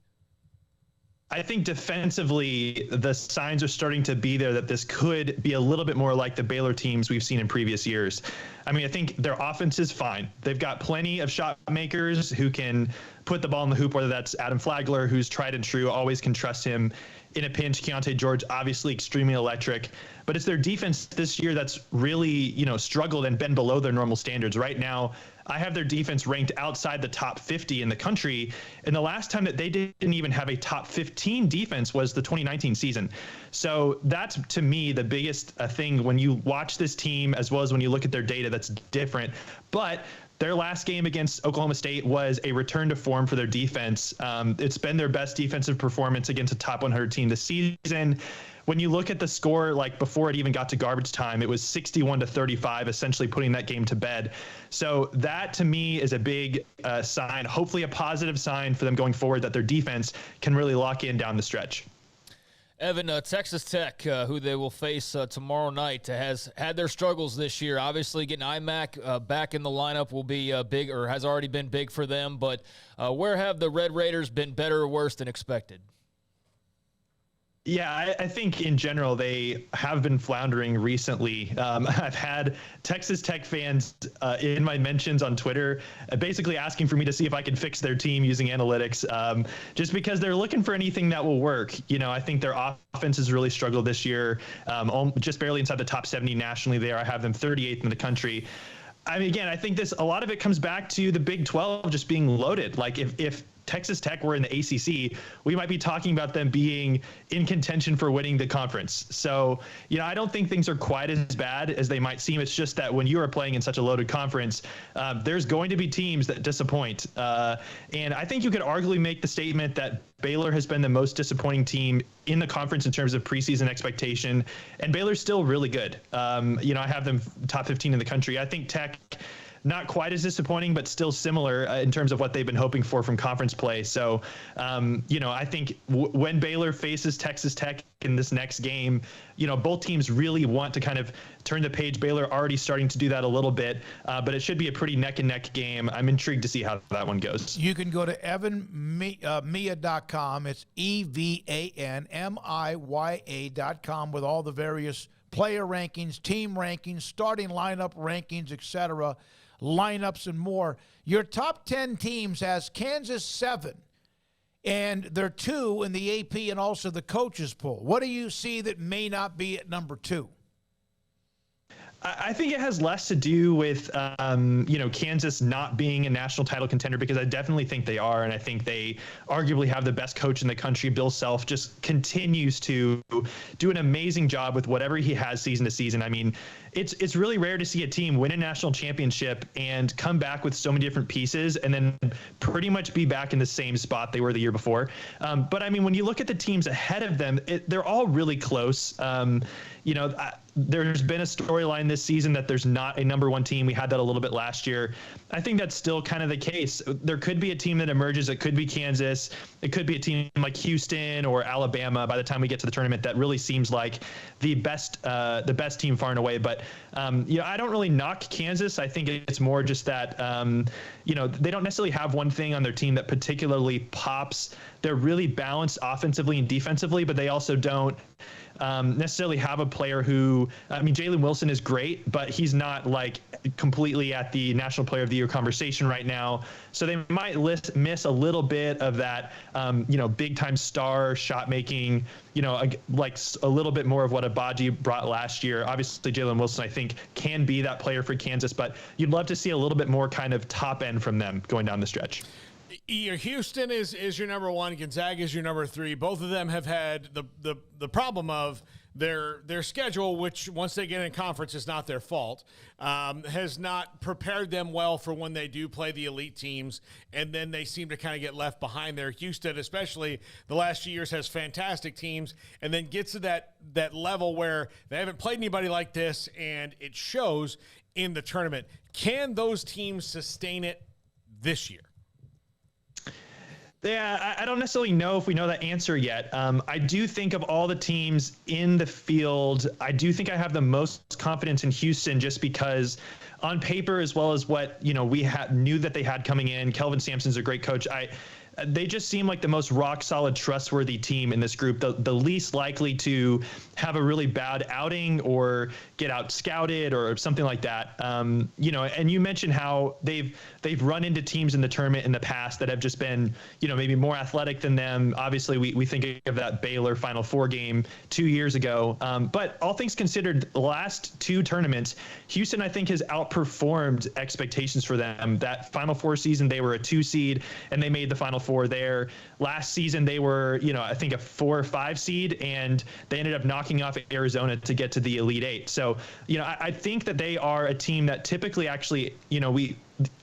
I think defensively, the signs are starting to be there that this could be a little bit more like the Baylor teams we've seen in previous years. I mean, I think their offense is fine. They've got plenty of shot makers who can put the ball in the hoop, whether that's Adam Flagler, who's tried and true, always can trust him in a pinch. Keontae George, obviously extremely electric. But it's their defense this year that's really, struggled and been below their normal standards. Right now, I have their defense ranked outside the top 50 in the country. And the last time that they didn't even have a top 15 defense was the 2019 season. So that's, to me, the biggest thing when you watch this team, as well as when you look at their data, that's different. But their last game against Oklahoma State was a return to form for their defense. It's been their best defensive performance against a top 100 team this season. When you look at the score, like before it even got to garbage time, it was 61-35, essentially putting that game to bed. So that, to me, is a big sign, hopefully a positive sign for them going forward, that their defense can really lock in down the stretch. Evan, Texas Tech, who they will face tomorrow night, has had their struggles this year. Obviously, getting IMAC back in the lineup will be big, or has already been big for them. But where have the Red Raiders been better or worse than expected? Yeah, I think in general they have been floundering recently. I've had Texas Tech fans in my mentions on Twitter basically asking for me to see if I could fix their team using analytics, just because they're looking for anything that will work. I think their offense has really struggled this year, just barely inside the top 70 nationally there. I have them 38th in the country. I mean, again, I think a lot of it comes back to the Big 12 just being loaded. Like if Texas Tech were in the ACC, we might be talking about them being in contention for winning the conference. So, I don't think things are quite as bad as they might seem. It's just that when you are playing in such a loaded conference, there's going to be teams that disappoint. And I think you could arguably make the statement that Baylor has been the most disappointing team in the conference in terms of preseason expectation, and Baylor's still really good. I have them top 15 in the country. I think Tech, not quite as disappointing, but still similar in terms of what they've been hoping for from conference play. So, I think when Baylor faces Texas Tech in this next game, both teams really want to kind of turn the page. Baylor already starting to do that a little bit, but it should be a pretty neck and neck game. I'm intrigued to see how that one goes. You can go to evanmiya.com. It's EVANMIYA.com with all the various player rankings, team rankings, starting lineup rankings, etc., lineups and more. Your top 10 teams has Kansas 7, and they're 2 in the AP and also the coaches poll. What do you see that may not be at number 2? I think it has less to do with, Kansas not being a national title contender, because I definitely think they are. And I think they arguably have the best coach in the country. Bill Self just continues to do an amazing job with whatever he has season to season. I mean, it's really rare to see a team win a national championship and come back with so many different pieces and then pretty much be back in the same spot they were the year before. But I mean, when you look at the teams ahead of them, they're all really close. There's been a storyline this season that there's not a number one team. We had that a little bit last year. I think that's still kind of the case. There could be a team that emerges. It could be Kansas. It could be a team like Houston or Alabama by the time we get to the tournament that really seems like the best team far and away. But, I don't really knock Kansas. I think it's more just that, they don't necessarily have one thing on their team that particularly pops. They're really balanced offensively and defensively, but they also don't necessarily have a player who, Jalen Wilson is great, but he's not like completely at the National Player of the Year conversation right now. So they might miss a little bit of that, big time star shot making, like a little bit more of what Abaji brought last year. Obviously, Jalen Wilson, I think, can be that player for Kansas, but you'd love to see a little bit more kind of top end from them going down the stretch. Houston is your number 1. Gonzaga is your number 3. Both of them have had the problem of their schedule, which once they get in conference is not their fault, has not prepared them well for when they do play the elite teams, and then they seem to kind of get left behind there. Houston, especially the last few years, has fantastic teams and then gets to that level where they haven't played anybody like this, and it shows in the tournament. Can those teams sustain it this year? Yeah, I don't necessarily know if we know that answer yet. I do think of all the teams in the field, I do think I have the most confidence in Houston, just because on paper, as well as what we knew that they had coming in, Kelvin Sampson's a great coach. They just seem like the most rock solid, trustworthy team in this group, the least likely to have a really bad outing or get out scouted or something like that. And you mentioned how they've run into teams in the tournament in the past that have just been, maybe more athletic than them. Obviously, we think of that Baylor Final Four game 2 years ago. But all things considered, the last 2 tournaments, Houston, I think, has outperformed expectations for them. That Final Four season, they were a 2 seed and they made the Final Four there. Last season, they were, I think a 4 or 5 seed, and they ended up knocking off Arizona to get to the Elite 8. So, I think that they are a team that typically actually,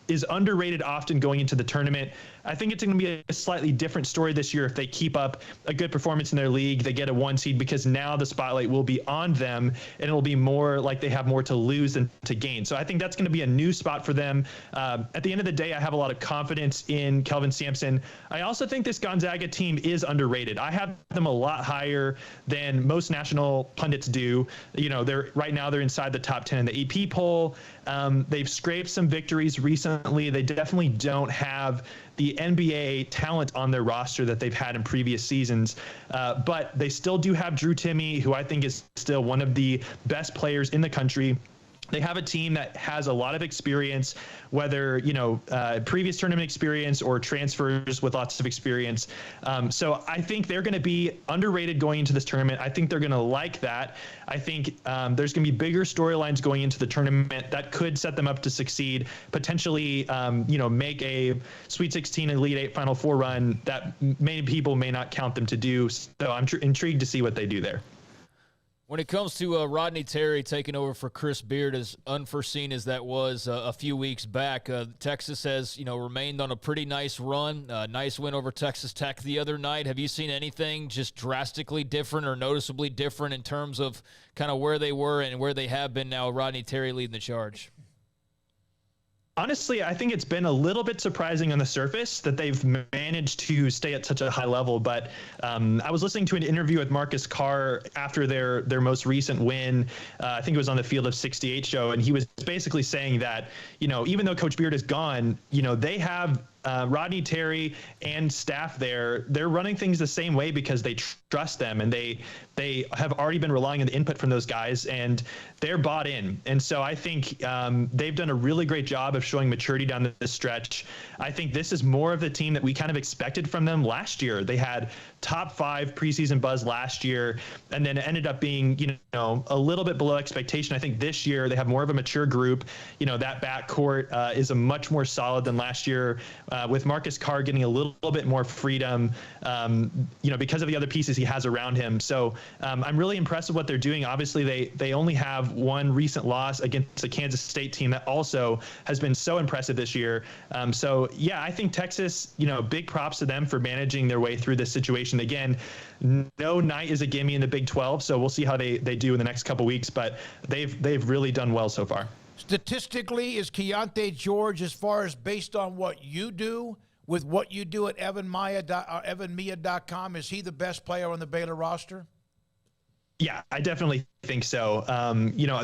is underrated often going into the tournament. I think it's going to be a slightly different story this year if they keep up a good performance in their league. They get a 1 seed because now the spotlight will be on them, and it'll be more like they have more to lose than to gain. So I think that's going to be a new spot for them. At the end of the day, I have a lot of confidence in Kelvin Sampson. I also think this Gonzaga team is underrated. I have them a lot higher than most national pundits do. You know, right now they're inside the top 10 in the AP poll. They've scraped some victories recently. They definitely don't have the NBA talent on their roster that they've had in previous seasons. But they still do have Drew Timme, who I think is still one of the best players in the country. They have a team that has a lot of experience, whether, previous tournament experience or transfers with lots of experience. So I think they're going to be underrated going into this tournament. I think they're going to like that. I think there's going to be bigger storylines going into the tournament that could set them up to succeed, potentially, make a Sweet 16 Elite 8 Final Four run that many people may not count them to do. So I'm intrigued to see what they do there. When it comes to Rodney Terry taking over for Chris Beard, as unforeseen as that was a few weeks back, Texas has, remained on a pretty nice run. Nice win over Texas Tech the other night. Have you seen anything just drastically different or noticeably different in terms of kind of where they were and where they have been now, Rodney Terry leading the charge? Honestly, I think it's been a little bit surprising on the surface that they've managed to stay at such a high level. But I was listening to an interview with Marcus Carr after their most recent win. I think it was on the Field of 68 show. And he was basically saying that, even though Coach Beard is gone, they have Rodney Terry and staff there. They're running things the same way because they trust them, and they have already been relying on the input from those guys, and they're bought in. And so I think they've done a really great job of showing maturity down this stretch. I think this is more of the team that we kind of expected from them last year. They had top 5 preseason buzz last year, and then it ended up being, a little bit below expectation. I think this year they have more of a mature group. That backcourt is a much more solid than last year, with Marcus Carr getting a little bit more freedom, because of the other pieces he has around him. So I'm really impressed with what they're doing. Obviously, they only have one recent loss against a Kansas State team that also has been so impressive this year. I think Texas, big props to them for managing their way through this situation. Again, no night is a gimme in the Big 12, so we'll see how they do in the next couple weeks, but they've really done well so far. Statistically, is Keontae George, as far as based on what you do with what you do at evanmia.com, is he the best player on the Baylor roster? Yeah, I definitely think so.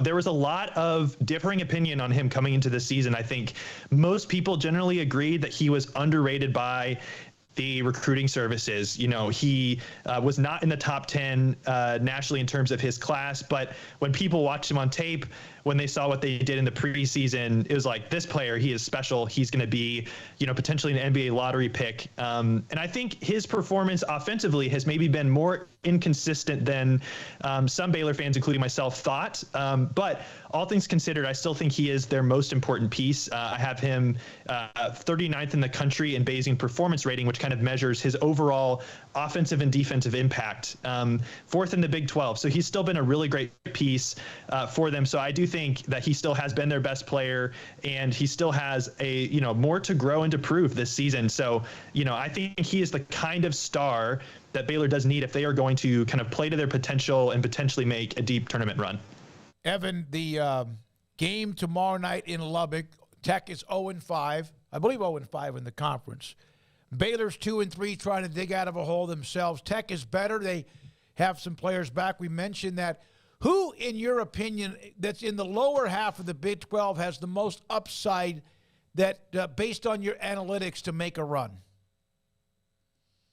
There was a lot of differing opinion on him coming into the season. I think most people generally agreed that he was underrated by the recruiting services. He was not in the top 10 nationally in terms of his class, but when people watched him on tape, when they saw what they did in the preseason, it was like, this player, he is special. He's going to be, potentially an NBA lottery pick. And I think his performance offensively has maybe been more inconsistent than some Baylor fans, including myself, thought. But all things considered, I still think he is their most important piece. I have him 39th in the country in Bayesian performance rating, which kind of measures his overall offensive and defensive impact. 4th in the Big 12. So he's still been a really great piece for them. So I do think that he still has been their best player, and he still has more to grow and to prove this season. So, I think he is the kind of star that Baylor does need if they are going to kind of play to their potential and potentially make a deep tournament run. Evan, the game tomorrow night in Lubbock, Tech is 0-5. I believe 0-5 in the conference. Baylor's 2-3, trying to dig out of a hole themselves. Tech is better. They have some players back. We mentioned that. Who, in your opinion, that's in the lower half of the Big 12 has the most upside that, based on your analytics, to make a run?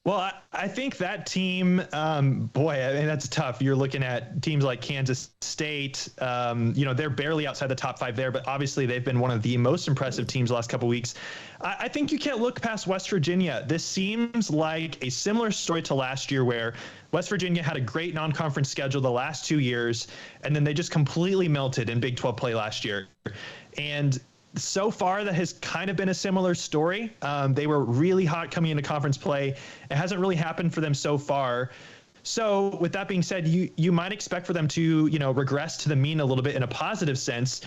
Well, I think that team, that's tough. You're looking at teams like Kansas State. They're barely outside the top 5 there, but obviously they've been one of the most impressive teams the last couple of weeks. I think you can't look past West Virginia. This seems like a similar story to last year, where West Virginia had a great non-conference schedule the last 2 years, and then they just completely melted in Big 12 play last year. And so far, that has kind of been a similar story. They were really hot coming into conference play. It hasn't really happened for them so far. So with that being said, you might expect for them to, regress to the mean a little bit in a positive sense,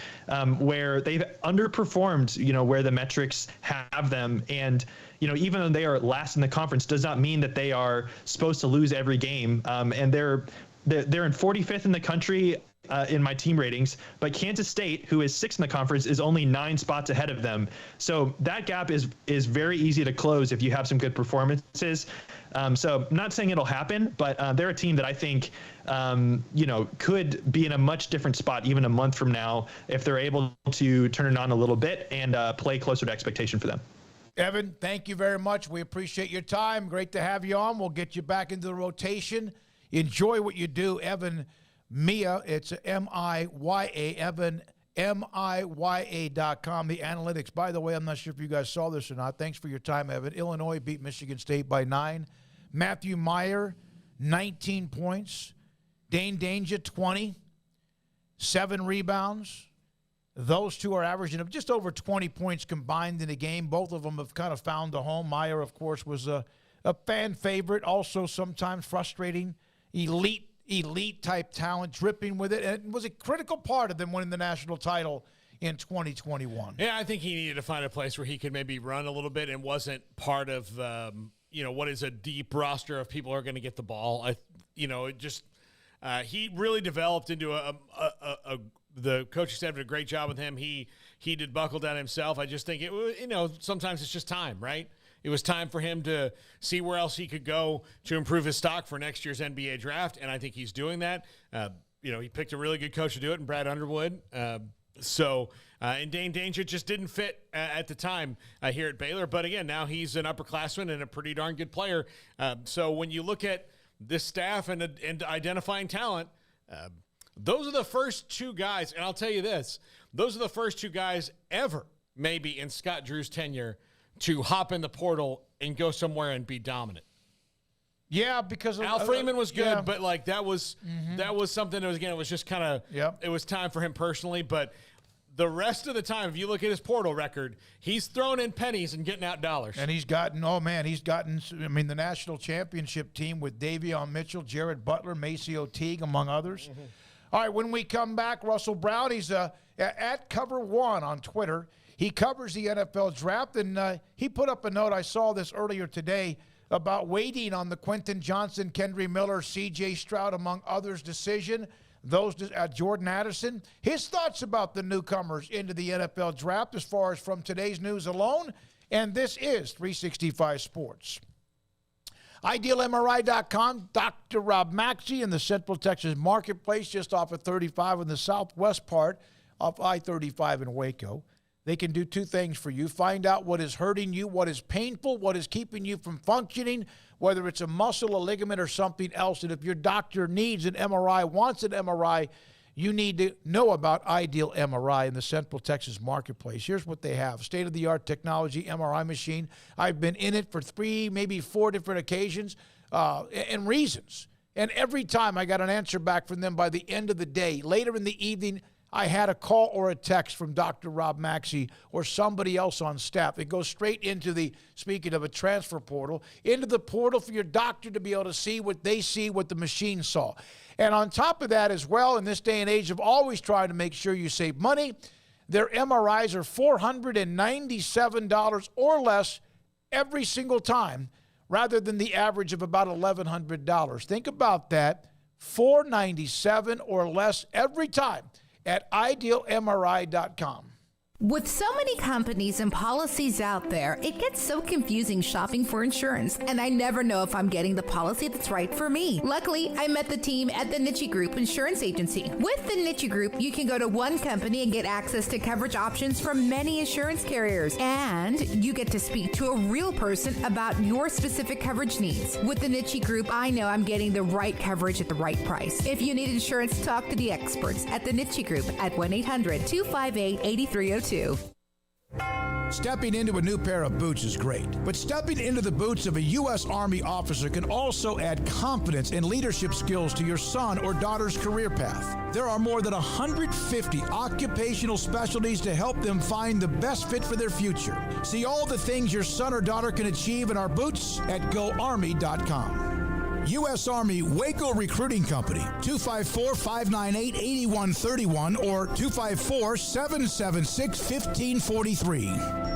where they've underperformed, where the metrics have them. And, even though they are last in the conference does not mean that they are supposed to lose every game. And they're in 45th in the country in my team ratings, but Kansas State, who is 6th in the conference, is only 9 spots ahead of them. So that gap is very easy to close if you have some good performances. So not saying it'll happen, but they're a team that I think, could be in a much different spot even a month from now if they're able to turn it on a little bit and play closer to expectation for them. Evan, thank you very much. We appreciate your time. Great to have you on. We'll get you back into the rotation. Enjoy what you do. Evan Mia, it's M-I-Y-A, Evan, MIYA.com, the analytics. By the way, I'm not sure if you guys saw this or not. Thanks for your time, Evan. Illinois beat Michigan State by 9. Matthew Meyer, 19 points. Dane Danger, 20. 7 rebounds. Those two are averaging just over 20 points combined in a game. Both of them have kind of found a home. Meyer, of course, was a fan favorite, also sometimes frustrating, elite type talent, dripping with it, and was a critical part of them winning the national title in 2021. Yeah, I think he needed to find a place where he could maybe run a little bit and wasn't part of what is a deep roster of people who are going to get the ball. He really developed into the coaching staff did a great job with him. He did buckle down himself. I just think sometimes it's just time, right? It was time for him to see where else he could go to improve his stock for next year's NBA draft, and I think he's doing that. He picked a really good coach to do it in Brad Underwood. And Dane Danger just didn't fit at the time here at Baylor. But again, now he's an upperclassman and a pretty darn good player. So when you look at this staff and identifying talent, those are the first 2 guys, and I'll tell you this, those are the first 2 guys ever, maybe in Scott Drew's tenure, to hop in the portal and go somewhere and be dominant. Yeah, because Al Freeman was good, but that was something that was, again, it was just kind of, it was time for him personally. But the rest of the time, if you look at his portal record, he's thrown in pennies and getting out dollars. And he's gotten, the national championship team with Davion Mitchell, Jared Butler, Macy O'Teague, among others. Mm-hmm. All right, when we come back, Russell Brown, he's at Cover One on Twitter. He covers the NFL draft, and he put up a note. I saw this earlier today about waiting on the Quentin Johnson, Kendry Miller, C.J. Stroud, among others, decision. Those Jordan Addison. His thoughts about the newcomers into the NFL draft as far as from today's news alone. And this is 365 Sports. IdealMRI.com, Dr. Rob Maxey in the Central Texas Marketplace, just off of 35 in the southwest part of I-35 in Waco. They can do 2 things for you. Find out what is hurting you, what is painful, what is keeping you from functioning, whether it's a muscle, a ligament, or something else. And if your doctor needs an MRI, wants an MRI, you need to know about Ideal MRI in the Central Texas Marketplace. Here's what they have. State-of-the-art technology MRI machine. I've been in it for 3, maybe 4 different occasions and reasons. And every time I got an answer back from them by the end of the day. Later in the evening, I had a call or a text from Dr. Rob Maxey or somebody else on staff. It goes straight into the, speaking of a transfer portal, into the portal for your doctor to be able to see what they see, what the machine saw. And on top of that as well, in this day and age of always trying to make sure you save money, their MRIs are $497 or less every single time, rather than the average of about $1,100. Think about that, $497 or less every time at IdealMRI.com. With so many companies and policies out there, it gets so confusing shopping for insurance, and I never know if I'm getting the policy that's right for me. Luckily, I met the team at the Niche Group Insurance Agency. With the Niche Group, you can go to one company and get access to coverage options from many insurance carriers, and you get to speak to a real person about your specific coverage needs. With the Niche Group, I know I'm getting the right coverage at the right price. If you need insurance, talk to the experts at the Niche Group at 1-800-258-8302. Stepping into a new pair of boots is great, but stepping into the boots of a U.S. Army officer can also add confidence and leadership skills to your son or daughter's career path. There are more than 150 occupational specialties to help them find the best fit for their future. See all the things your son or daughter can achieve in our boots at GoArmy.com. U.S. Army Waco Recruiting Company, 254-598-8131 or 254-776-1543.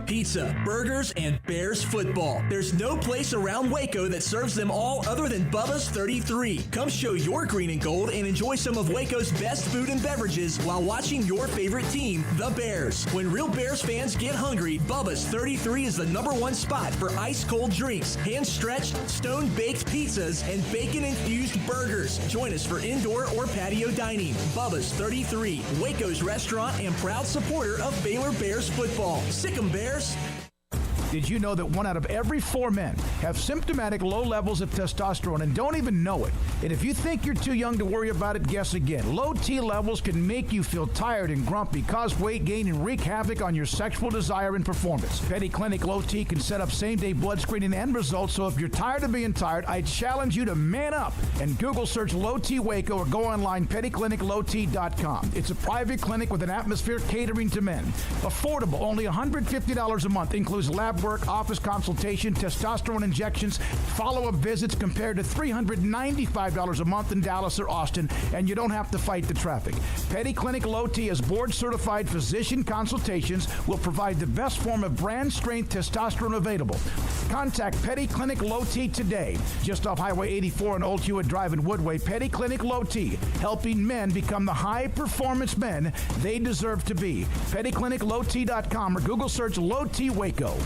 Pizza, burgers, and Bears football. There's no place around Waco that serves them all other than Bubba's 33. Come show your green and gold and enjoy some of Waco's best food and beverages while watching your favorite team, the Bears. When real Bears fans get hungry, Bubba's 33 is the #1 spot for ice-cold drinks, hand-stretched, stone-baked pizzas, and bacon-infused burgers. Join us for indoor or patio dining. Bubba's 33, Waco's restaurant and proud supporter of Baylor Bears football. Sick 'em, Bears. Did you know that 1 out of every 4 men have symptomatic low levels of testosterone and don't even know it? And if you think you're too young to worry about it, guess again. Low T levels can make you feel tired and grumpy, cause weight gain, and wreak havoc on your sexual desire and performance. Petty Clinic Low T can set up same-day blood screening and results, so if you're tired of being tired, I challenge you to man up and Google search Low T Waco or go online pettycliniclowt.com. It's a private clinic with an atmosphere catering to men. Affordable, only $150 a month, includes lab work, office consultation, testosterone injections, follow-up visits compared to $395 a month in Dallas or Austin, and you don't have to fight the traffic. Petty Clinic Low T as board-certified physician consultations will provide the best form of brand-strength testosterone available. Contact Petty Clinic Low T today, just off Highway 84 and Old Hewitt Drive in Woodway. Petty Clinic Low T, helping men become the high-performance men they deserve to be. PettyClinicLowT.com or Google search Low T Waco.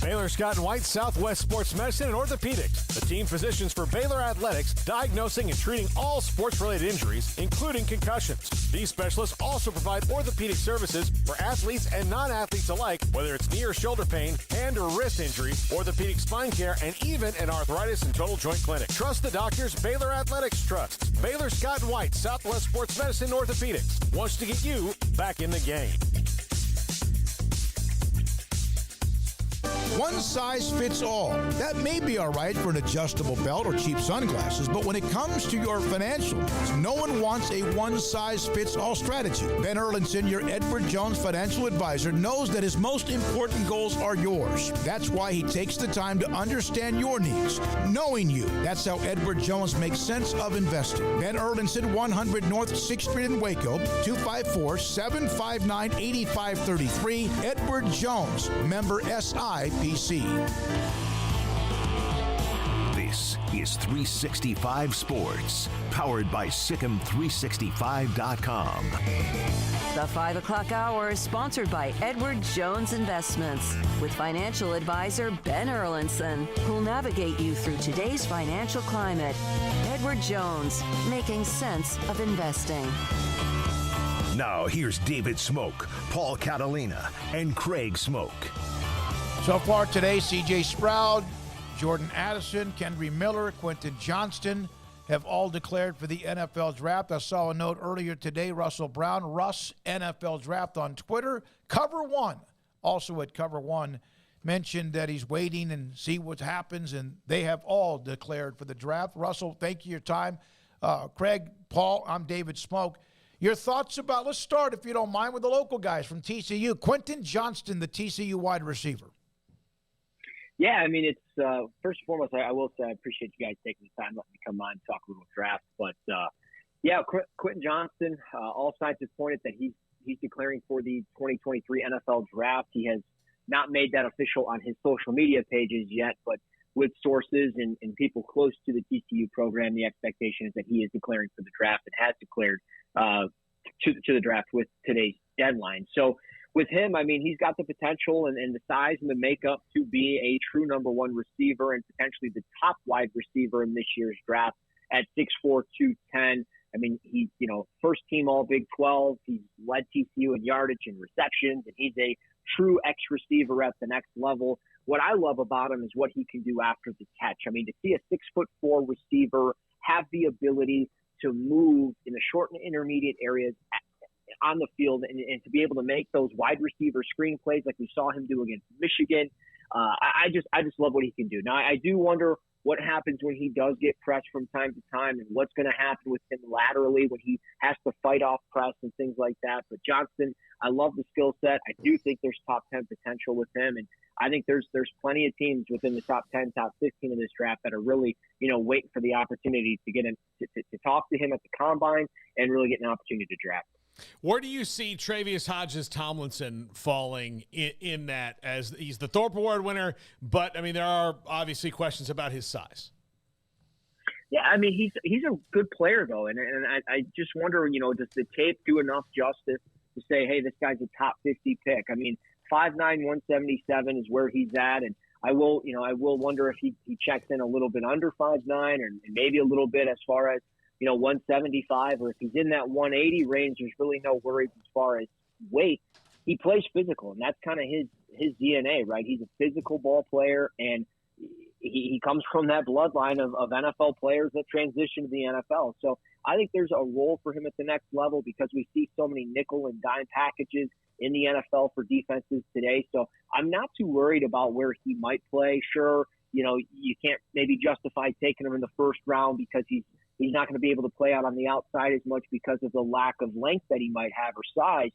Baylor Scott and White Southwest Sports Medicine and Orthopedics, the team physicians for Baylor Athletics, diagnosing and treating all sports-related injuries, including concussions. These specialists also provide orthopedic services for athletes and non-athletes alike, whether it's knee or shoulder pain, hand or wrist injury, orthopedic spine care, and even an arthritis and total joint clinic. Trust the doctors Baylor Athletics trusts. Baylor Scott and White Southwest Sports Medicine and Orthopedics wants to get you back in the game. One size fits all. That may be all right for an adjustable belt or cheap sunglasses, but when it comes to your financial needs, no one wants a one-size-fits-all strategy. Ben Erlinson, your Edward Jones financial advisor, knows that his most important goals are yours. That's why he takes the time to understand your needs, knowing you. That's how Edward Jones makes sense of investing. Ben Erlinson, 100 North 6th Street in Waco, 254-759-8533. Edward Jones, member SIPC. This is 365 Sports, powered by Sikkim365.com. The 5 o'clock hour is sponsored by Edward Jones Investments with financial advisor Ben Erlinson, who'll navigate you through today's financial climate. Edward Jones, making sense of investing. Now here's David Smoak, Paul Catalina, and Craig Smoak. So far today, C.J. Sproul, Jordan Addison, Kendry Miller, Quentin Johnston have all declared for the NFL draft. I saw a note earlier today, Russell Brown, Russ NFL draft on Twitter. Cover One, also at Cover One, mentioned that he's waiting and see what happens, and they have all declared for the draft. Russell, thank you for your time. Craig, Paul, I'm David Smoak. Your thoughts about, let's start, if you don't mind, with the local guys from TCU. Quentin Johnston, the TCU wide receiver. Yeah, I mean, it's first and foremost, I will say I appreciate you guys taking the time, letting me come on and talk a little draft. But, yeah, Quentin Johnston, all signs have pointed that he's declaring for the 2023 NFL draft. He has not made that official on his social media pages yet, but with sources and people close to the TCU program, the expectation is that he is declaring for the draft and has declared to the draft with today's deadline. So, with him, I mean, he's got the potential and the size and the makeup to be a true number one receiver and potentially the top wide receiver in this year's draft at 6'4", 210. I mean, he's, first team all Big 12. He's led TCU in yardage and receptions, and he's a true X receiver at the next level. What I love about him is what he can do after the catch. I mean, to see a 6'4" receiver have the ability to move in the short and intermediate areas on the field and to be able to make those wide receiver screen plays like we saw him do against Michigan. I just love what he can do. Now, I do wonder what happens when he does get pressed from time to time, and what's going to happen with him laterally when he has to fight off press and things like that. But Johnston, I love the skill set. I do think there's top 10 potential with him, and I think there's plenty of teams within the top 10, top 15 of this draft that are really, waiting for the opportunity to get in to talk to him at the combine and really get an opportunity to draft. Where do you see Travius Hodges-Tomlinson falling in that, as he's the Thorpe Award winner, but, there are obviously questions about his size? Yeah, he's a good player, though, and I just wonder, does the tape do enough justice to say, hey, this guy's a top 50 pick? 5'9", 177 is where he's at, and I will wonder if he checks in a little bit under 5'9", or maybe a little bit as far as 175, or if he's in that 180 range, there's really no worries as far as weight. He plays physical, and that's kind of his DNA, right? He's a physical ball player, and he comes from that bloodline of NFL players that transition to the NFL. So I think there's a role for him at the next level because we see so many nickel and dime packages in the NFL for defenses today. So I'm not too worried about where he might play. Sure, you can't maybe justify taking him in the first round because he's not going to be able to play out on the outside as much because of the lack of length that he might have or size.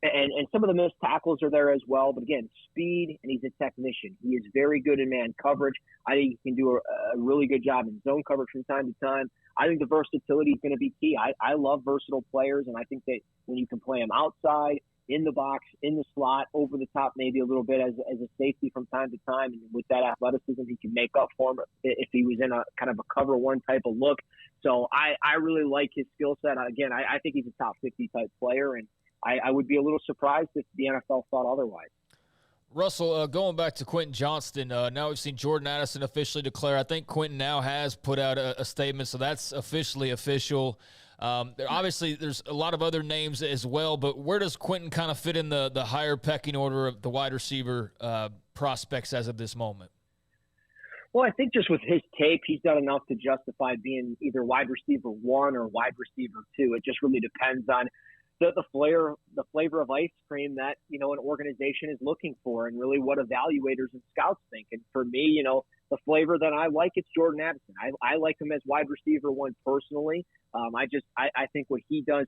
And some of the missed tackles are there as well. But again, speed, and he's a technician. He is very good in man coverage. I think he can do a really good job in zone coverage from time to time. I think the versatility is going to be key. I love versatile players, and I think that when you can play them outside, in the box, in the slot, over the top, maybe a little bit as a safety from time to time, and with that athleticism, he can make up for him if he was in a kind of a cover one type of look. So I really like his skill set. Again, I think he's a top 50 type player, and I would be a little surprised if the NFL thought otherwise. Russell, going back to Quentin Johnston, now we've seen Jordan Addison officially declare. I think Quentin now has put out a statement, so that's officially official. Obviously, there's a lot of other names as well, but where does Quentin kind of fit in the higher pecking order of the wide receiver prospects as of this moment? Well, I think just with his tape, he's done enough to justify being either wide receiver 1 or wide receiver 2. It just really depends on the flavor of ice cream that, an organization is looking for, and really what evaluators and scouts think. And for me, the flavor that I like, it's Jordan Addison. I like him as wide receiver 1 personally. I think what he does,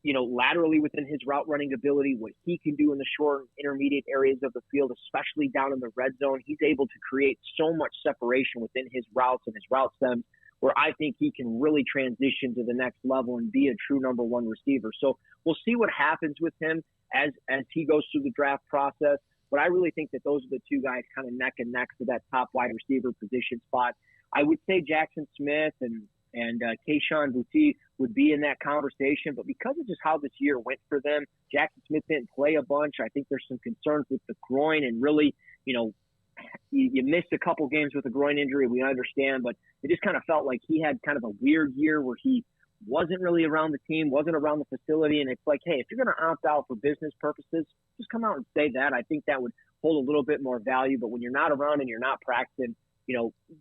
laterally within his route running ability, what he can do in the short and intermediate areas of the field, especially down in the red zone, he's able to create so much separation within his routes and his route stems, where I think he can really transition to the next level and be a true number 1 receiver. So we'll see what happens with him as he goes through the draft process. But I really think that those are the two guys kind of neck and neck to that top wide receiver position spot. I would say Jackson Smith and Kayshon Boutte would be in that conversation. But because of just how this year went for them, Jackson Smith didn't play a bunch. I think there's some concerns with the groin, and really, you missed a couple games with a groin injury, we understand, but it just kind of felt like he had kind of a weird year where he wasn't really around the team, wasn't around the facility. And it's like, hey, if you're going to opt out for business purposes, just come out and say that. I think that would hold a little bit more value. But when you're not around and you're not practicing,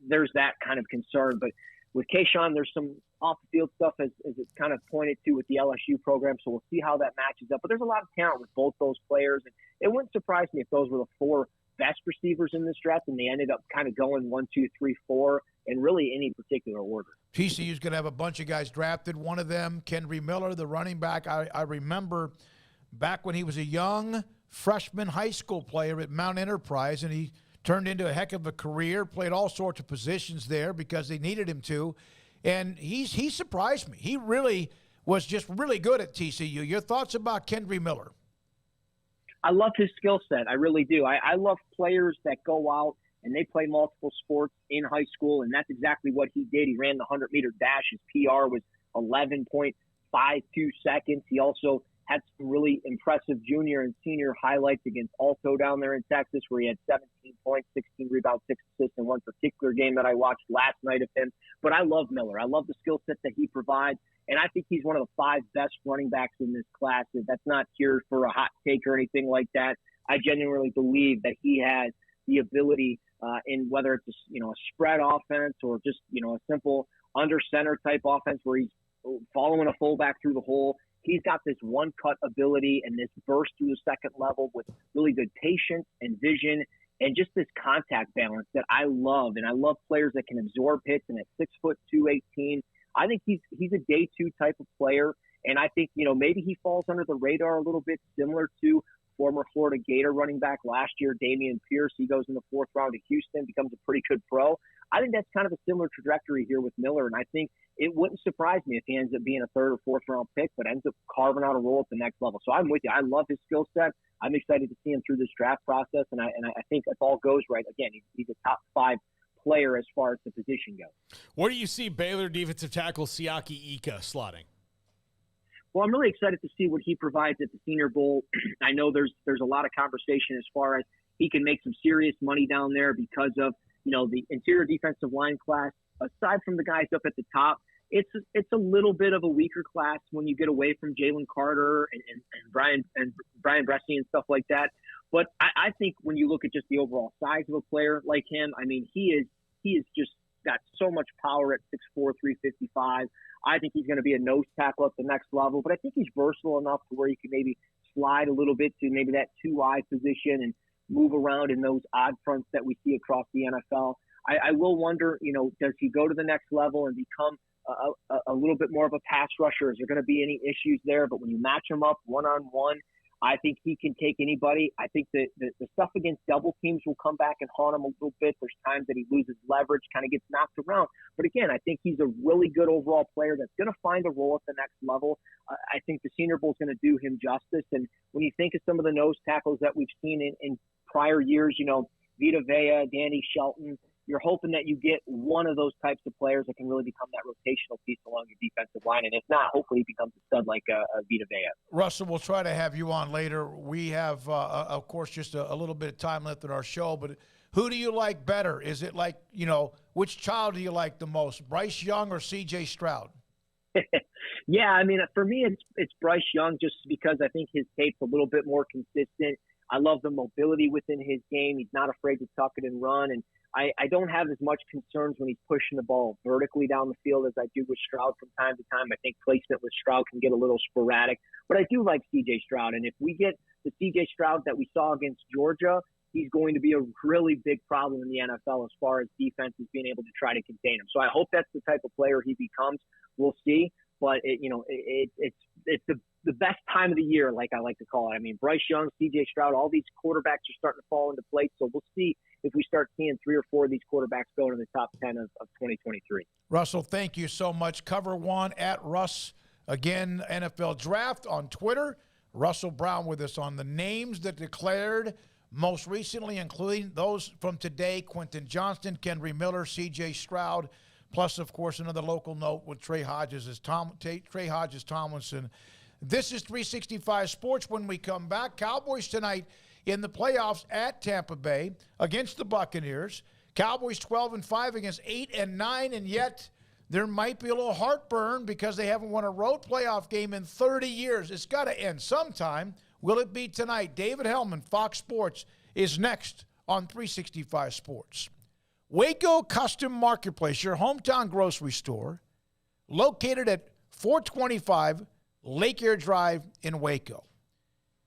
there's that kind of concern. But with Kayshon, there's some off-the-field stuff as it's kind of pointed to with the LSU program. So we'll see how that matches up. But there's a lot of talent with both those players. And it wouldn't surprise me if those were the 4 best receivers in this draft, and they ended up kind of going 1, 2, 3, 4 in really any particular order. TCU's going to have a bunch of guys drafted. One of them, Kendry Miller, the running back. I remember back when he was a young freshman high school player at Mount Enterprise, and he turned into a heck of a career, played all sorts of positions there because they needed him to. And he surprised me. He really was just really good at TCU. Your thoughts about Kendry Miller? I love his skill set. I really do. I love players that go out and they play multiple sports in high school, and that's exactly what he did. He ran the 100-meter dash. His PR was 11.52 seconds. He also had some really impressive junior and senior highlights against Alto down there in Texas, where he had 17 points, 16 rebounds, 6 assists in one particular game that I watched last night of him. But I love Miller. I love the skill set that he provides. And I think he's one of the 5 best running backs in this class. That's not here for a hot take or anything like that. I genuinely believe that he has the ability in whether it's a spread offense or just a simple under center type offense where he's following a fullback through the hole. He's got this one cut ability and this burst through the second level with really good patience and vision. and just this contact balance that I love. And I love players that can absorb hits, and at 6'2", 218, I think he's a day 2 type of player. And I think, maybe he falls under the radar a little bit, similar to former Florida Gator running back last year, Dameon Pierce. He goes in the 4th round to Houston, becomes a pretty good pro. I think that's kind of a similar trajectory here with Miller, and I think it wouldn't surprise me if he ends up being a 3rd or 4th round pick, but ends up carving out a role at the next level. So I'm with you. I love his skill set. I'm excited to see him through this draft process, and I think if all goes right, again, he's a top 5 player as far as the position goes. Where do you see Baylor defensive tackle Siaki Ika slotting? Well, I'm really excited to see what he provides at the Senior Bowl. I know there's a lot of conversation as far as he can make some serious money down there because of, the interior defensive line class. Aside from the guys up at the top, it's a little bit of a weaker class when you get away from Jalen Carter and Brian Bresci and stuff like that. But I think when you look at just the overall size of a player like him, I mean, he is just got so much power at 6'4", 355. I think he's going to be a nose tackle at the next level, but I think he's versatile enough to where he can maybe slide a little bit to maybe that 2-eye position and move around in those odd fronts that we see across the NFL. I will wonder, does he go to the next level and become a little bit more of a pass rusher? Is there going to be any issues there? But when you match him up one-on-one, I think he can take anybody. I think the stuff against double teams will come back and haunt him a little bit. There's times that he loses leverage, kind of gets knocked around. But again, I think he's a really good overall player that's going to find a role at the next level. I think the Senior Bowl is going to do him justice. And when you think of some of the nose tackles that we've seen in prior years, Vita Vea, Danny Shelton, you're hoping that you get one of those types of players that can really become that rotational piece along your defensive line. And if not, hopefully he becomes a stud like Vita Vea. Russell, we'll try to have you on later. We have, of course, just a little bit of time left in our show. But who do you like better? Is it like, which child do you like the most, Bryce Young or C.J. Stroud? Yeah, I mean, for me, it's Bryce Young just because I think his tape's a little bit more consistent. I love the mobility within his game. He's not afraid to tuck it and run. And I don't have as much concerns when he's pushing the ball vertically down the field as I do with Stroud from time to time. I think placement with Stroud can get a little sporadic. But I do like C.J. Stroud. And if we get the C.J. Stroud that we saw against Georgia, he's going to be a really big problem in the NFL as far as defenses being able to try to contain him. So I hope that's the type of player he becomes. We'll see. But, it's the best time of the year, like I like to call it. I mean, Bryce Young, C.J. Stroud, all these quarterbacks are starting to fall into place. So we'll see if we start seeing 3 or 4 of these quarterbacks go in the top 10 of 2023. Russell, thank you so much. Cover One at Russ. Again, NFL Draft on Twitter. Russell Brown with us on the names that declared most recently, including those from today: Quentin Johnston, Kendry Miller, C.J. Stroud, plus, of course, another local note with Trey Hodges Tomlinson. This is 365 Sports. When we come back, Cowboys tonight in the playoffs at Tampa Bay against the Buccaneers. Cowboys 12-5 against 8-9, and yet there might be a little heartburn because they haven't won a road playoff game in 30 years. It's got to end sometime. Will it be tonight? David Hellman, Fox Sports, is next on 365 Sports. Waco Custom Marketplace, your hometown grocery store, located at 425 Lake Air Drive in Waco.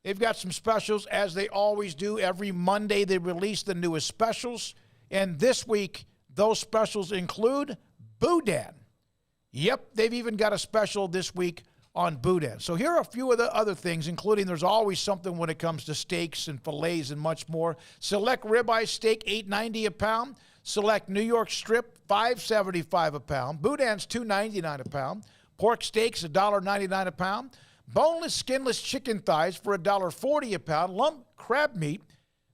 They've got some specials, as they always do. Every Monday they release the newest specials, and this week those specials include Boudin. Yep, they've even got a special this week on Boudin. So here are a few of the other things, including there's always something when it comes to steaks and fillets and much more. Select ribeye steak, $8.90 a pound. Select New York strip, $5.75 a pound. Boudin's $2.99 a pound. Pork steaks, $1.99 a pound. Boneless, skinless chicken thighs for $1.40 a pound. Lump crab meat,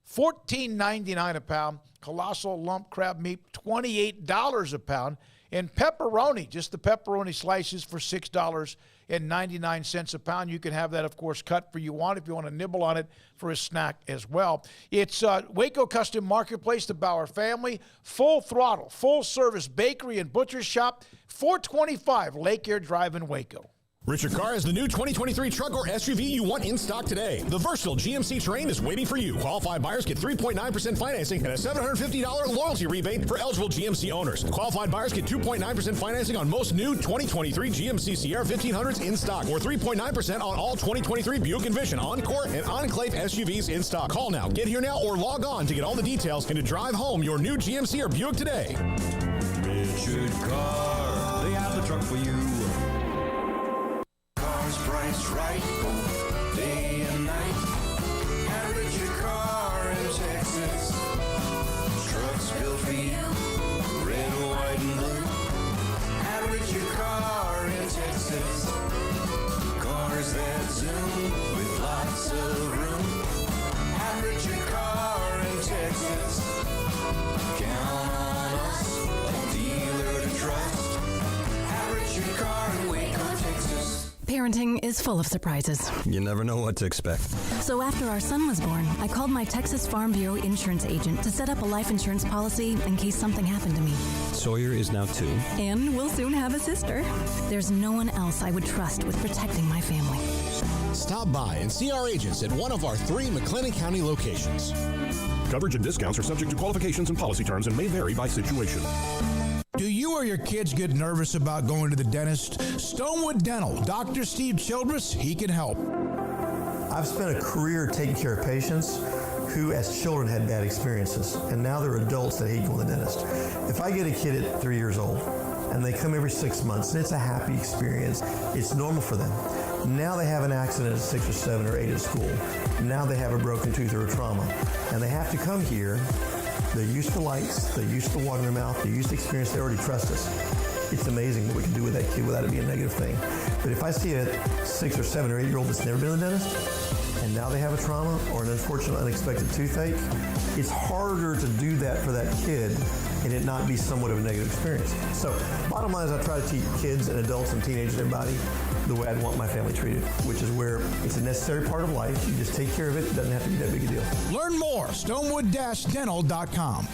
$14.99 a pound. Colossal lump crab meat, $28 a pound. And pepperoni, just the pepperoni slices for $6.99 a pound. You can have that, of course, cut for you want if you want to nibble on it for a snack as well. It's Waco Custom Marketplace, the Bauer family, full throttle, full service bakery and butcher shop, 425 Lake Air Drive in Waco. Richard Carr has the new 2023 truck or SUV you want in stock today. The versatile GMC Terrain is waiting for you. Qualified buyers get 3.9% financing and a $750 loyalty rebate for eligible GMC owners. Qualified buyers get 2.9% financing on most new 2023 GMC Sierra 1500s in stock, or 3.9% on all 2023 Buick Envision, Encore, and Enclave SUVs in stock. Call now, get here now, or log on to get all the details and to drive home your new GMC or Buick today. Richard Carr, they have the truck for you. Car's price right, day and night. At Richard Carr in Texas. Trucks built for you, red, white, and blue. At Richard Carr in Texas. Cars that zoom with lots of room. At Richard Carr in Texas. Count on us, a dealer to trust. At Richard Carr in Waco, Texas. Parenting is full of surprises. You never know what to expect. So after our son was born, I called my Texas Farm Bureau insurance agent to set up a life insurance policy in case something happened to me. Sawyer is now 2. And we'll soon have a sister. There's no one else I would trust with protecting my family. Stop by and see our agents at one of our 3 McLennan County locations. Coverage and discounts are subject to qualifications and policy terms and may vary by situation. Do you or your kids get nervous about going to the dentist? Stonewood Dental, Dr. Steve Childress, he can help. I've spent a career taking care of patients who as children had bad experiences, and now they're adults that hate going to the dentist. If I get a kid at 3 years old and they come every 6 months and it's a happy experience, it's normal for them. Now they have an accident at 6 or 7 or 8 at school. Now they have a broken tooth or a trauma, and they have to come here. They're used to lights, they're used to water in their mouth, they're used to experience, they already trust us. It's amazing what we can do with that kid without it being a negative thing. But if I see a 6 or 7 or 8 year old that's never been to the dentist, and now they have a trauma or an unfortunate unexpected toothache, it's harder to do that for that kid and it not be somewhat of a negative experience. So bottom line is I try to teach kids and adults and teenagers and everybody the way I'd want my family treated, which is where it's a necessary part of life. You just take care of it. It doesn't have to be that big a deal. Learn more, stonewood-dental.com.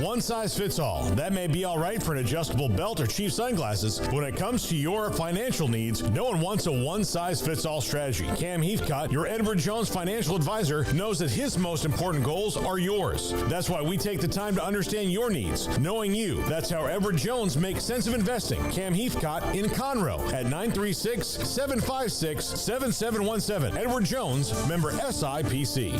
One size fits all. That may be all right for an adjustable belt or cheap sunglasses. But when it comes to your financial needs, no one wants a one-size-fits-all strategy. Cam Heathcott, your Edward Jones financial advisor, knows that his most important goals are yours. That's why we take the time to understand your needs. Knowing you, that's how Edward Jones makes sense of investing. Cam Heathcott in Conroe at 936-756-7717. Edward Jones, member SIPC.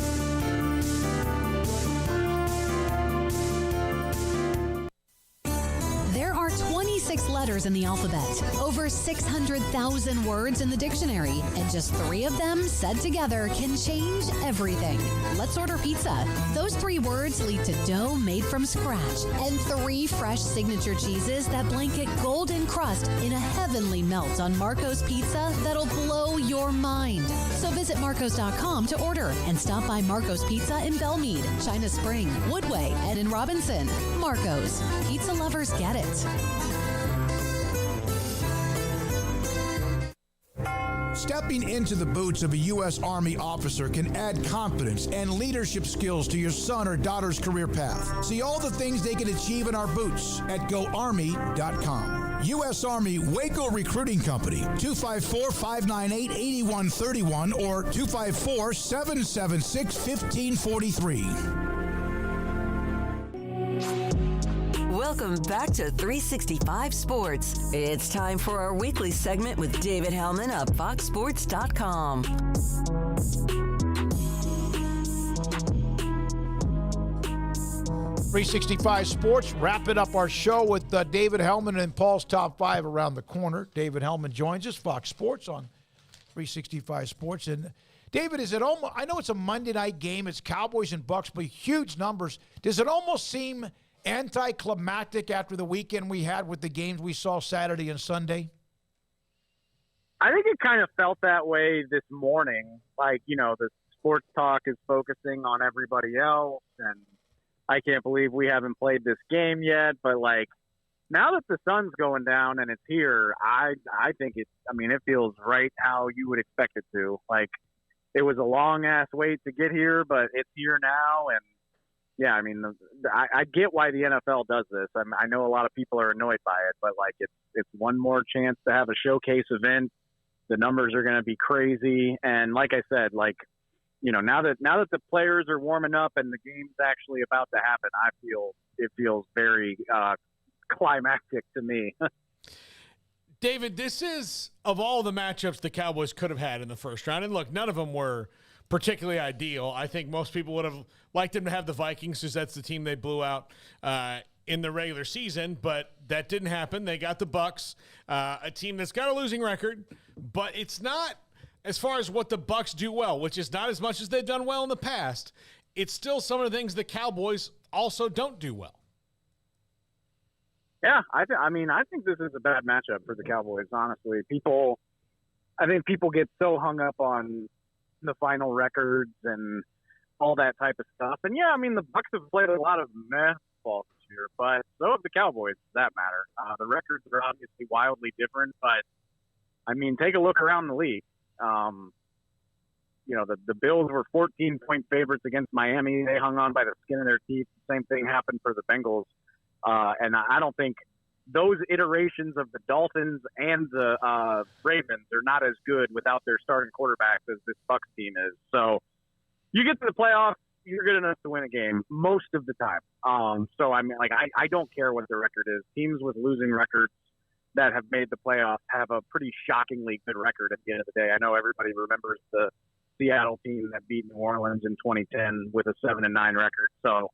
There are 26 letters in the alphabet, over 600,000 words in the dictionary, and just 3 of them said together can change everything. Let's order pizza. Those 3 words lead to dough made from scratch and 3 fresh signature cheeses that blanket golden crust in a heavenly melt on Marco's Pizza that'll blow your mind. So visit Marcos.com to order and stop by Marco's Pizza in Belmead, China Spring, Woodway, and in Robinson. Marco's. Pizza lovers get it. Stepping into the boots of a U.S. Army officer can add confidence and leadership skills to your son or daughter's career path. See all the things they can achieve in our boots at GoArmy.com. U.S. Army Waco Recruiting Company, 254-598-8131 or 254-776-1543. Welcome back to 365 Sports. It's time for our weekly segment with David Hellman of FoxSports.com. 365 Sports, wrapping up our show with David Hellman and Paul's Top 5 around the corner. David Hellman joins us, Fox Sports on 365 Sports. And David, is it almost, I know it's a Monday night game, it's Cowboys and Bucks, but huge numbers. Does it almost seem anticlimactic after the weekend we had with the games we saw Saturday and Sunday? I think it kind of felt that way this morning. Like, you know, the sports talk is focusing on everybody else, and I can't believe we haven't played this game yet. But, like, now that the sun's going down and it's here, I think it feels right how you would expect it to. Like, it was a long-ass wait to get here, but it's here now, and Yeah, I mean, I get why the NFL does this. I know a lot of people are annoyed by it, but like it's one more chance to have a showcase event. The numbers are going to be crazy, and like I said, like now that the players are warming up and the game's actually about to happen, I feel it feels very climactic to me. David, this is, of all the matchups the Cowboys could have had in the first round, and look, none of them were particularly ideal. I think most people would have liked them to have the Vikings, because that's the team they blew out in the regular season, but that didn't happen. They got the Bucs, a team that's got a losing record, but it's not, as far as what the Bucs do well, which is not as much as they've done well in the past, it's still some of the things the Cowboys also don't do well. Yeah, I think this is a bad matchup for the Cowboys, honestly. I think people get so hung up on the final records and all that type of stuff. And yeah, I mean, the Bucs have played a lot of meh ball this year, but so have the Cowboys, for that matter. The records are obviously wildly different, but I mean, take a look around the league. The Bills were 14-point favorites against Miami. They hung on by the skin of their teeth. The same thing happened for the Bengals. And I don't think those iterations of the Dolphins and the Ravens are not as good without their starting quarterbacks as this Bucs team is. So you get to the playoffs, you're good enough to win a game most of the time. So I mean, like, I don't care what the record is. Teams with losing records that have made the playoffs have a pretty shockingly good record at the end of the day. I know everybody remembers the Seattle team that beat New Orleans in 2010 with a 7-9 record. So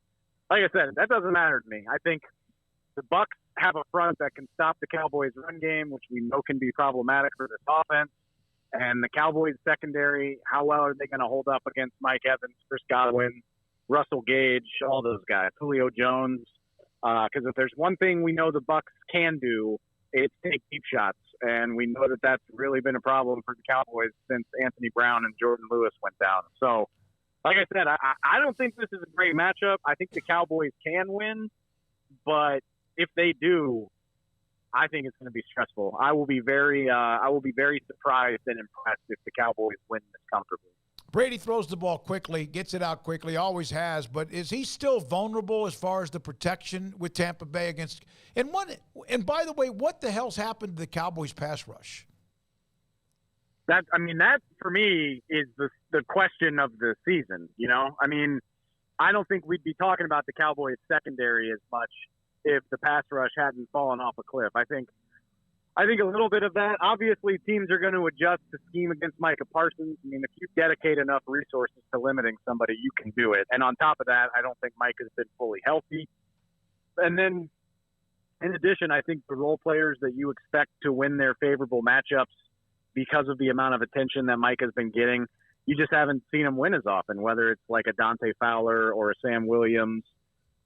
like I said, that doesn't matter to me. I think the Bucs have a front that can stop the Cowboys' run game, which we know can be problematic for this offense. And the Cowboys' secondary, how well are they going to hold up against Mike Evans, Chris Godwin, Russell Gage, all those guys, Julio Jones? Because if there's one thing we know the Bucs can do, it's take deep shots. And we know that that's really been a problem for the Cowboys since Anthony Brown and Jordan Lewis went down. So, like I said, I don't think this is a great matchup. I think the Cowboys can win, but if they do, I think it's going to be stressful. I will be very surprised and impressed if the Cowboys win this comfortably. Brady throws the ball quickly, gets it out quickly, always has, but is he still vulnerable as far as the protection with Tampa Bay against – and by the way, what the hell's happened to the Cowboys pass rush? That for me is the question of the season, you know? I mean, I don't think we'd be talking about the Cowboys secondary as much if the pass rush hadn't fallen off a cliff. I think a little bit of that. Obviously, teams are going to adjust to scheme against Micah Parsons. I mean, if you dedicate enough resources to limiting somebody, you can do it. And on top of that, I don't think Micah's been fully healthy. And then, in addition, I think the role players that you expect to win their favorable matchups because of the amount of attention that Micah's been getting, you just haven't seen him win as often, whether it's like a Dante Fowler or a Sam Williams.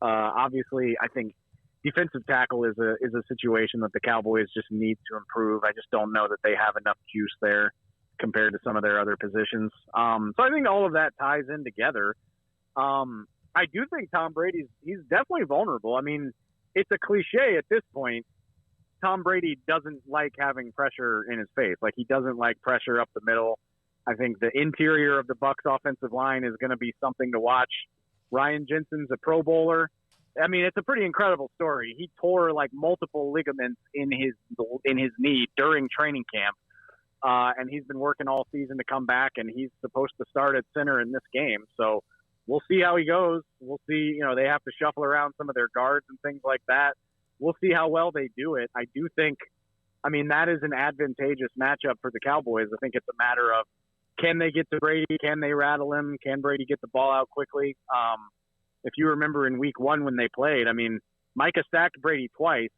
Obviously, I think defensive tackle is a situation that the Cowboys just need to improve. I just don't know that they have enough juice there compared to some of their other positions. So I think all of that ties in together. I do think Tom Brady's definitely vulnerable. I mean, it's a cliche at this point. Tom Brady doesn't like having pressure in his face. Like, he doesn't like pressure up the middle. I think the interior of the Bucs offensive line is going to be something to watch. Ryan Jensen's a Pro Bowler. I mean, it's a pretty incredible story. He tore like multiple ligaments in his knee during training camp, and he's been working all season to come back. And he's supposed to start at center in this game, so we'll see how he goes. We'll see. You know, they have to shuffle around some of their guards and things like that. We'll see how well they do it. I do think, I mean, that is an advantageous matchup for the Cowboys. I think it's a matter of, can they get to Brady? Can they rattle him? Can Brady get the ball out quickly? If you remember in week 1 when they played, I mean, Micah sacked Brady twice,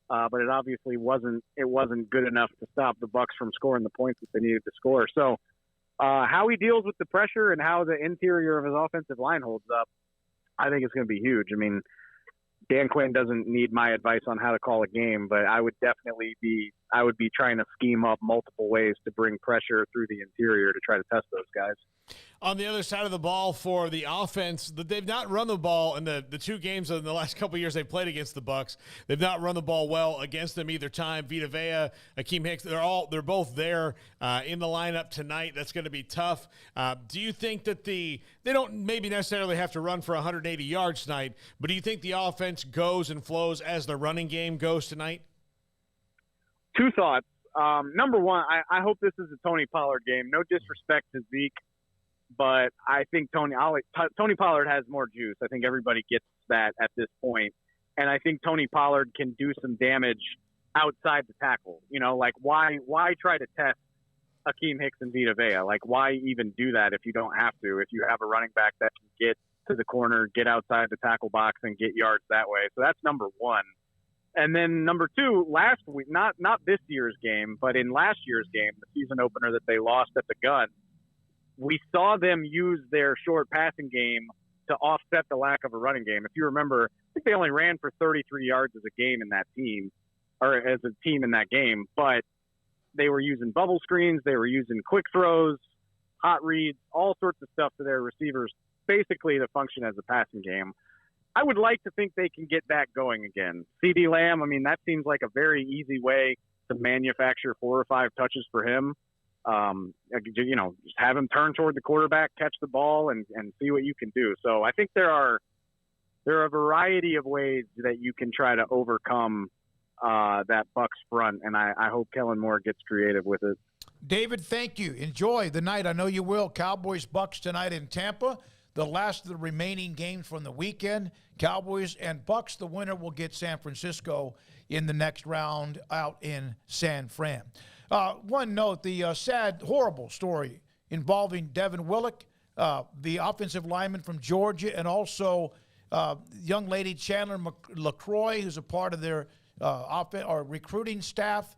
but it obviously wasn't good enough to stop the Bucs from scoring the points that they needed to score. So how he deals with the pressure and how the interior of his offensive line holds up, I think it's going to be huge. I mean, Dan Quinn doesn't need my advice on how to call a game, but I would definitely be trying to scheme up multiple ways to bring pressure through the interior to try to test those guys. On the other side of the ball for the offense, they've not run the ball in the two games in the last couple of years they've played against the Bucs. They've not run the ball well against them either time. Vita Vea, Akeem Hicks, they're both there in the lineup tonight. That's going to be tough. Do you think that they don't maybe necessarily have to run for 180 yards tonight, but do you think the offense goes and flows as the running game goes tonight? Two thoughts. Number one, I hope this is a Tony Pollard game. No disrespect to Zeke, but I think Tony Pollard has more juice. I think everybody gets that at this point. And I think Tony Pollard can do some damage outside the tackle. You know, like why try to test Akeem Hicks and Vita Vea? Like, why even do that if you don't have to? If you have a running back that can get to the corner, get outside the tackle box, and get yards that way. So that's number one. And then number two, last week, not this year's game, but in last year's game, the season opener that they lost at the gun, we saw them use their short passing game to offset the lack of a running game. If you remember, I think they only ran for 33 yards as a game in that team, or as a team in that game, but they were using bubble screens, they were using quick throws, hot reads, all sorts of stuff to their receivers, basically to function as a passing game. I would like to think they can get that going again. CeeDee Lamb, I mean, that seems like a very easy way to manufacture 4 or 5 touches for him. You know, just have him turn toward the quarterback, catch the ball, and see what you can do. So I think there are a variety of ways that you can try to overcome that Bucs front, and I hope Kellen Moore gets creative with it. David, thank you. Enjoy the night. I know you will. Cowboys Bucs tonight in Tampa. The last of the remaining games from the weekend, Cowboys and Bucs. The winner will get San Francisco in the next round out in San Fran. One note, the sad, horrible story involving Devin Willock, the offensive lineman from Georgia, and also young lady Chandler LaCroix, who's a part of their recruiting staff,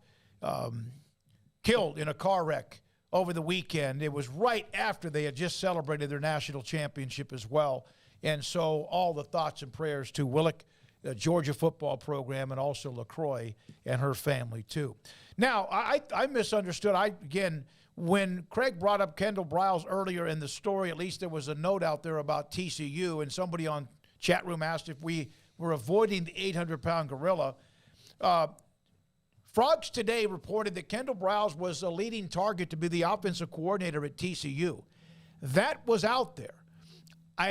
killed in a car wreck over the weekend. It was right after they had just celebrated their national championship as well. And so all the thoughts and prayers to Willock, the Georgia football program, and also LaCroix and her family too. Now, I misunderstood. When Craig brought up Kendall Briles earlier in the story, at least there was a note out there about TCU, and somebody on chat room asked if we were avoiding the 800-pound gorilla. Frogs Today reported that Kendall Briles was a leading target to be the offensive coordinator at TCU. That was out there.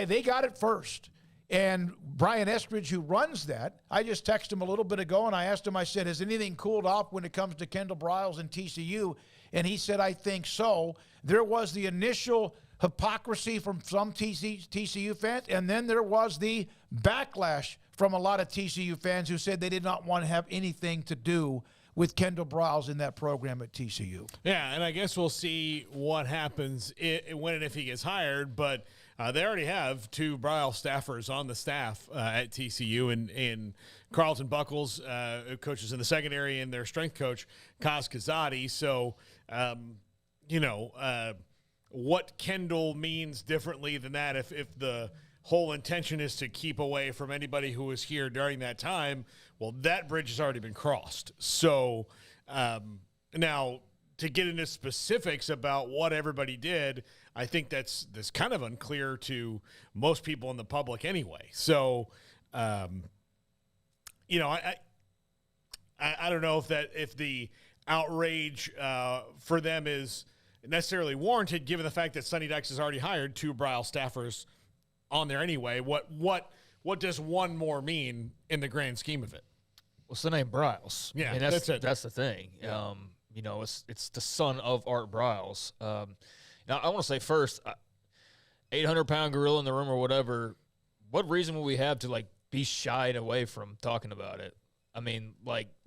They got it first. And Brian Estridge, who runs that, I just texted him a little bit ago, and I asked him, I said, has anything cooled off when it comes to Kendall Briles and TCU? And he said, I think so. There was the initial hypocrisy from some TCU fans, and then there was the backlash from a lot of TCU fans who said they did not want to have anything to do with Kendall Briles in that program at TCU. Yeah, and I guess we'll see what happens when and if he gets hired, but they already have 2 Briles staffers on the staff at TCU, and Carlton Buckles, coaches in the secondary, and their strength coach, Kaz Kazadi. So, what Kendall means differently than that, if the whole intention is to keep away from anybody who was here during that time, well, that bridge has already been crossed. So now to get into specifics about what everybody did, I think that's kind of unclear to most people in the public anyway. So, I don't know if the outrage for them is necessarily warranted, given the fact that Sonny Dykes has already hired 2 Briles staffers on there anyway. What does one more mean in the grand scheme of it? What's the name Briles? Yeah, I mean, that's it. That's the thing. Yeah. It's the son of Art Briles. Now, I want to say first, 800-pound gorilla in the room or whatever, what reason would we have to, be shied away from talking about it? I mean,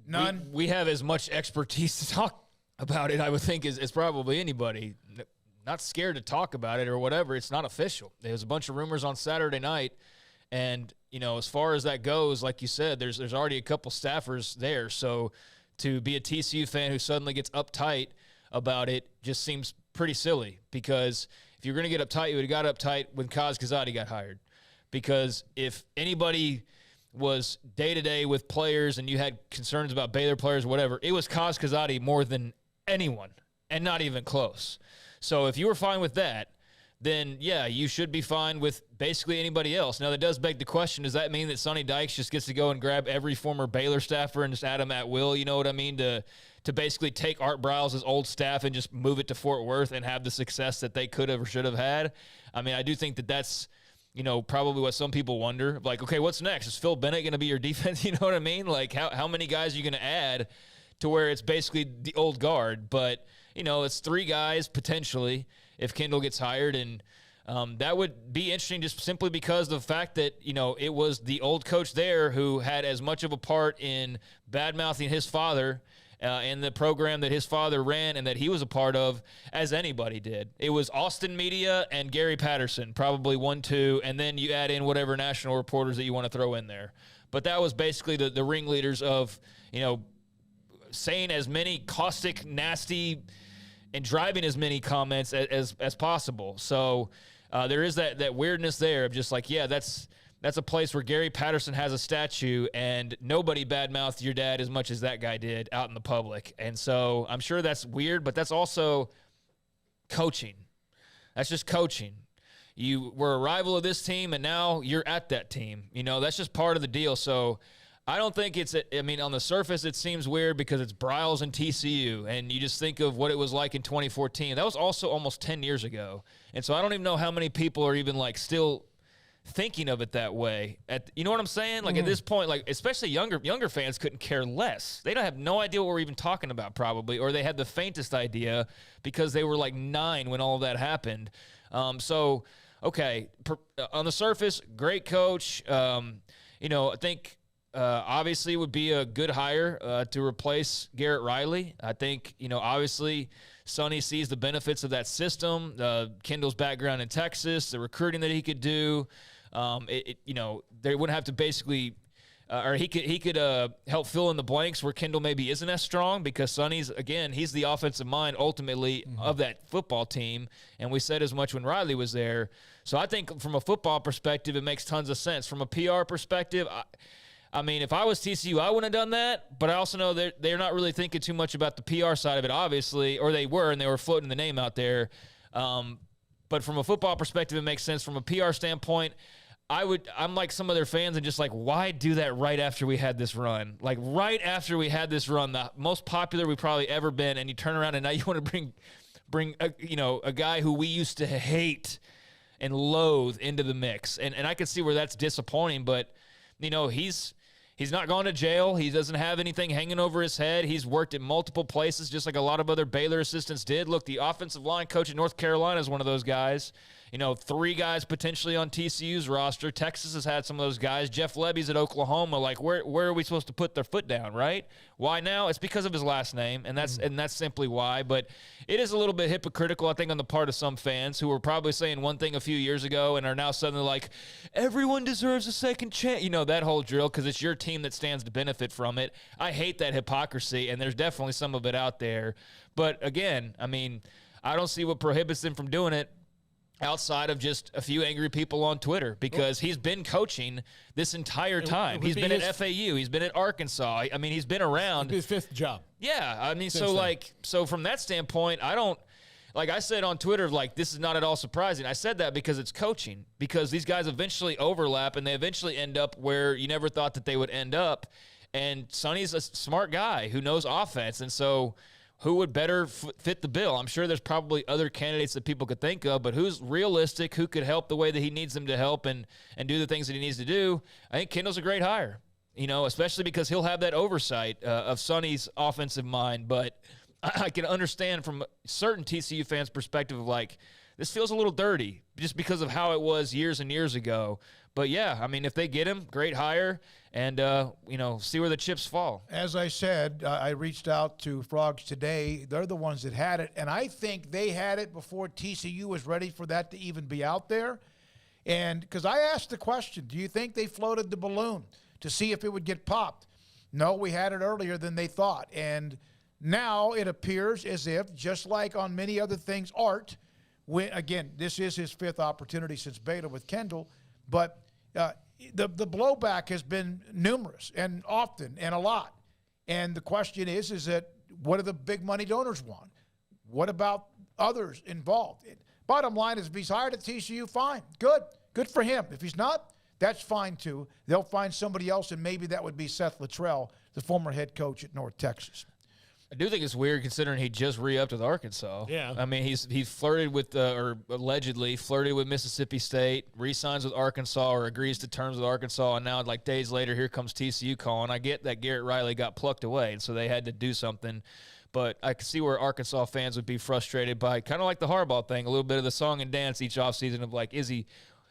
none. We have as much expertise to talk about it, I would think, as probably anybody. Not scared to talk about it or whatever. It's not official. There was a bunch of rumors on Saturday night, and as far as that goes, like you said, there's already a couple staffers there. So to be a TCU fan who suddenly gets uptight about it just seems pretty silly, because if you're going to get uptight, you would have got uptight when Kaz Kazadi got hired. Because if anybody was day-to-day with players and you had concerns about Baylor players or whatever, it was Kaz Kazadi more than anyone, and not even close. So if you were fine with that, then, yeah, you should be fine with basically anybody else. Now, that does beg the question, does that mean that Sonny Dykes just gets to go and grab every former Baylor staffer and just add them at will, you know what I mean, to basically take Art Briles' old staff and just move it to Fort Worth and have the success that they could have or should have had? I mean, I do think that that's, you know, probably what some people wonder. Like, okay, what's next? Is Phil Bennett going to be your defense? You know what I mean? Like, how many guys are you going to add to where it's basically the old guard? But, you know, it's 3 guys potentially if Kendall gets hired, and that would be interesting just simply because of the fact that, you know, it was the old coach there who had as much of a part in bad-mouthing his father and the program that his father ran and that he was a part of as anybody did. It was Austin Media and Gary Patterson, probably 1, 2, and then you add in whatever national reporters that you want to throw in there. But that was basically the ringleaders of, you know, saying as many caustic, nasty, and driving as many comments as possible. So there is that weirdness there of just like, yeah, that's a place where Gary Patterson has a statue and nobody badmouthed your dad as much as that guy did out in the public. And so I'm sure that's weird, but that's also coaching. That's just coaching. You were a rival of this team and now you're at that team. You know, that's just part of the deal. So I don't think I mean, on the surface, it seems weird because it's Briles and TCU, and you just think of what it was like in 2014. That was also almost 10 years ago. And so I don't even know how many people are even, like, still thinking of it that way. You know what I'm saying? Like, at this point, like, especially younger fans couldn't care less. They don't have no idea what we're even talking about, probably, or they had the faintest idea because they were, like, 9 when all of that happened. So, okay, on the surface, great coach. You know, I think obviously would be a good hire to replace Garrett Riley. I think, you know, obviously Sonny sees the benefits of that system, Kendall's background in Texas, the recruiting that he could do. You know, they wouldn't have to basically or he could help fill in the blanks where Kendall maybe isn't as strong because Sonny's, again, he's the offensive mind ultimately of that football team, and we said as much when Riley was there. So I think from a football perspective, it makes tons of sense. From a PR perspective, I mean, if I was TCU, I wouldn't have done that, but I also know they're not really thinking too much about the PR side of it, obviously, or they were, and they were floating the name out there. But from a football perspective, it makes sense. From a PR standpoint, I'm like some of their fans and just like, why do that right after we had this run? Like right after we had this run, the most popular we've probably ever been, and you turn around and now you want to bring a guy who we used to hate and loathe into the mix. And I can see where that's disappointing, but you know, he's not gone to jail. He doesn't have anything hanging over his head. He's worked at multiple places, just like a lot of other Baylor assistants did. Look, the offensive line coach at North Carolina is one of those guys. You know, 3 guys potentially on TCU's roster. Texas has had some of those guys. Jeff Lebby's at Oklahoma. Like, where are we supposed to put their foot down, right? Why now? It's because of his last name, and that's simply why. But it is a little bit hypocritical, I think, on the part of some fans who were probably saying one thing a few years ago and are now suddenly like, everyone deserves a second chance. You know, that whole drill, because it's your team that stands to benefit from it. I hate that hypocrisy, and there's definitely some of it out there. But, again, I mean, I don't see what prohibits them from doing it outside of just a few angry people on Twitter, because he's been coaching this entire time. He's been at FAU. He's been at Arkansas. I mean, he's been around. His 5th job. Yeah. I mean, so from that standpoint, I don't, like I said on Twitter, like, this is not at all surprising. I said that because it's coaching, because these guys eventually overlap and they eventually end up where you never thought that they would end up. And Sonny's a smart guy who knows offense. And so who would better fit the bill? I'm sure there's probably other candidates that people could think of, but who's realistic, who could help the way that he needs them to help and do the things that he needs to do? I think Kendall's a great hire, you know, especially because he'll have that oversight of Sonny's offensive mind. But I can understand from certain TCU fans' perspective of like, this feels a little dirty just because of how it was years and years ago. But, yeah, I mean, if they get him, great hire, and, you know, see where the chips fall. As I said, I reached out to Frogs today. They're the ones that had it, and I think they had it before TCU was ready for that to even be out there. And because I asked the question, do you think they floated the balloon to see if it would get popped? No, we had it earlier than they thought. And now it appears as if, just like on many other things, Art, again, this is his 5th opportunity since Baylor with Kendall, but the blowback has been numerous and often and a lot. And the question is that what do the big money donors want? What about others involved. Bottom line is, if he's hired at TCU, fine, good for him. If he's not, that's fine too. They'll find somebody else, and maybe that would be Seth Luttrell, the former head coach at North Texas. I do think it's weird considering he just re-upped with Arkansas. Yeah. I mean, he's flirted with, or allegedly flirted with Mississippi State, re-signs with Arkansas or agrees to terms with Arkansas, and now, like, days later, here comes TCU calling. I get that Garrett Riley got plucked away, and so they had to do something. But I can see where Arkansas fans would be frustrated by, kind of like the Harbaugh thing, a little bit of the song and dance each offseason of, like, is he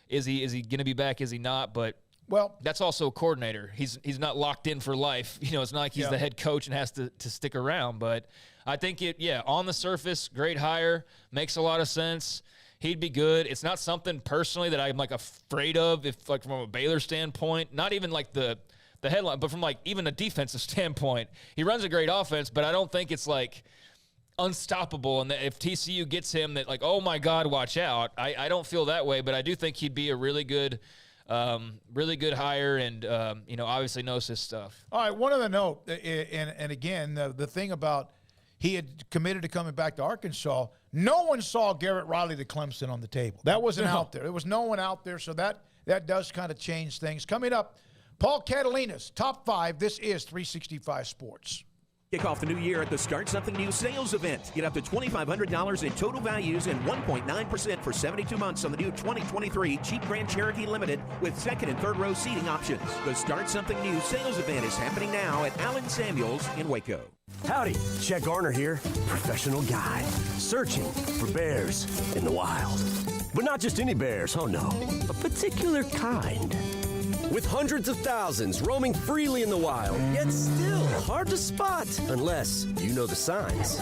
going to be back? Is he not? But well, that's also a coordinator. He's not locked in for life. You know, it's not like he's the head coach and has to stick around. But I think on the surface, great hire, makes a lot of sense. He'd be good. It's not something personally that I'm like afraid of, if like from a Baylor standpoint, not even like the headline, but from like even a defensive standpoint. He runs a great offense, but I don't think it's like unstoppable. And that if TCU gets him, that like, oh my God, watch out. I don't feel that way, but I do think he'd be a really good hire, and obviously knows his stuff. All right, one other note, and again, the thing about he had committed to coming back to Arkansas, no one saw Garrett Riley to Clemson on the table. That wasn't out there. There was no one out there, so that does kind of change things. Coming up, Paul Catalina's Top 5. This is 365 Sports. Kick off the new year at the Start Something New sales event. Get up to $2,500 in total values and 1.9% for 72 months on the new 2023 Jeep Grand Cherokee Limited with second and third row seating options. The Start Something New sales event is happening now at Allen Samuels in Waco. Howdy, Chet Garner here, professional guide, searching for bears in the wild. But not just any bears, oh no, a particular kind. With hundreds of thousands roaming freely in the wild, yet still hard to spot unless you know the signs.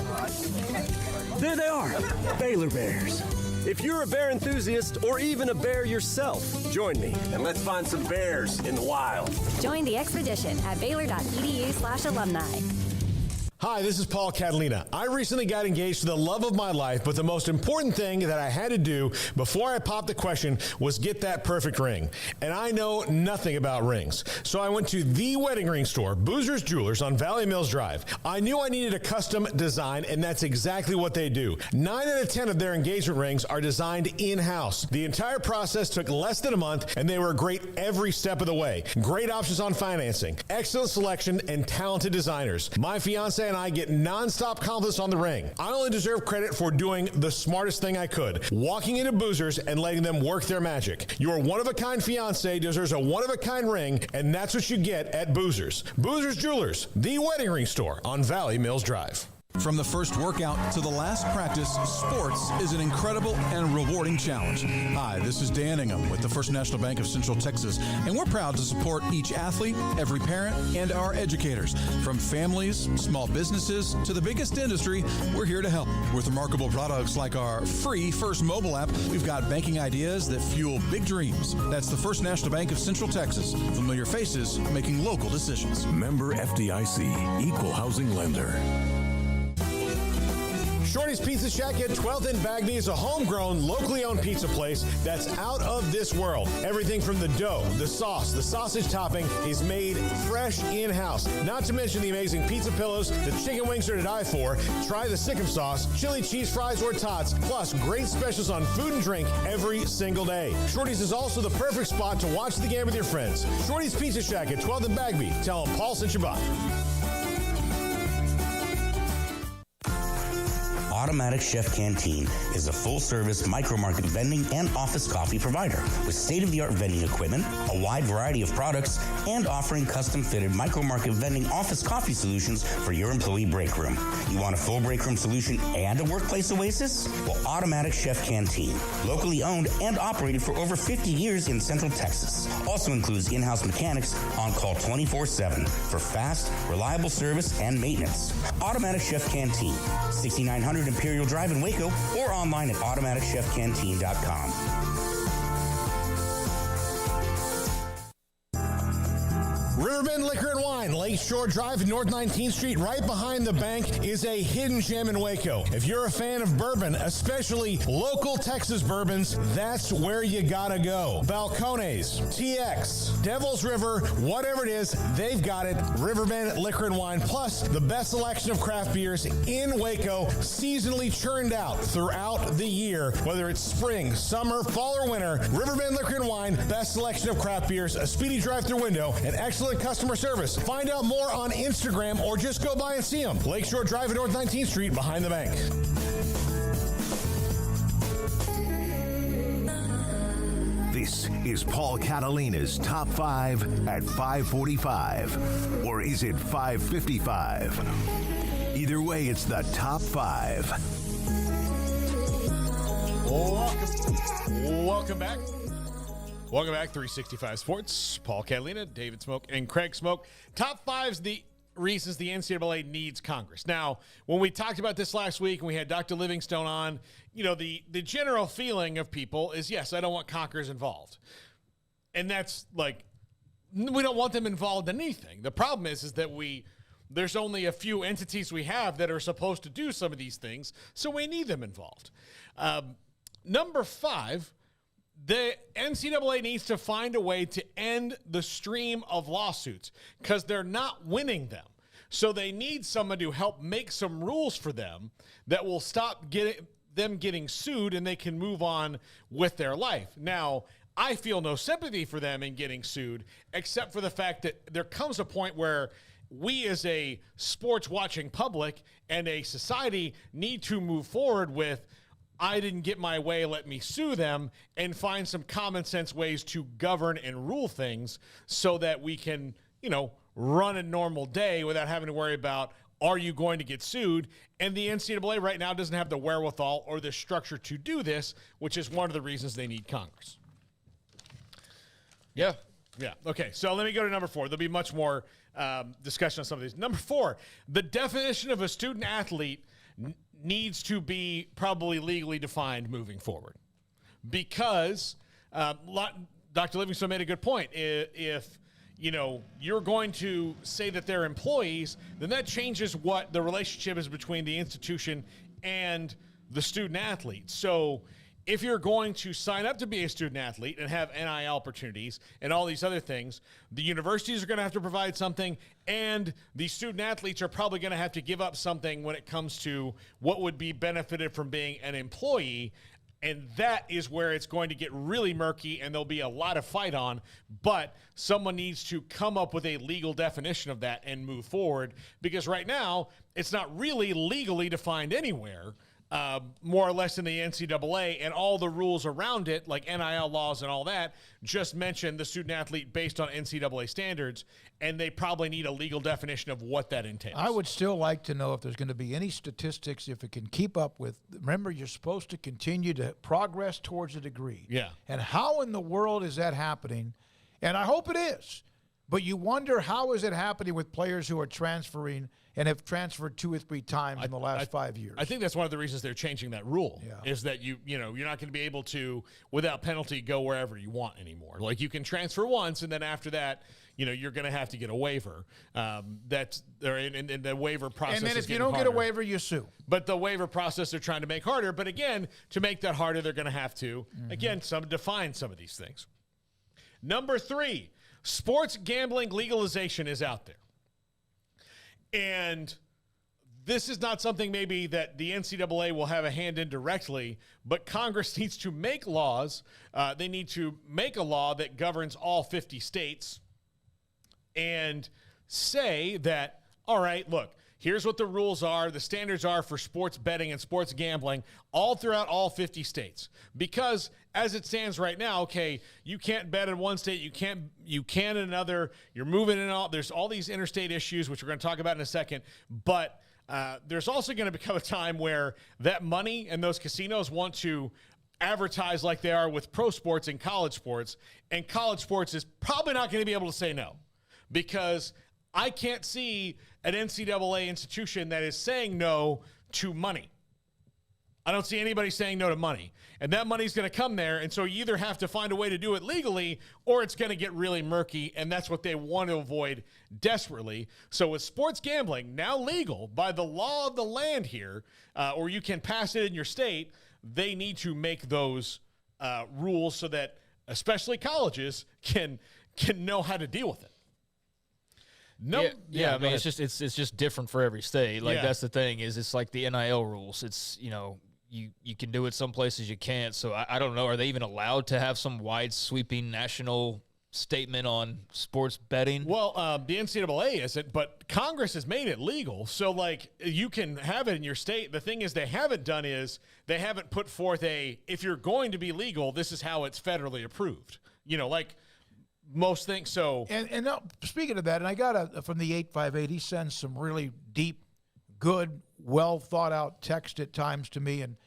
There they are, Baylor bears. If you're a bear enthusiast or even a bear yourself, join me and let's find some bears in the wild. Join the expedition at baylor.edu/alumni. Hi, this is Paul Catalina. I recently got engaged to the love of my life, but the most important thing that I had to do before I popped the question was get that perfect ring. And I know nothing about rings. So I went to the wedding ring store, Boozer's Jewelers on Valley Mills Drive. I knew I needed a custom design, and that's exactly what they do. 9 out of 10 of their engagement rings are designed in-house. The entire process took less than a month, and they were great every step of the way. Great options on financing, excellent selection, and talented designers. My fiance and I get nonstop compliments on the ring. I only deserve credit for doing the smartest thing I could, walking into Boozer's and letting them work their magic. Your one-of-a-kind fiance deserves a one-of-a-kind ring, and that's what you get at Boozer's. Boozer's Jewelers, the wedding ring store on Valley Mills Drive. From the first workout to the last practice, sports is an incredible and rewarding challenge. Hi, this is Dan Ingham with the First National Bank of Central Texas, and we're proud to support each athlete, every parent, and our educators. From families, small businesses, to the biggest industry, we're here to help. With remarkable products like our free First mobile app, we've got banking ideas that fuel big dreams. That's the First National Bank of Central Texas. Familiar faces making local decisions. Member FDIC, Equal Housing Lender. Shorty's Pizza Shack at 12th and Bagby is a homegrown, locally owned pizza place that's out of this world. Everything from the dough, the sauce, the sausage topping is made fresh in-house. Not to mention the amazing pizza pillows, the chicken wings are to die for. Try the Sikkim sauce, chili cheese fries or tots, plus great specials on food and drink every single day. Shorty's is also the perfect spot to watch the game with your friends. Shorty's Pizza Shack at 12th and Bagby. Tell them Paul sent you by. Automatic Chef Canteen is a full-service micro-market vending and office coffee provider with state-of-the-art vending equipment, a wide variety of products, and offering custom-fitted micro-market vending office coffee solutions for your employee break room. You want a full break room solution and a workplace oasis? Well, Automatic Chef Canteen, locally owned and operated for over 50 years in Central Texas, also includes in-house mechanics on call 24/7 for fast, reliable service and maintenance. Automatic Chef Canteen, 6900 Imperial Drive in Waco, or online at automatichefcanteen.com. Riverbend Liquor and Wine, Lakeshore Drive, North 19th Street, right behind the bank, is a hidden gem in Waco. If you're a fan of bourbon, especially local Texas bourbons, that's where you gotta go. Balcones, TX, Devil's River, whatever it is, they've got it. Riverbend Liquor and Wine, plus the best selection of craft beers in Waco, seasonally churned out throughout the year. Whether it's spring, summer, fall, or winter, Riverbend Liquor and Wine, best selection of craft beers, a speedy drive-through window, and excellent customer service. Find out more on Instagram or just go by and see them. Lakeshore Drive at North 19th Street behind the bank. This is Paul Catalina's Top 5 at 5:45. Or is it 5:55? Either way, it's the Top 5. Welcome back. Welcome back, 365 Sports. Paul Catalina, David Smoak, and Craig Smoak. Top 5's the reasons the NCAA needs Congress. Now, when we talked about this last week and we had Dr. Livingstone on, the general feeling of people is, yes, I don't want Congress involved. And that's like, we don't want them involved in anything. The problem is that there's only a few entities we have that are supposed to do some of these things, so we need them involved. Number 5, the NCAA needs to find a way to end the stream of lawsuits because they're not winning them. So they need someone to help make some rules for them that will stop them getting sued and they can move on with their life. Now, I feel no sympathy for them in getting sued, except for the fact that there comes a point where we as a sports watching public and a society need to move forward with, I didn't get my way, let me sue them, and find some common sense ways to govern and rule things so that we can, run a normal day without having to worry about, are you going to get sued? And the NCAA right now doesn't have the wherewithal or the structure to do this, which is one of the reasons they need Congress. Yeah. Yeah. Okay. So let me go to number 4. There'll be much more discussion on some of these. Number 4, the definition of a student athlete needs to be probably legally defined moving forward, because Dr. Livingstone made a good point. If you're going to say that they're employees, then that changes what the relationship is between the institution and the student athlete. So if you're going to sign up to be a student athlete and have NIL opportunities and all these other things, the universities are going to have to provide something, and the student athletes are probably going to have to give up something when it comes to what would be benefited from being an employee. And that is where it's going to get really murky and there'll be a lot of fight on. But someone needs to come up with a legal definition of that and move forward, because right now it's not really legally defined anywhere. More or less in the NCAA, and all the rules around it, like NIL laws and all that, just mention the student athlete based on NCAA standards, and they probably need a legal definition of what that entails. I would still like to know if there's going to be any statistics, if it can keep up with. Remember, you're supposed to continue to progress towards a degree. Yeah. And how in the world is that happening? And I hope it is. But you wonder, how is it happening with players who are transferring and have transferred 2 or 3 times in the last 5 years? I think that's one of the reasons they're changing that rule, is that you're not going to be able to, without penalty, go wherever you want anymore. Like, you can transfer once, and then after that, you're going to have to get a waiver. That's in the waiver process. And then if you don't get a waiver, you sue. But the waiver process they're trying to make harder. But again, to make that harder, they're going to have to define some of these things. Number 3. Sports gambling legalization is out there. And this is not something maybe that the NCAA will have a hand in directly, but Congress needs to make laws. They need to make a law that governs all 50 states and say that, all right, look, here's what the rules are, the standards are for sports betting and sports gambling all throughout all 50 states. Because as it stands right now, okay, you can't bet in one state, you can in another, you're moving in all, there's all these interstate issues, which we're going to talk about in a second, but there's also going to become a time where that money and those casinos want to advertise like they are with pro sports and college sports is probably not going to be able to say no, because I can't see an NCAA institution that is saying no to money. I don't see anybody saying no to money. And that money's going to come there. And so you either have to find a way to do it legally or it's going to get really murky. And that's what they want to avoid desperately. So with sports gambling now legal by the law of the land here, or you can pass it in your state, they need to make those rules so that especially colleges can know how to deal with it. No, I mean, it's just different for every state. Like that's the thing is it's like the NIL rules. It's, you can do it some places you can't. So I don't know. Are they even allowed to have some wide sweeping national statement on sports betting? Well, the NCAA isn't, but Congress has made it legal. So like you can have it in your state. The thing is they haven't done is they haven't put forth if you're going to be legal, this is how it's federally approved. Like most things. So and now, speaking of that, and I got from the 858, he sends some really deep, good, well thought out text at times to me, and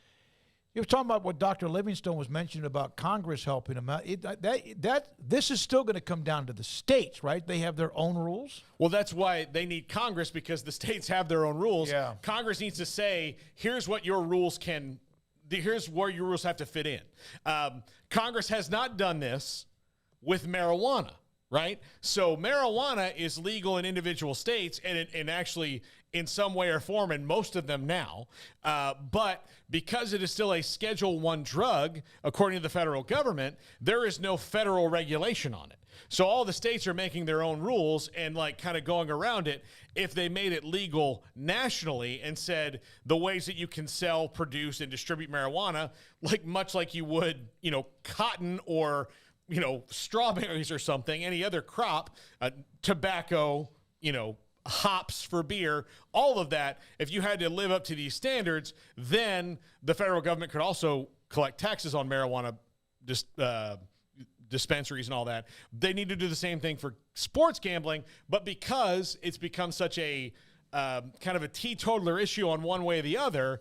he was talking about what Dr. Livingstone was mentioning about Congress helping him out. This is still going to come down to the states, right? They have their own rules. Well, that's why they need Congress, because the states have their own rules. Yeah. Congress needs to say, here's what your rules here's where your rules have to fit in. Congress has not done this with marijuana, right? So marijuana is legal in individual states and actually in some way or form in most of them now. But because it is still a Schedule I drug, according to the federal government, there is no federal regulation on it. So all the states are making their own rules and like kind of going around it. If they made it legal nationally and said the ways that you can sell, produce, and distribute marijuana, much like you would, cotton or strawberries or something, any other crop, tobacco, hops for beer, all of that, if you had to live up to these standards, then the federal government could also collect taxes on marijuana dispensaries and all that. They need to do the same thing for sports gambling, but because it's become such a kind of a teetotaler issue on one way or the other,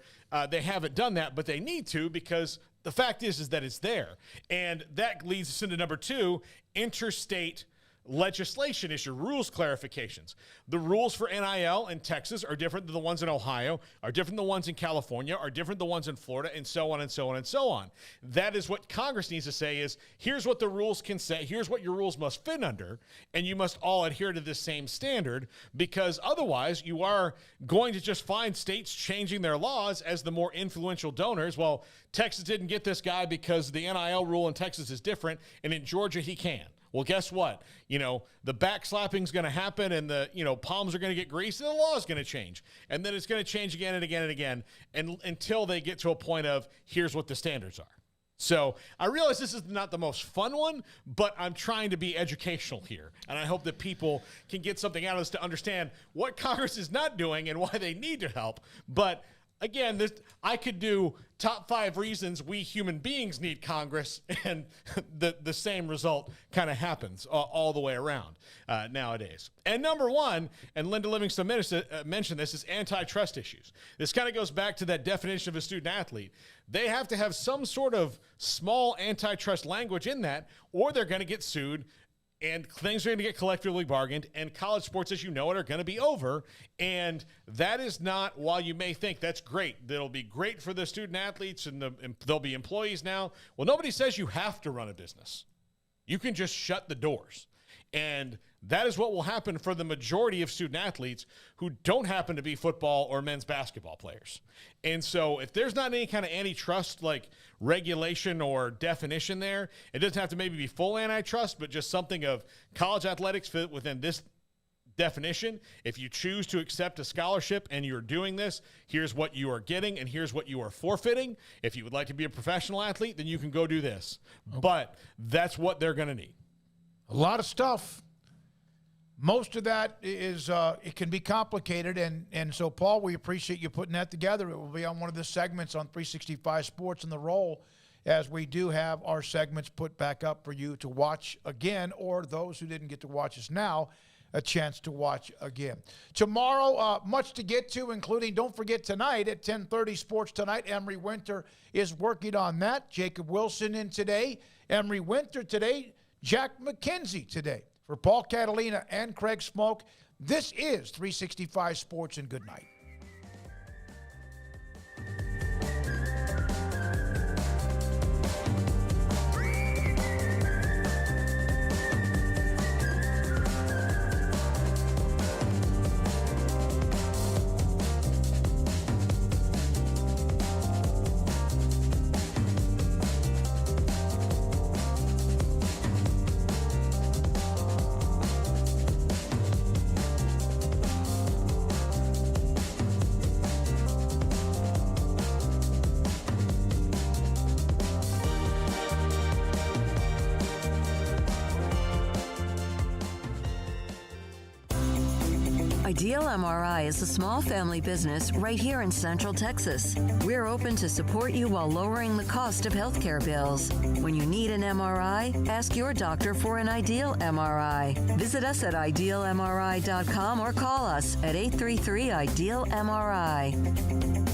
they haven't done that, but they need to, because the fact is that it's there. And that leads us into number 2, interstate legislation issue, rules clarifications. The rules for NIL in Texas are different than the ones in Ohio, are different than the ones in California, are different than the ones in Florida, and so on and so on and so on. That is what Congress needs to say is, here's what the rules can say, here's what your rules must fit under, and you must all adhere to this same standard, because otherwise you are going to just find states changing their laws as the more influential donors. Well, Texas didn't get this guy because the NIL rule in Texas is different, and in Georgia he can. Well, guess what? The backslapping is going to happen and the, palms are going to get greased and the law is going to change. And then it's going to change again and again and again until they get to a point of here's what the standards are. So I realize this is not the most fun one, but I'm trying to be educational here. And I hope that people can get something out of this to understand what Congress is not doing and why they need to help. But again, I could do top 5 reasons we human beings need Congress, and the same result kind of happens all the way around nowadays. And number 1, and Linda Livingston mentioned this, is antitrust issues. This kind of goes back to that definition of a student athlete. They have to have some sort of small antitrust language in that, or they're going to get sued, and things are going to get collectively bargained, and college sports, as you know it, are going to be over. And that is not, while you may think that's great, that'll be great for the student athletes and there'll be employees now. Well, nobody says you have to run a business. You can just shut the doors. And that is what will happen for the majority of student athletes who don't happen to be football or men's basketball players. And so if there's not any kind of antitrust like regulation or definition there, it doesn't have to maybe be full antitrust, but just something of college athletics fit within this definition. If you choose to accept a scholarship and you're doing this, here's what you are getting and here's what you are forfeiting. If you would like to be a professional athlete, then you can go do this. Okay. But that's what they're going to need. A lot of stuff. Most of that is, it can be complicated. And so, Paul, we appreciate you putting that together. It will be on one of the segments on 365 Sports in the Roll, as we do have our segments put back up for you to watch again, or those who didn't get to watch us now, a chance to watch again. Tomorrow, much to get to, including, don't forget, tonight at 10:30 Sports Tonight, Emery Winter is working on that. Jacob Wilson in today, Emery Winter today, Jack McKenzie today. For Paul Catalina and Craig Smoak, this is 365 Sports, and good night. Ideal MRI is a small family business right here in Central Texas. We're open to support you while lowering the cost of healthcare bills. When you need an MRI, ask your doctor for an Ideal MRI. Visit us at idealmri.com or call us at 833-IDEAL-MRI.